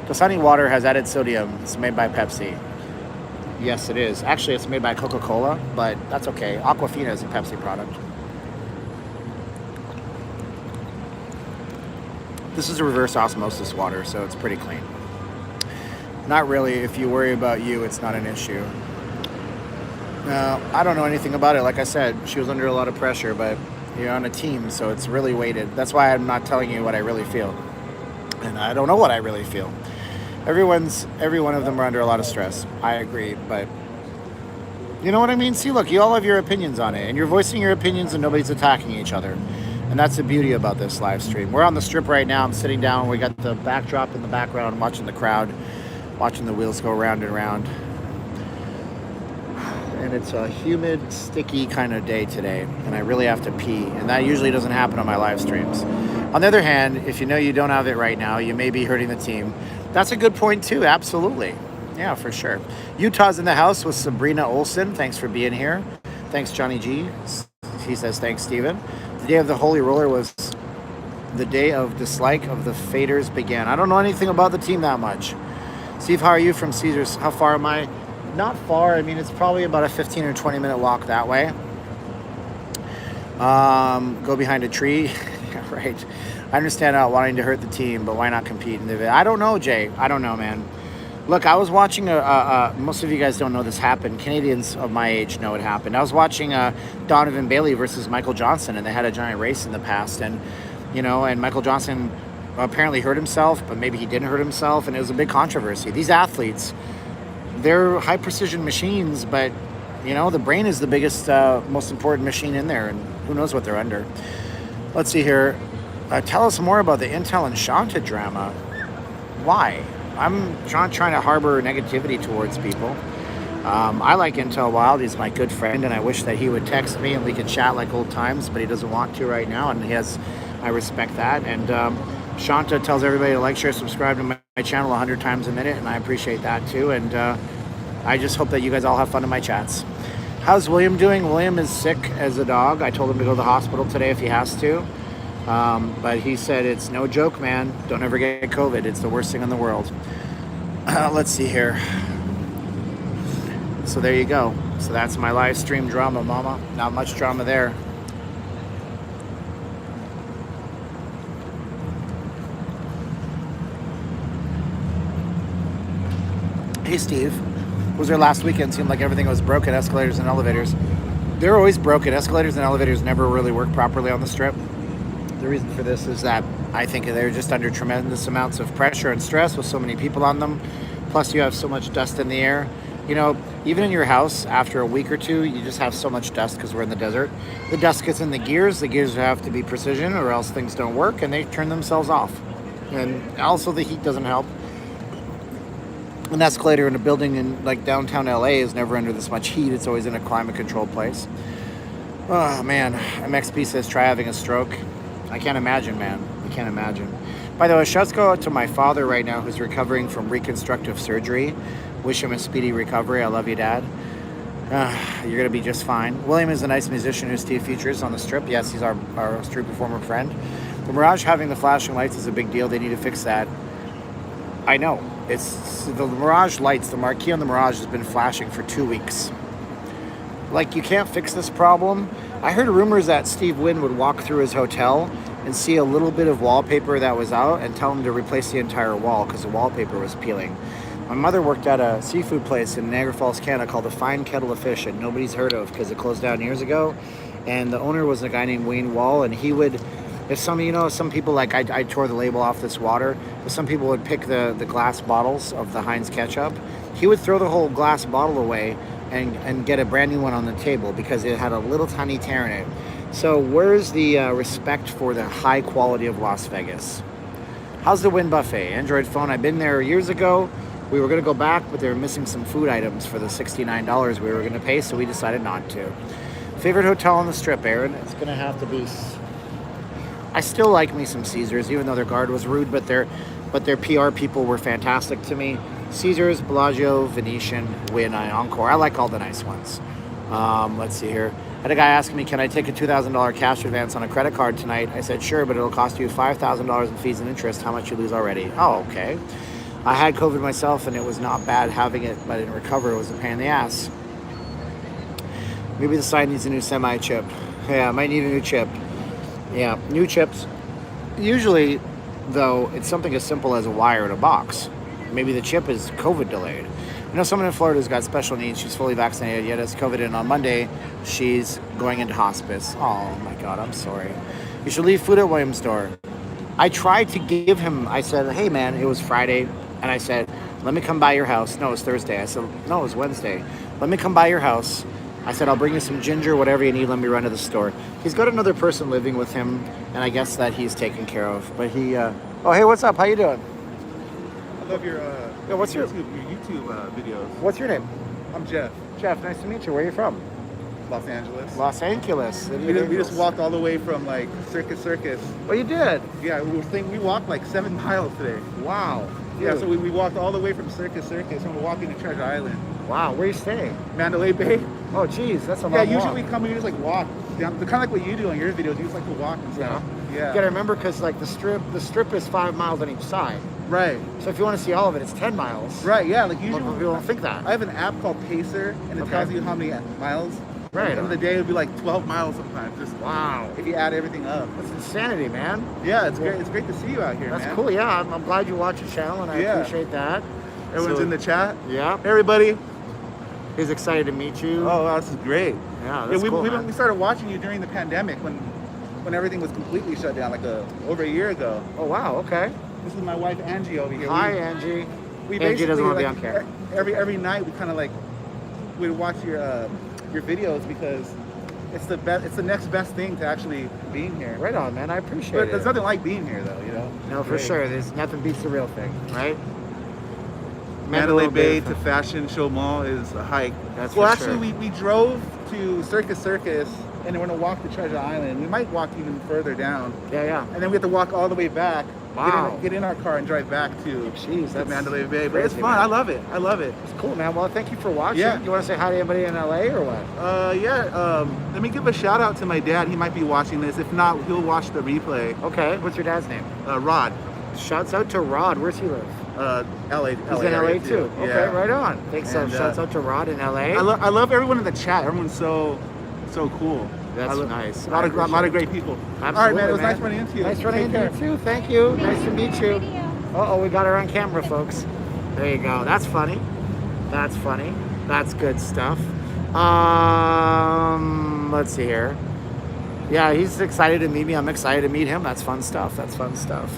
Dasani water has added sodium. It's made by Pepsi. Yes, it is. Actually, it's made by Coca-Cola, but that's okay. Aquafina is a Pepsi product. This is a reverse osmosis water, so it's pretty clean. Not really. If you worry about you, it's not an issue. I don't know anything about it. Like I said, she was under a lot of pressure, but you're on a team, so it's really weighted. That's why I'm not telling you what I really feel. And I don't know what I really feel. Every one of them are under a lot of stress. I agree, but you know what I mean? See, look, you all have your opinions on it, and you're voicing your opinions and nobody's attacking each other. And that's the beauty about this live stream. We're on the strip right now. I'm sitting down. We got the backdrop in the background, watching the crowd, watching the wheels go round and round. And it's a humid, sticky kind of day today, and I really have to pee, and that usually doesn't happen on my live streams. On the other hand, if you know you don't have it right now, you may be hurting the team. That's a good point too, absolutely. Yeah, for sure. Utah's in the house with Sabrina Olson. Thanks for being here. Thanks, Johnny G. He says, thanks, Steven. The day of the Holy Roller was the day of dislike of the faders began. I don't know anything about the team that much. Steve, how are you from Caesars? How far am I? Not far. I mean, it's probably about a 15 or 20 minute walk that way. Go behind a tree. Yeah, right. I understand not wanting to hurt the team, but why not compete in the event? I don't know, Jay. I don't know, man. Look, I was watching most of you guys don't know this happened. Canadians of my age know it happened. I was watching Donovan Bailey versus Michael Johnson, and they had a giant race in the past, and Michael Johnson apparently hurt himself, but maybe he didn't hurt himself, and it was a big controversy. These athletes, they're high precision machines, but the brain is the biggest, most important machine in there, and who knows what they're under. Let's see here. Tell us more about the Intel and Shanta drama. Why? I'm trying to harbor negativity towards people. I like Intel Wild. He's my good friend, and I wish that he would text me and we could chat like old times, but he doesn't want to right now, and I respect that. And Shanta tells everybody to like, share, subscribe to my channel 100 times a minute, and I appreciate that too. And I just hope that you guys all have fun in my chats. How's William doing? William is sick as a dog. I told him to go to the hospital today if he has to. But he said, it's no joke, man. Don't ever get COVID. It's the worst thing in the world. Let's see here. So there you go. So that's my live stream drama, mama. Not much drama there. Hey, Steve. Was there last weekend? Seemed like everything was broken, escalators and elevators. They're always broken. Escalators and elevators never really work properly on the strip. The reason for this is that I think they're just under tremendous amounts of pressure and stress with so many people on them. Plus, you have so much dust in the air. Even in your house, after a week or two, you just have so much dust because we're in the desert. The dust gets in the gears. The gears have to be precision or else things don't work, and they turn themselves off. And also the heat doesn't help. An escalator in a building in like downtown LA is never under this much heat. It's always in a climate controlled place. Oh man, MXP says try having a stroke. I can't imagine, man. I can't imagine. By the way, shouts go out to my father right now who's recovering from reconstructive surgery. Wish him a speedy recovery. I love you, Dad. You're going to be just fine. William is a nice musician who Steve features on the strip. Yes, he's our street performer friend. The Mirage having the flashing lights is a big deal. They need to fix that. I know. It's the Mirage lights. The marquee on the Mirage has been flashing for 2 weeks. Like, you can't fix this problem. I heard rumors that Steve Wynn would walk through his hotel and see a little bit of wallpaper that was out and tell him to replace the entire wall because the wallpaper was peeling. My mother worked at a seafood place in Niagara Falls, Canada called the Fine Kettle of Fish, and nobody's heard of because it closed down years ago. And the owner was a guy named Wayne Wall, and he would, if some people, like I tore the label off this water, but some people would pick the glass bottles of the Heinz ketchup. He would throw the whole glass bottle away and get a brand new one on the table because it had a little tiny tear in it. So where's the respect for the high quality of Las Vegas? How's the Wynn Buffet? Android phone, I've been there years ago. We were going to go back, but they were missing some food items for the $69 we were going to pay, so we decided not to. Favorite hotel on the strip, Aaron? It's going to have to be... I still like me some Caesars, even though their guard was rude, but their PR people were fantastic to me. Caesars, Bellagio, Venetian, Wynn, Encore. I like all the nice ones. Let's see here. I had a guy asking me, can I take a $2,000 cash advance on a credit card tonight? I said, sure, but it'll cost you $5,000 in fees and interest. How much you lose already? Oh, okay. I had COVID myself, and it was not bad having it, but I didn't recover. It was a pain in the ass. Maybe the side needs a new semi-chip. Yeah, I might need a new chip. Yeah, new chips. Usually, though, it's something as simple as a wire in a box. Maybe the chip is COVID delayed. You know, someone in Florida's got special needs. She's fully vaccinated, yet has COVID, and on Monday, she's going into hospice. Oh my God, I'm sorry. You should leave food at William's door. I tried to give him, I said, hey man, it was Friday, and I said, let me come by your house. No, it was Thursday. I said, no, it was Wednesday. Let me come by your house. I said, I'll bring you some ginger, whatever you need, let me run to the store. He's got another person living with him, and I guess that he's taken care of. But he, oh, hey, what's up? How you doing? I love your what's your YouTube videos. What's your name? I'm Jeff, Jeff, nice to meet you. Where are you from? Los Angeles. Los Angeles. We just walked all the way from like Circus. Oh, you did? Yeah, we walked like 7 miles today. Wow. Yeah, Dude. so we walked all the way from Circus, and we're walking to Treasure Island. Wow, where are you staying? Mandalay Bay. Oh, geez, that's a long Yeah, walk. usually we come and we just like walk down, kind of like what you do on your videos. You just like to walk and stuff. Yeah. You gotta remember, because like the strip is 5 miles on each side. Right. So if you want to see all of it, it's 10 miles. Right. Yeah. Like Most usually people don't think that. I have an app called Pacer, and it Okay. tells you how many miles. Right. At the end of the day, it would be like 12 miles sometimes. Just Wow. if you add everything up. That's insanity, man. Yeah, it's great. It's great to see you out here, That's man. cool. Yeah, I'm glad you watch the channel, and I Yeah. appreciate that. Everyone's So- in the chat. Yeah. Hey, everybody. He's excited to meet you. Oh, wow, this is great. Yeah, that's we, cool, we, man. we started watching you during the pandemic when everything was completely shut down, like over a year ago. Oh, wow. Okay. This is my wife Angie over here. Hi, Angie. We Angie doesn't basically, want to be like, on camera. Every night we kind of like would watch your videos because it's the next best thing to actually being here. Right on, man. I appreciate But it. there's nothing like being here, though. You know. No, for Great. sure. There's nothing beats the real thing, right? Mandalay Bay Bay. to Fashion Show Mall is a hike. That's well, for actually, sure. we drove to Circus, and then we're gonna walk to Treasure Island. We might walk even further down, Yeah. and then we have to walk all the way back. Wow. Get in our car and drive back to Jeez, that's Mandalay Bay. But it's crazy, fun. man. I love it. I love it. It's cool, man. Well, thank you for watching. Yeah. You want to say hi to anybody in LA or what? Let me give a shout out to my dad. He might be watching this. If not, he'll watch the replay. Okay. What's your dad's name? Rod, Shouts out to Rod. Where's he live? LA. He's in LA area too. Okay, Yeah. right on. Thanks. And, Shouts out to Rod in LA. I love everyone in the chat. Everyone's so cool. That's I love- nice. A lot of great people. All right, man. It was nice running into you. Nice running Take into care. you too. Thank you. Nice to meet you. Uh-oh, we got her on camera, folks. There you go. That's funny. That's funny. That's good stuff. Let's see here. Yeah, he's excited to meet me. I'm excited to meet him. That's fun stuff. That's fun stuff.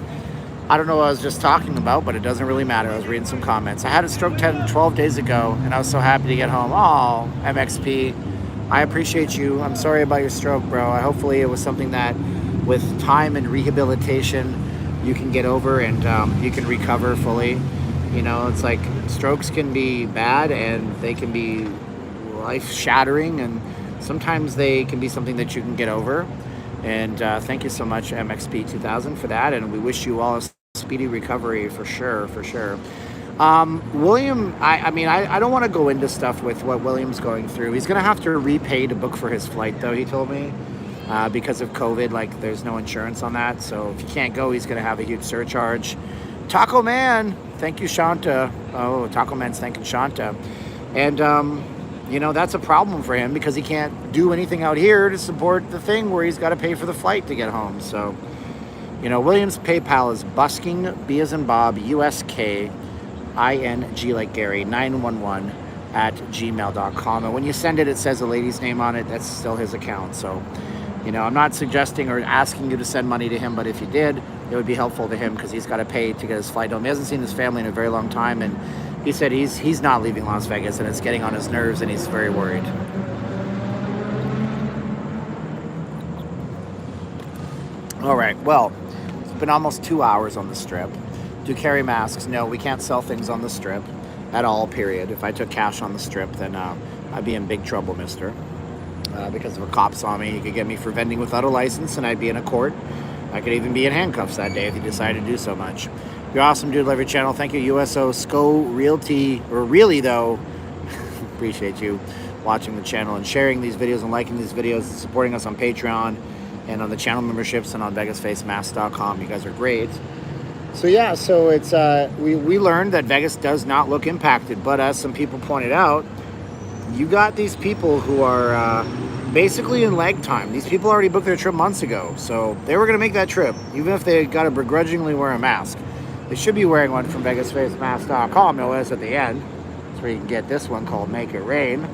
I don't know what I was just talking about, but it doesn't really matter. I was reading some comments. I had a stroke 12 days ago, and I was so happy to get home. Oh, MXP. I appreciate you. I'm sorry about your stroke, bro. Hopefully it was something that with time and rehabilitation you can get over and you can recover fully. You know, it's like strokes can be bad and they can be life-shattering, and sometimes they can be something that you can get over. And thank you so much, MXP 2000, for that, and we wish you all a speedy recovery for sure, for sure. William, I don't want to go into stuff with what William's going through. He's going to have to repay to book for his flight, though, he told me, because of COVID. Like, there's no insurance on that, so if he can't go, he's going to have a huge surcharge. Taco Man, thank you, Shanta. Oh, Taco Man's thanking Shanta. And, you know, that's a problem for him because he can't do anything out here to support the thing where he's got to pay for the flight to get home. So, you know, William's PayPal is busking, B as in Bob, USK, ING like Gary, 911 at gmail.com. And when you send it, it says a lady's name on it. That's still his account. So, you know, I'm not suggesting or asking you to send money to him, but if you did, it would be helpful to him because he's got to pay to get his flight home. He hasn't seen his family in a very long time, and he said he's not leaving Las Vegas, and it's getting on his nerves, and he's very worried. All right, well, it's been almost 2 hours on the Strip. Do carry masks? No, we can't sell things on the Strip at all, period. If I took cash on the Strip, then I'd be in big trouble, mister. Because if a cop saw me, he could get me for vending without a license, and I'd be in a court. I could even be in handcuffs that day if he decided to do so much. You're awesome, dude. Love your channel. Thank you, USO SCO Realty. Or really, though, appreciate you watching the channel and sharing these videos and liking these videos and supporting us on Patreon and on the channel memberships and on VegasFaceMask.com. You guys are great. So yeah, so it's we learned that Vegas does not look impacted, but as some people pointed out, you got these people who are basically in lag time. These people already booked their trip months ago, so they were going to make that trip, even if they got to begrudgingly wear a mask. They should be wearing one from VegasFaceMask.com, no less at the end. That's where you can get this one called Make It Rain.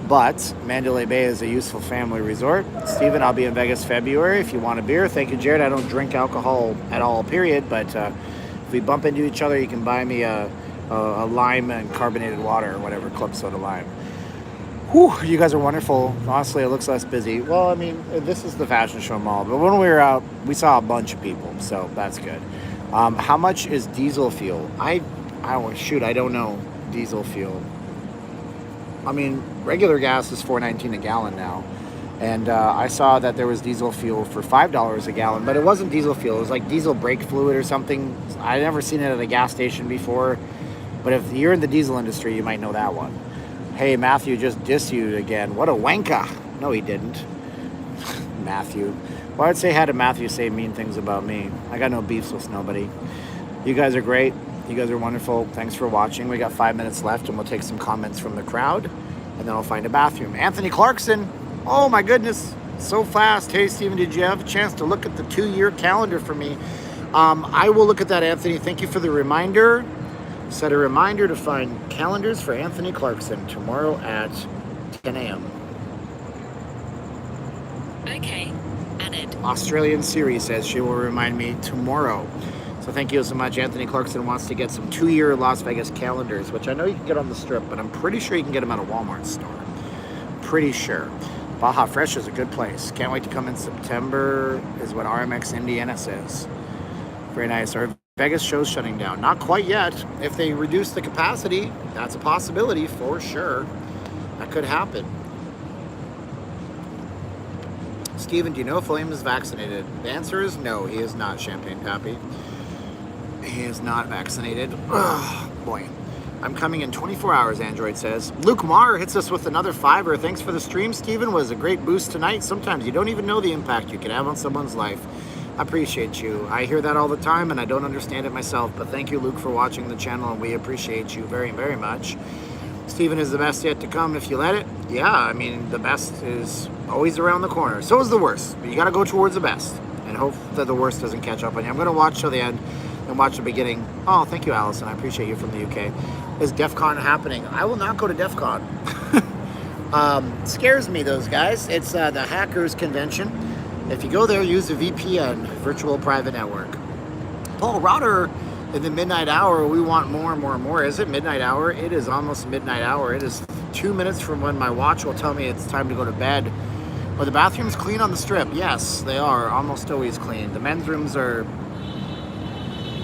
But Mandalay Bay is a useful family resort. Steven, I'll be in Vegas February if you want a beer. Thank you, Jared. I don't drink alcohol at all, period. But if we bump into each other, you can buy me a lime and carbonated water or whatever, club soda lime. Whew, you guys are wonderful. Honestly, it looks less busy. Well, I mean, this is the fashion show mall. But when we were out, we saw a bunch of people. So that's good. How much is diesel fuel? I don't know diesel fuel. I mean, regular gas is $4.19 a gallon now. And I saw that there was diesel fuel for $5 a gallon, but it wasn't diesel fuel. It was like diesel brake fluid or something. I'd never seen it at a gas station before. But if you're in the diesel industry, you might know that one. Hey, Matthew just dissed you again. What a wanka. No, he didn't. Matthew. Well, I'd say hi to Matthew say mean things about me. I got no beefs with nobody. You guys are great. You guys are wonderful. Thanks for watching. We got 5 minutes left, and we'll take some comments from the crowd, and then I'll find a bathroom. Anthony Clarkson. Oh, my goodness. So fast. Hey, Steven, did you have a chance to look at the 2-year calendar for me? I will look at that, Anthony. Thank you for the reminder. Set a reminder to find calendars for Anthony Clarkson tomorrow at 10 a.m. Okay. Added. Australian Siri says she will remind me tomorrow. So thank you so much. Anthony Clarkson wants to get some 2-year Las Vegas calendars, which I know you can get on the Strip, but I'm pretty sure you can get them at a Walmart store. Pretty sure. Baja Fresh is a good place. Can't wait to come in September is what RMX Indiana says. Very nice. Our Vegas show's shutting down. Not quite yet. If they reduce the capacity, that's a possibility for sure. That could happen. Steven, do you know if William is vaccinated? The answer is no, he is not, Champagne Pappy. He is not vaccinated. Ugh, boy. I'm coming in 24 hours, Android says. Luke Marr hits us with another $5. Thanks for the stream, Steven. Was a great boost tonight. Sometimes you don't even know the impact you can have on someone's life. I appreciate you. I hear that all the time, and I don't understand it myself. But thank you, Luke, for watching the channel, and we appreciate you very, very much. Steven is the best yet to come if you let it. Yeah, I mean, the best is always around the corner. So is the worst. But you got to go towards the best and hope that the worst doesn't catch up on you. I'm going to watch till the end and watch the beginning. Oh, thank you, Allison. I appreciate you from the UK. Is DEF CON happening? I will not go to DEF CON. Scares me, those guys. It's the hackers convention. If you go there, use a VPN, virtual private network. Paul Rotter, in the midnight hour, we want more and more and more. Is it midnight hour? It is almost midnight hour. It is 2 minutes from when my watch will tell me it's time to go to bed. Are the bathrooms clean on the Strip? Yes, they are. Almost always clean. The men's rooms are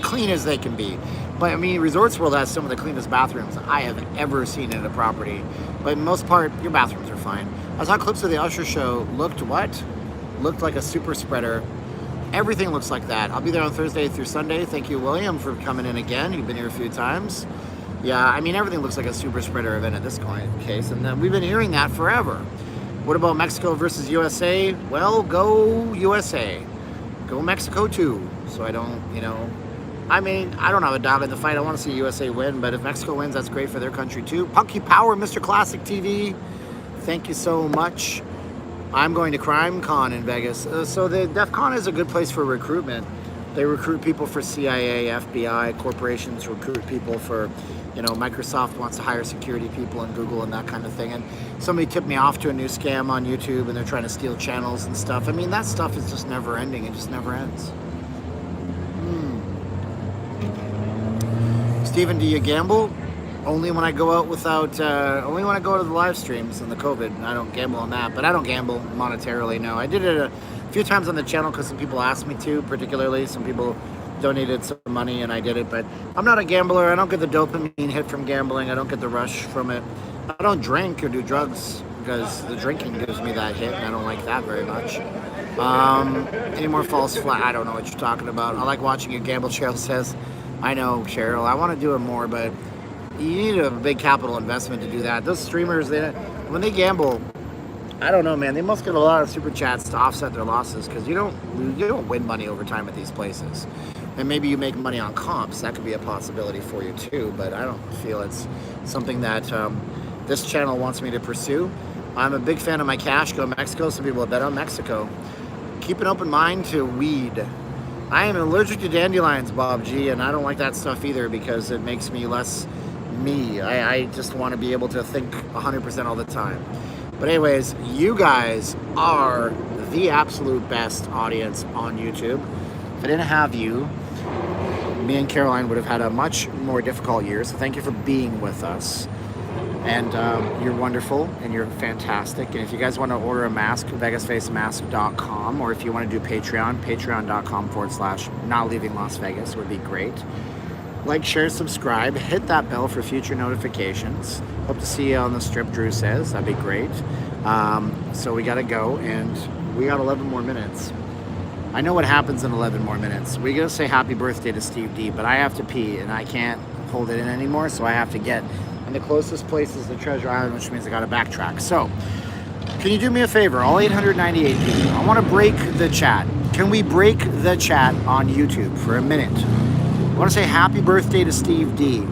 clean as they can be. But I mean, Resorts World has some of the cleanest bathrooms I have ever seen in a property. But in most part, your bathrooms are fine. I saw clips of the Usher show. Looked like a super spreader. Everything looks like that. I'll be there on Thursday through Sunday. Thank you, William, for coming in again. You've been here a few times. Yeah, I mean, everything looks like a super spreader event in this case, and then we've been hearing that forever. What about Mexico versus USA? Well, go USA. Go Mexico too. So I don't, I mean, I don't have a dog in the fight. I want to see USA win, but if Mexico wins, that's great for their country too. Punky Power, Mr. Classic TV. Thank you so much. I'm going to Crime Con in Vegas. So the DEF CON is a good place for recruitment. They recruit people for CIA, FBI, corporations recruit people for, Microsoft wants to hire security people and Google and that kind of thing. And somebody tipped me off to a new scam on YouTube and they're trying to steal channels and stuff. I mean, that stuff is just never ending. It just never ends. Steven, do you gamble? Only when I go out only when I go to the live streams and the COVID. I don't gamble on that, but I don't gamble monetarily, no. I did it a few times on the channel because some people asked me to, particularly. Some people donated some money and I did it, but I'm not a gambler. I don't get the dopamine hit from gambling. I don't get the rush from it. I don't drink or do drugs because the drinking gives me that hit and I don't like that very much. Any more false flag? I don't know what you're talking about. I like watching you gamble, Cheryl says. I know, Cheryl. I want to do it more, but you need a big capital investment to do that. Those streamers, when they gamble, I don't know, man. They must get a lot of super chats to offset their losses because you don't win money over time at these places. And maybe you make money on comps. That could be a possibility for you too. But I don't feel it's something that this channel wants me to pursue. I'm a big fan of my cash. Go Mexico. Some people bet on Mexico. Keep an open mind to weed. I am allergic to dandelions, Bob G, and I don't like that stuff either because it makes me less me. I just want to be able to think 100% all the time. But anyways, you guys are the absolute best audience on YouTube. If I didn't have you, me and Caroline would have had a much more difficult year. So thank you for being with us. And you're wonderful and you're fantastic. And if you guys want to order a mask, vegasfacemask.com, or if you want to do Patreon, patreon.com/notleavinglasvegas would be great. Like, share, subscribe, hit that bell for future notifications. Hope to see you on the strip, Drew says. That'd be great. So we got to go, and we got 11 more minutes. I know what happens in 11 more minutes. We're going to say happy birthday to Steve D, but I have to pee, and I can't hold it in anymore, so I have to get. And the closest place is the Treasure Island, which means I got to backtrack. So, can you do me a favor? All 898 people, I want to break the chat. Can we break the chat on YouTube for a minute? I want to say happy birthday to Steve D.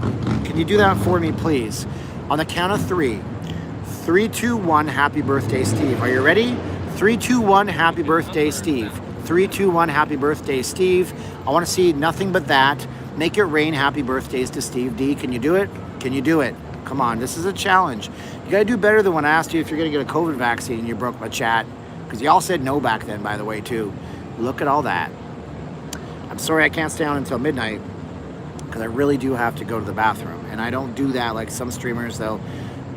Can you do that for me, please? On the count of 3. 3, 2, 1, happy birthday, Steve. Are you ready? 3, 2, 1, happy birthday, Steve. 3, 2, 1, happy birthday, Steve. I want to see nothing but that. Make it rain happy birthdays to Steve D. Can you do it? Can you do it? Come on, this is a challenge. You got to do better than when I asked you if you're going to get a COVID vaccine and you broke my chat. Because y'all said no back then, by the way, too. Look at all that. I'm sorry I can't stay on until midnight because I really do have to go to the bathroom. And I don't do that like some streamers. I don't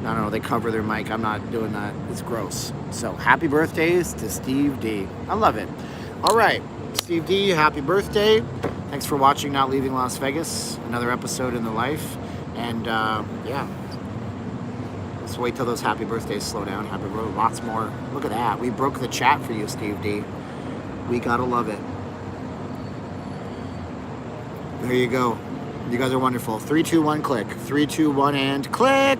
know, they cover their mic. I'm not doing that. It's gross. So happy birthdays to Steve D. I love it. All right, Steve D, happy birthday. Thanks for watching Not Leaving Las Vegas. Another episode in the life. And yeah, let's wait till those happy birthdays slow down. Happy birthday, lots more. Look at that. We broke the chat for you, Steve D. We gotta love it. There you go. You guys are wonderful. 3, 2, 1, click. 3, 2, 1, and click.